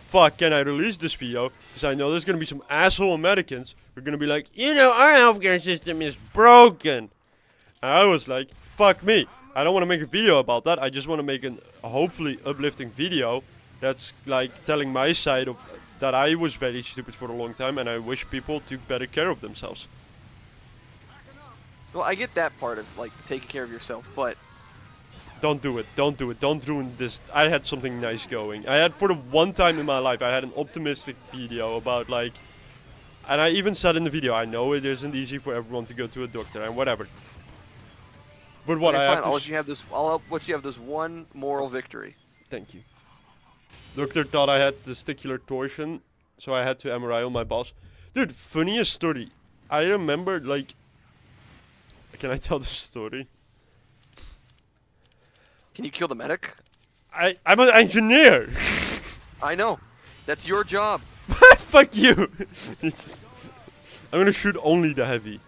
fuck, can I release this video? Because I know there's gonna be some asshole Americans who are gonna be like, you know, our healthcare system is broken. And I was like, fuck me. I don't want to make a video about that. I just want to make a hopefully uplifting video that's like telling my side of that I was very stupid for a long time and I wish people took better care of themselves. Well, I get that part of like taking care of yourself, but don't do it. Don't ruin this. I had something nice going. I had, for the one time in my life, I had an optimistic video about like, and I even said in the video, I know it isn't easy for everyone to go to a doctor and whatever. But what, okay, I fine, have to... I'll let you have this one moral victory. Thank you. Doctor thought I had testicular torsion, so I had to MRI on my balls. Dude, funniest story. I remember, like... Can I tell the story? Can you kill the medic? I'm an engineer! I know. That's your job. Fuck you! I'm gonna shoot only the heavy.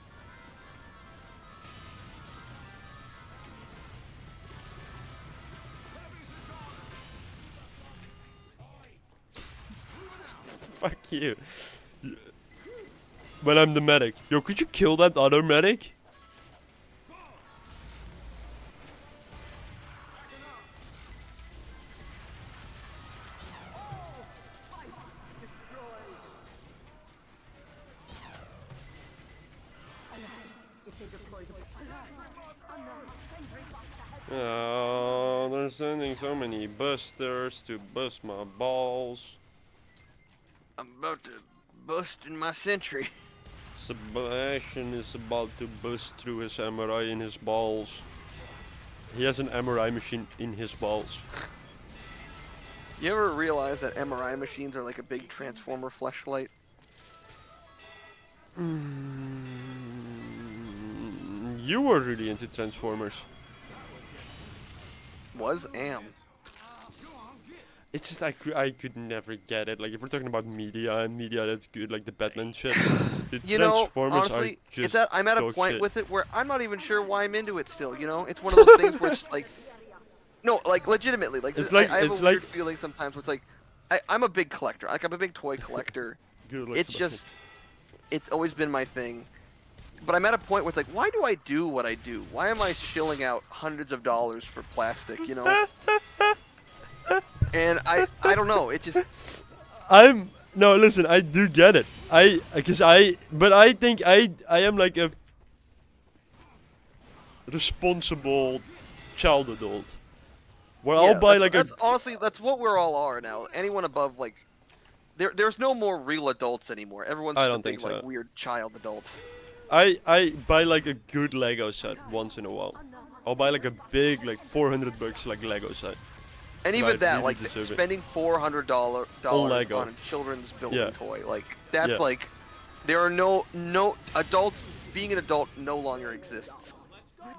Fuck you. When I'm the medic. Yo, could you kill that other medic? sending so many busters to bust my balls. I'm about to bust in my sentry. Sebastian is about to bust through his MRI in his balls. He has an MRI machine in his balls. You ever realize that MRI machines are like a big transformer fleshlight? You were really into Transformers. Am. It's just I could never get it. Like if we're talking about media and media that's good, like the Batman shit. The You know, Transformers honestly, are just it's that I'm at a dog point shit. with it where I'm not even sure why I'm into it still. You know, it's one of those things where it's just like, no, like legitimately, like, It's I like- have it's a weird like- feeling sometimes where it's like, I'm a big collector. Like I'm a big toy collector. Good luck, It's Sebastian. just, it's always been my thing. But I'm at a point where it's like, why do I do what I do? Why am I shilling out hundreds of dollars for plastic, you know? And I don't know. It just, No, listen, I do get it. But I think I am like a responsible child adult. Where yeah, I'll buy like that's honestly, that's what we're all are now. Anyone above, like, there's no more real adults anymore. Everyone's I just don't a big, think so. like, weird child adults. I buy like a good Lego set once in a while. I'll buy like a big like $400 like Lego set. And Right, even that, really like, deserve it. spending $400 Lego. on a children's building Yeah. toy, like, that's Yeah. like, there are no adults. Being an adult no longer exists.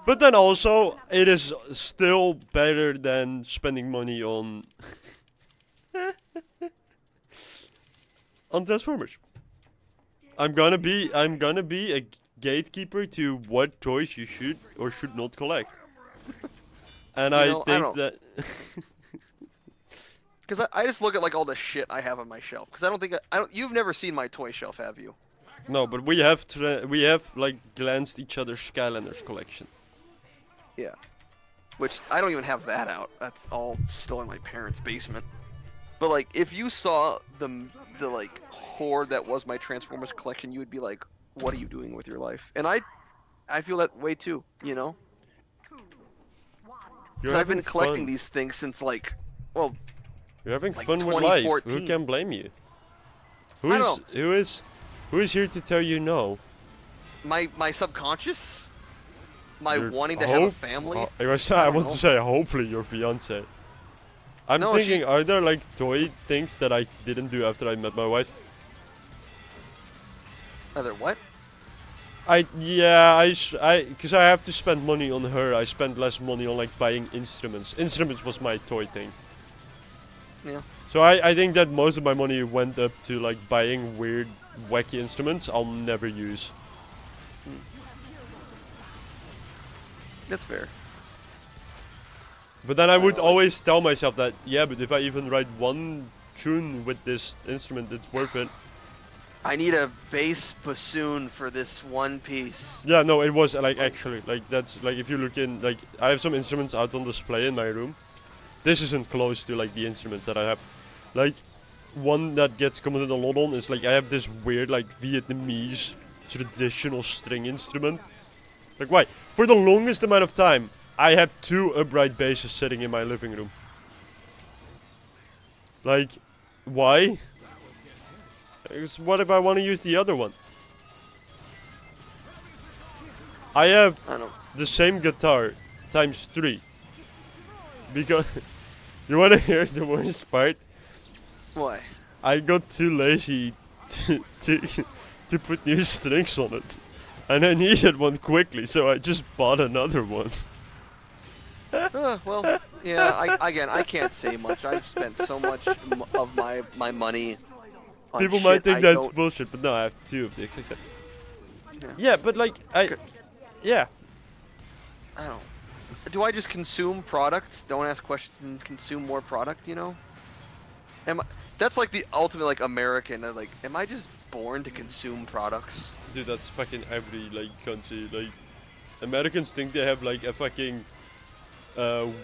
But then also, it is still better than spending money on on Transformers. I'm gonna be a gatekeeper to what toys you should or should not collect. And You I know, I think don't- that Because I just look at, like, all the shit I have on my shelf. Because I don't think you've never seen my toy shelf, have you? no, but we have like glanced each other's Skylanders collection. Yeah. Which I don't even have that out. That's all still in my parents' basement. But like, if you saw the like hoard that was my Transformers collection, you would be like, "What are you doing with your life?" And I feel that way too. You know, You're 'cause I've been having collecting fun. these things since like, well, You're having like fun with life. Who 2014. can blame you? I don't Who is here to tell you no? my subconscious, my Your wanting to have a hope- family. I don't want know. to say hopefully your fiance. I'm No, thinking, she- are there like toy things that I didn't do after I met my wife? Other what? Because I have to spend money on her. I spend less money on like buying instruments. Instruments was my toy thing. Yeah. So I think that most of my money went up to like buying weird, wacky instruments I'll never use. That's fair. But then I would always tell myself that, yeah, but if I even write one tune with this instrument, it's worth it. I need a bass bassoon for this one piece. Yeah, no, it was like actually, like that's like if you look in, like I have some instruments out on display in my room. This isn't close to like the instruments that I have. Like, one that gets commented a lot on is like I have this weird like Vietnamese traditional string instrument. Like why? For the longest amount of time, I had 2 upright basses sitting in my living room. Like, why? Because what if I want to use the other one? I have I don't. the same guitar times 3. Because you want to hear the worst part? Why? I got too lazy to put new strings on it, and I needed one quickly, so I just bought another one. Well, yeah. I can't say much. I've spent so much of my money. On People might shit think I that's don't- bullshit, but no, I have 2 of the exact same. Yeah. Yeah, but like yeah. I don't. Do I just consume products? Don't ask questions and consume more product, you know? That's like the ultimate like American. Like, am I just born to consume products? Dude, that's fucking every like country. Like, Americans think they have like a fucking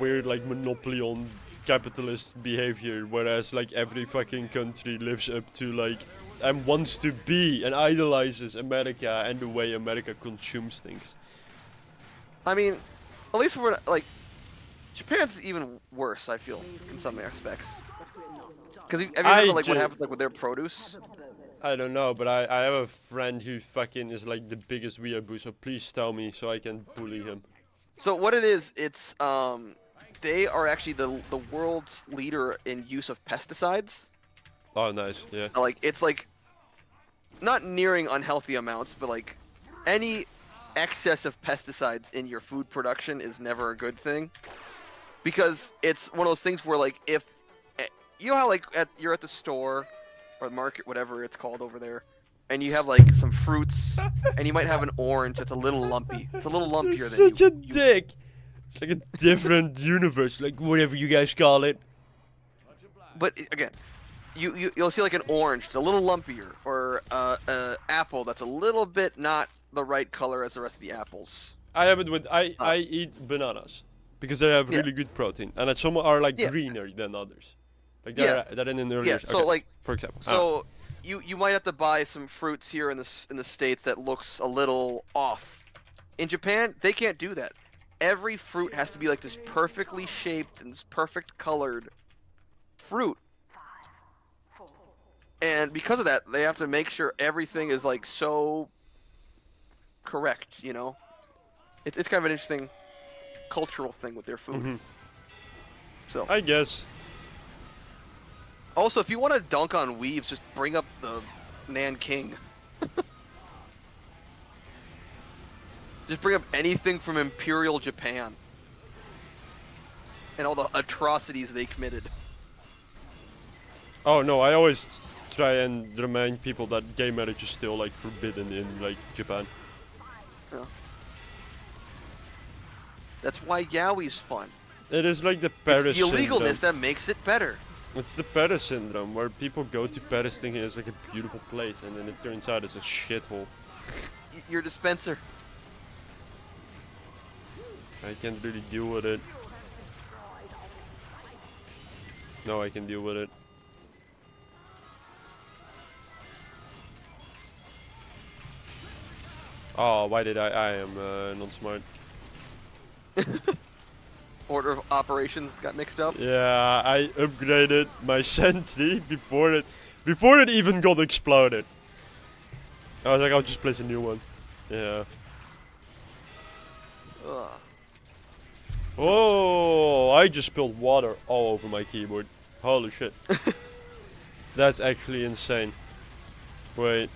weird like monopoly on capitalist behavior, whereas like every fucking country lives up to like and wants to be and idolizes America and the way America consumes things. I mean, at least we're not, like, Japan's even worse, I feel, in some aspects. Because have you heard like what happens like with their produce? I don't know, but I have a friend who fucking is like the biggest weeaboo, so please tell me so I can bully him. So what it is, it's they are actually the world's leader in use of pesticides. Oh, nice, yeah. Like it's like not nearing unhealthy amounts, but like any excess of pesticides in your food production is never a good thing, because it's one of those things where like if you know how like you're at the store or the market, whatever it's called over there, and you have like some fruits, and you might have an orange that's a little lumpy. It's a little lumpier You're than such a dick. It's like a different universe, like whatever you guys call it. But again, you'll see like an orange, it's a little lumpier, or an apple that's a little bit not the right color as the rest of the apples. I have it with I eat bananas because they have Yeah. really good protein, and that some are like Yeah. greener than others. Like Yeah. that in an earlier. Yeah. So okay, like, for example. so you might have to buy some fruits here in the States that looks a little off. In Japan, they can't do that. Every fruit has to be like this perfectly shaped and this perfect colored fruit. And because of that, they have to make sure everything is like so correct, you know? It's kind of an interesting cultural thing with their food. Mhm. So I guess. also, if you want to dunk on weaves, just bring up the Nanking. Just bring up anything from Imperial Japan. And all the atrocities they committed. Oh no, I always try and remind people that gay marriage is still like forbidden in like Japan. Yeah. That's why Yowie's fun. It is like the Paris It's the illegalness syndrome. that makes it better. It's the Paris syndrome, where people go to Paris thinking it's like a beautiful place, and then it turns out it's a shithole. Your dispenser. I can't really deal with it. No, I can deal with it. Oh, why did I am non-smart. Order of operations got mixed up. Yeah, I upgraded my sentry before it even got exploded. I was like, I'll just place a new one. Yeah. Ugh. Oh, I just spilled water all over my keyboard. Holy shit. That's actually insane. Wait.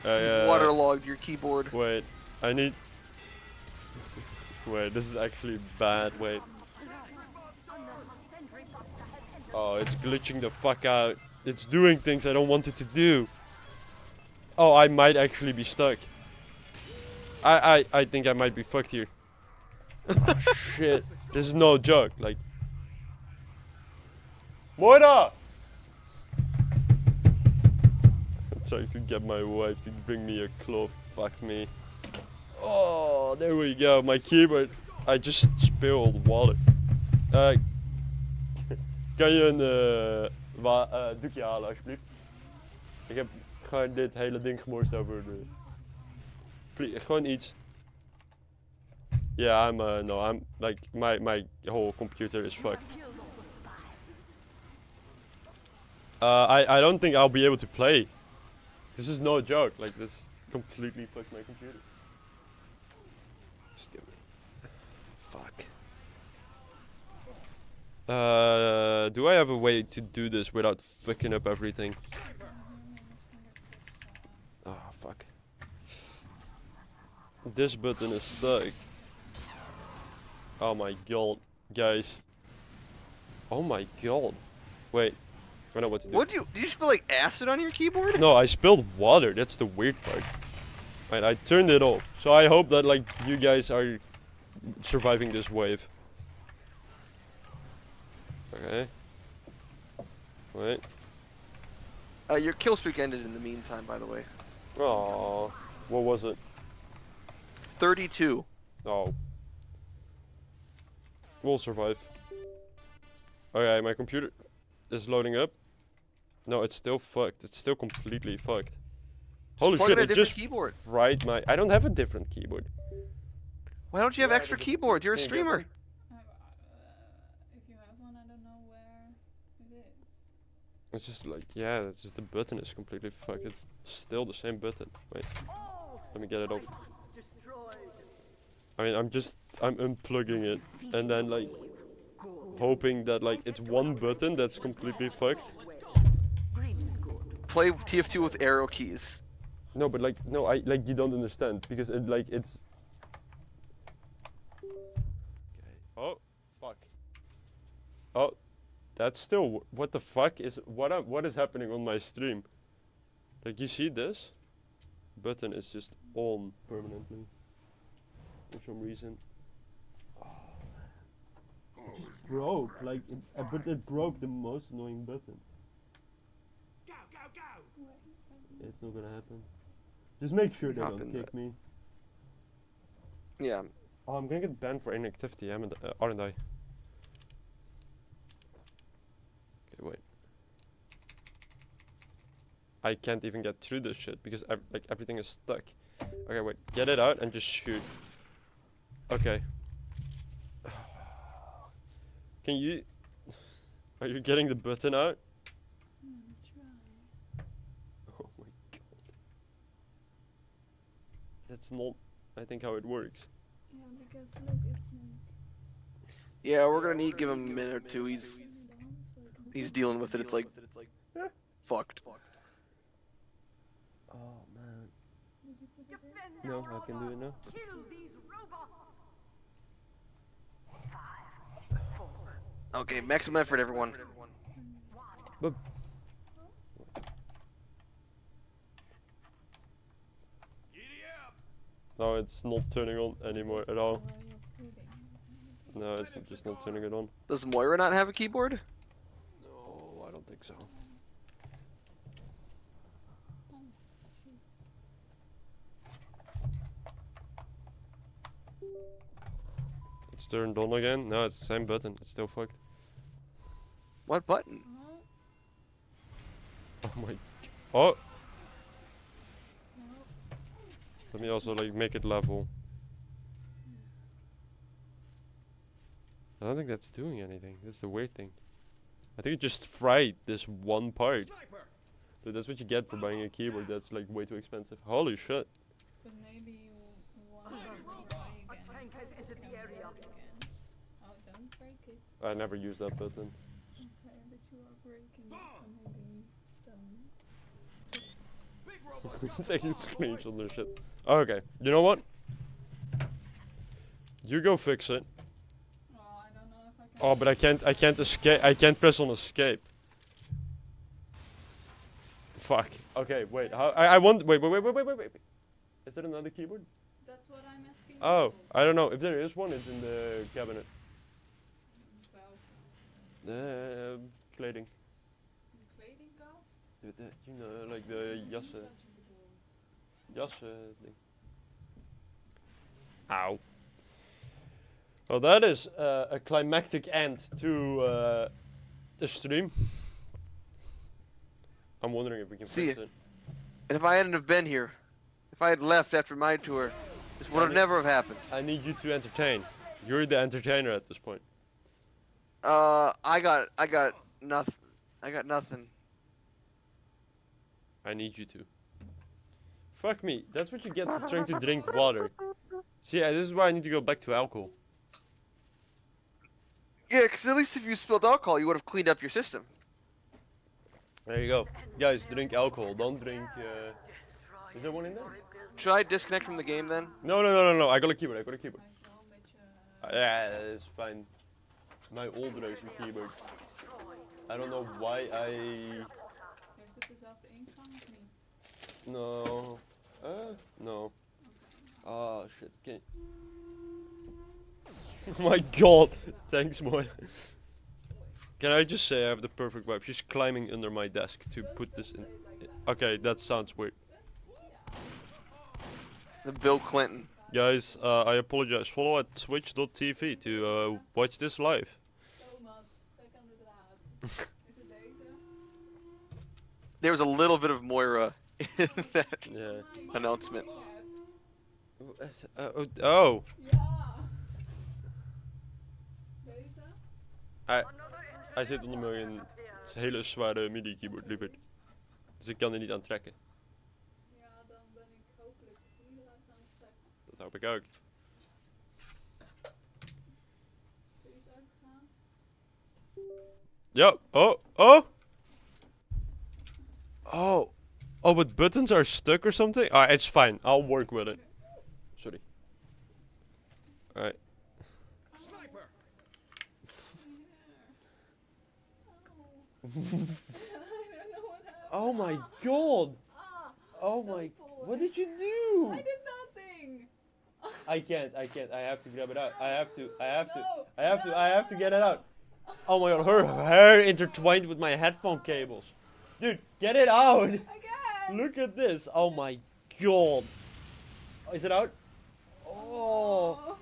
Waterlogged your keyboard. Wait, I need... Wait, this is actually bad, wait. Oh, it's glitching the fuck out. It's doing things I don't want it to do. Oh, I might actually be stuck. I think I might be fucked here. Oh, shit. This is no joke, like... Moira! I'm trying to get my wife to bring me a cloth. Fuck me. Oh, there we go. My keyboard. I just spilled water. Kan je een doekje halen, alsjeblieft? Ik heb gewoon dit hele ding gemorst over de... Gewoon iets. Yeah, I'm like, my whole computer is fucked. I don't think I'll be able to play. This is no joke, like this completely fucked my computer. Stupid. Fuck. Do I have a way to do this without fucking up everything? Oh, fuck. This button is stuck. Oh my god, guys. Oh my god. Wait. I know what to do. Did you spill like acid on your keyboard? No, I spilled water. That's the weird part. Right, I turned it off. So I hope that like you guys are surviving this wave. Okay. Wait. Your kill streak ended in the meantime, by the way. Oh, what was it? 32. Oh. We'll survive. Okay, my computer is loading up. No, it's still fucked. It's still completely fucked. Holy Plug shit, in a it different just keyboard. fried my... I don't have a different keyboard. Why don't you have extra keyboards? You're a streamer. one, I don't know where it is. It's just like, yeah, it's just the button is completely fucked. It's still the same button. Wait, let me get it off. I mean, I'm unplugging it and then like hoping that like it's one button that's completely fucked. Play TF2 with arrow keys. No, but like, no, like you don't understand because it like it's. Okay. Oh, fuck. Oh, that's still what the fuck is what is happening on my stream? Like you see this button is just on permanently for some reason. Oh, it just broke like, but it broke the most annoying button. It's not gonna happen. Just make sure they don't kick me. Yeah. Oh, I'm gonna get banned for inactivity, aren't I? Okay, wait. I can't even get through this shit because like everything is stuck. Okay, wait. Get it out and just shoot. Okay. Can you? Are you getting the button out? Oh my god. That's not, I think, how it works. Yeah, because look, it's like... Yeah, we're gonna need to give him a minute or two. He's dealing with it. It's like fucked. Oh man. No, I can do it now. Okay, maximum effort, everyone. But no, it's not turning on anymore at all. No, it's just not turning it on. Does Moira not have a keyboard? No, I don't think so. It's turned on again. No, it's the same button. It's still fucked. What button? Oh my. Oh. Let me also like make it level. I don't think that's doing anything. That's the weird thing. I think it just fried this one part. Dude, that's what you get for buying a keyboard that's like way too expensive. Holy shit. But maybe you want to try again. A tank has entered the area. Oh, don't break it. I never used that button. Okay, but you are breaking it, so maybe don't. It's taking screenshots and shit. Okay, you know what? You go fix it. Oh, I don't know if I can. Oh, but I can't escape. I can't press on escape. Fuck. Okay, wait. How? I want. Wait. Is there another keyboard? That's what I'm asking. Oh, you. I don't know. If there is one, it's in the cabinet. Well, Kleding. the clothing cast? You know, like the jassen. Jassen thing. Ow. Well, that is a climactic end to the stream. I'm wondering if we can See fix ya. it. And if I hadn't have been here, if I had left after my tour, this would have never have happened. I need you to entertain. You're the entertainer at this point. I got nothing. I got nothing. I need you to. Fuck me. That's what you get for trying to drink water. See, this is why I need to go back to alcohol. Yeah, because at least if you spilled alcohol, you would have cleaned up your system. There you go. Guys, drink alcohol. Don't drink... Is there one in there? Should I disconnect from the game then? No. I got a keyboard. Yeah, it's fine. My old racing keyboard. I don't know why I... Heeft het dezelfde ingang of niet? No. No. Oh shit. Can Oh my god. Thanks, Moy. Can I just say I have the perfect wife? She's climbing under my desk to put this in. Okay, that sounds weird. The Bill Clinton. Guys, I apologize. Follow at twitch.tv to watch this live. Thomas, kijk aan de draad. Is het deze? There was a little bit of Moira in that Yeah. announcement. Oh. Ja. Deze? Hij zit onder me in het hele zware MIDI-keyboard, lieverd. Dus ik kan er niet aan trekken. Ja, dan ben ik hopelijk niet laat aan het trekken. Dat hoop ik ook. Kun je het uitgaan? Ja, oh, oh! Oh. Oh, but buttons are stuck or something? Alright, it's fine. I'll work with it. Sorry. Alright. I don't know what happened. Oh my god! Ah, Oh don't my... pull What it. did you do? I did nothing. I can't. I have to grab it out. I have to No, I have to get it out. Oh my god, her hair intertwined with my headphone cables. Dude, get it out! Again. Look at this. Oh my god. Is it out? Oh.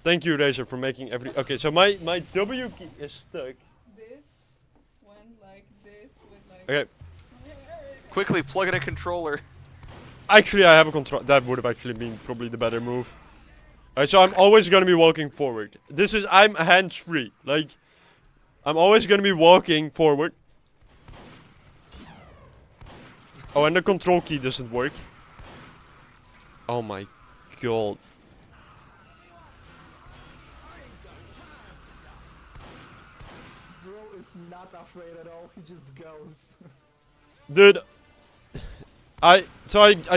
Thank you, Razor, for making every... Okay, so my W key is stuck. This went like this with like. Okay. Quickly plug in a controller. Actually, I have a control. That would have actually been probably the better move. Alright, so I'm always gonna be walking forward. I'm hands-free. Like, I'm always gonna be walking forward. Oh, and the control key doesn't work. Oh my god. Bro is not afraid at all, he just goes. Dude. I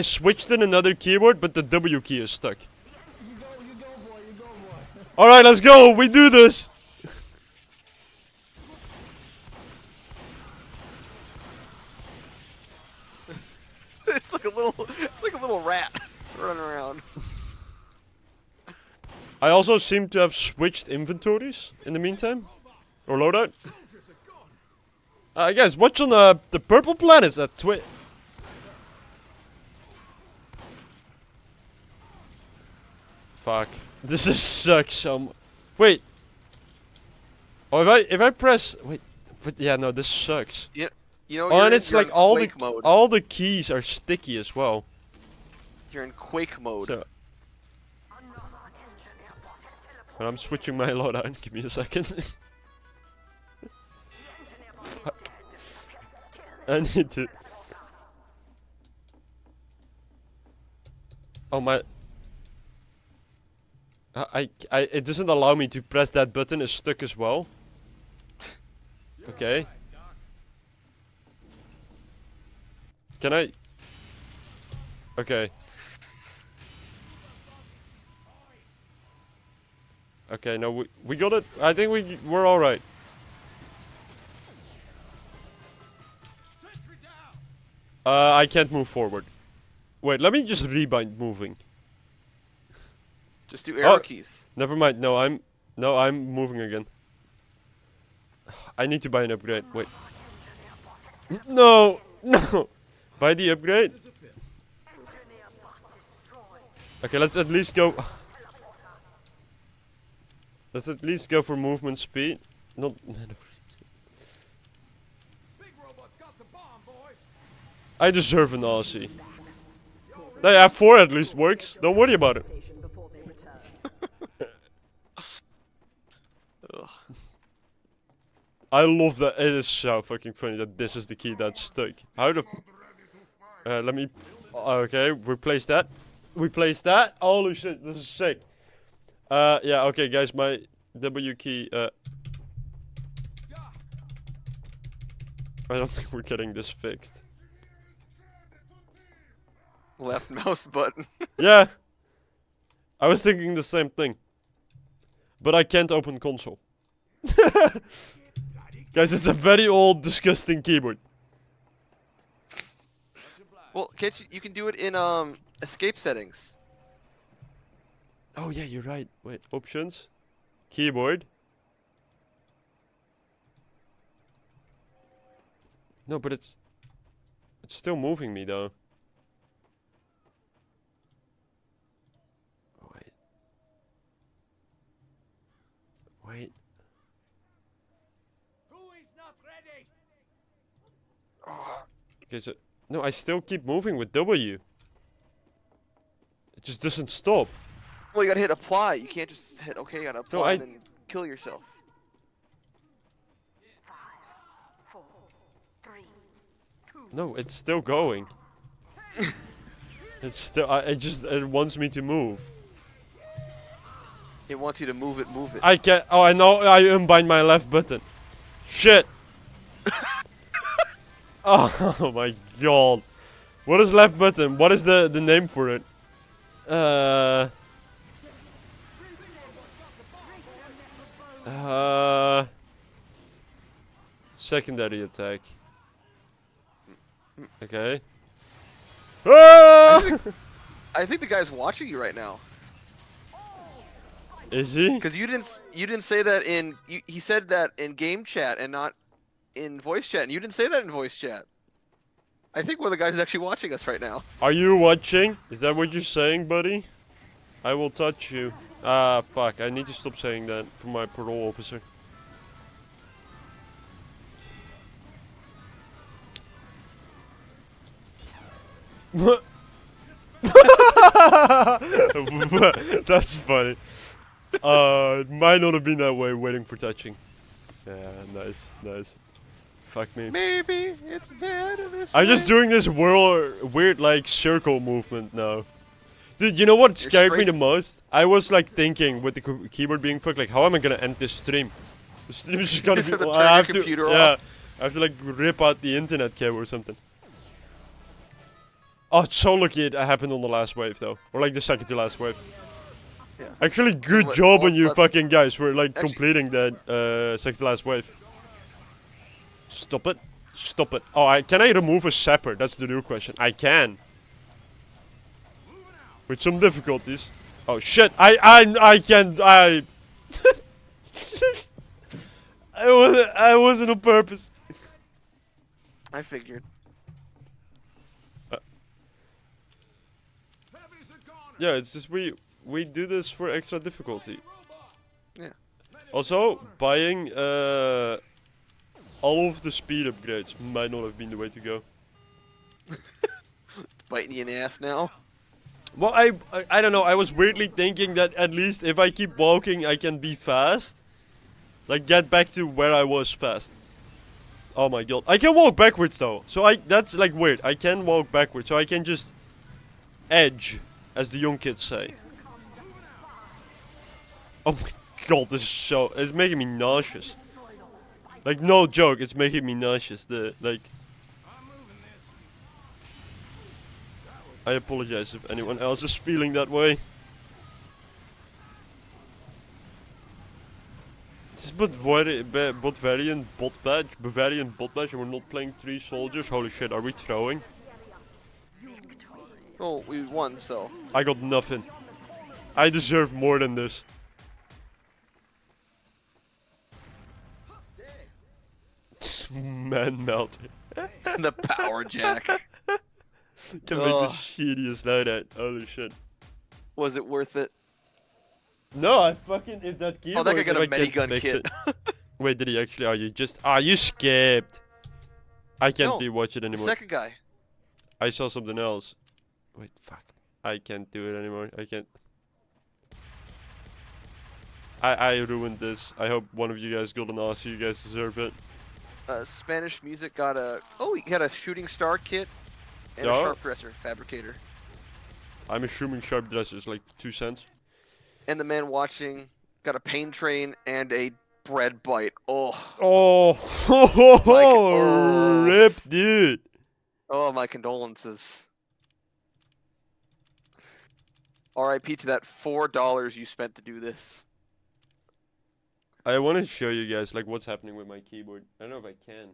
switched in another keyboard, but the W key is stuck. You go boy, you go boy. Alright, let's go! We do this! It's like a little rat running around. I also seem to have switched inventories in the meantime. Or loadout. Guys, watch on the purple planets at Fuck. This is sucks so Wait. Oh, if I press... Wait. But yeah, no, this sucks. You know, Oh, and it's like all the the keys are sticky as well. You're in Quake mode. So... And I'm switching my loadout. Give me a second. Fuck. I need to... Oh my... It doesn't allow me to press that button. It's stuck as well. Okay. Can I... Okay. Okay, no, we got it. I think we're alright. I can't move forward. Wait, let me just rebind moving. Just do arrow Oh. keys. Never mind. No, I'm moving again. I need to buy an upgrade. Wait. No, no. Buy the upgrade. Okay, let's at least go. Let's at least go for movement speed. Not. I deserve an Aussie. They have 4 at least works. Don't worry about it. I love that. It is so fucking funny that this is the key that's stuck. How the... let me... Okay, replace that. Replace that. Holy shit, this is sick. Yeah, okay guys, my W key... I don't think we're getting this fixed. Left mouse button. Yeah. I was thinking the same thing. But I can't open console. Guys, it's a very old, disgusting keyboard. Well, can't you can do it in escape settings. Oh yeah, you're right. Wait, options. Keyboard. No, but it's still moving me though. Oh, wait. Wait. Okay, so no, I still keep moving with W. It just doesn't stop. Well, you gotta hit apply. You can't just hit OK. You gotta apply I- and then kill yourself. No, it's still going. It's still. It wants me to move. It wants you to move it, move it. I can't. Oh, I know. I unbind my left button. Shit. Oh my god. What is left button? What is the name for it? Secondary attack. Okay. Ah! I think the guy's watching you right now. Is he? Because you didn't say that in he said that in game chat and not in voice chat, and you didn't say that in voice chat. I think one of the guys is actually watching us right now. Are you watching? Is that what you're saying, buddy? I will touch you. Ah, fuck. I need to stop saying that for my parole officer. That's funny. It might not have been that way, waiting for touching. Yeah, nice, nice. Fuck me. Maybe it's better this I'm way. just doing this weird like circle movement now. Dude, you know what scared me the most? I was like thinking with the keyboard being fucked, like how am I gonna end this stream? The stream is just gonna Just be. have to I turn your have to, computer yeah, off. I have to like rip out the internet cable or something. Oh, it's so lucky it happened on the last wave though, or like the second to last wave. Yeah. Actually, good What- job on what- you what- fucking guys for like Actually- completing that second to last wave. Stop it. Stop it. Oh, can I remove a sapper? That's the real question. I can. With some difficulties. Oh shit. I can't. I wasn't on purpose. I figured. Yeah, it's just we do this for extra difficulty. Yeah. Also, buying all of the speed upgrades might not have been the way to go. Biting you in the ass now. Well, I don't know. I was weirdly thinking that at least if I keep walking, I can be fast. Like get back to where I was fast. Oh my god, I can walk backwards though. So that's like weird. I can walk backwards, so I can just edge, as the young kids say. Oh my god, this is so. It's making me nauseous. Like no joke, it's making me nauseous. I apologize if anyone else is feeling that way. This is Bavarian bot badge, and we're not playing 3 soldiers. Holy shit, are we throwing? Oh, we won, so. I got nothing. I deserve more than this. Man melter. The power jack. Can make the shittiest loadout. Holy shit. Was it worth it? No, I fucking if that keyboard. Oh, that guy got a if I can't minigun fix kit. it- Wait, did he actually? Are you just? Ah, you skipped. I can't No, be watching anymore. Second guy. I saw something else. Wait, fuck. I can't do it anymore. I can't. I ruined this. I hope one of you guys got an ass. You guys deserve it. Spanish music got a. Oh, he got a shooting star kit and a Yeah. sharp dresser fabricator. I'm assuming sharp dressers like 2 cents. And the man watching got a pain train and a bread bite. Oh, Oh, rip, dude. oh, my condolences. R.I.P. to that $4 you spent to do this. I want to show you guys like what's happening with my keyboard. I don't know if I can.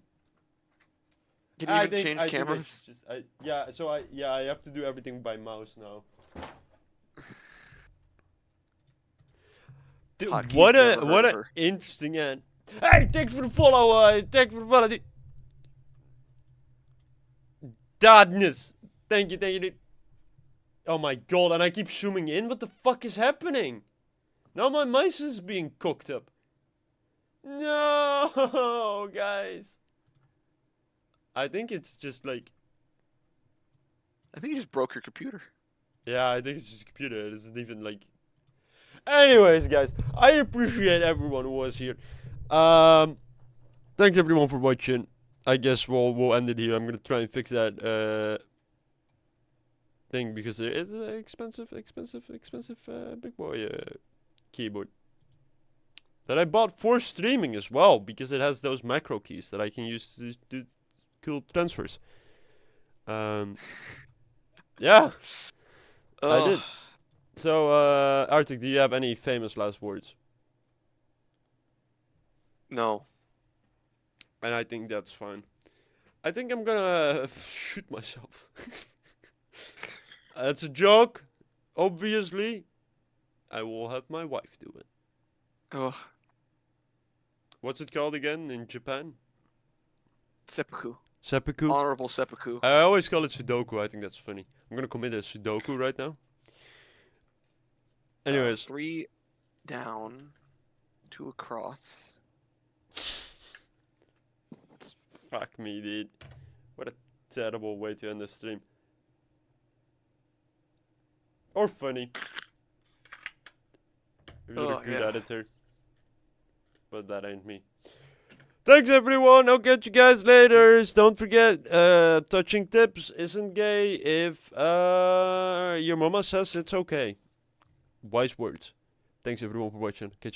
Can you even change I think cameras? it's just, I have to do everything by mouse now. Dude, Hotkeys what never a hurt her. interesting ad. Hey, thanks for the follow. Thanks for the follow. Dude. Dadness. Thank you, dude. Oh my god, and I keep zooming in. What the fuck is happening? Now my mouse is being cooked up. No, guys. I think it's just like. I think you just broke your computer. Yeah, I think it's just a computer. It isn't even like. Anyways, guys, I appreciate everyone who was here. Thanks everyone for watching. I guess we'll end it here. I'm gonna try and fix that thing because it is an expensive big boy keyboard that I bought for streaming as well because it has those macro keys that I can use to do cool transfers. Yeah, I did. So, Arctic, do you have any famous last words? No. And I think that's fine. I think I'm gonna shoot myself. That's a joke. Obviously, I will have my wife do it. Oh, What's it called again in Japan? seppuku. Seppuku? Honorable seppuku. I always call it Sudoku. I think that's funny. I'm gonna commit a Sudoku right now. Anyways. 3 down, 2 across. Fuck me, dude. What a terrible way to end the stream. Or funny. If you're a good editor. But that ain't me. Thanks everyone, I'll catch you guys later. Don't forget, touching tips isn't gay if your mama says it's okay. Wise words. Thanks everyone for watching. Catch you guys.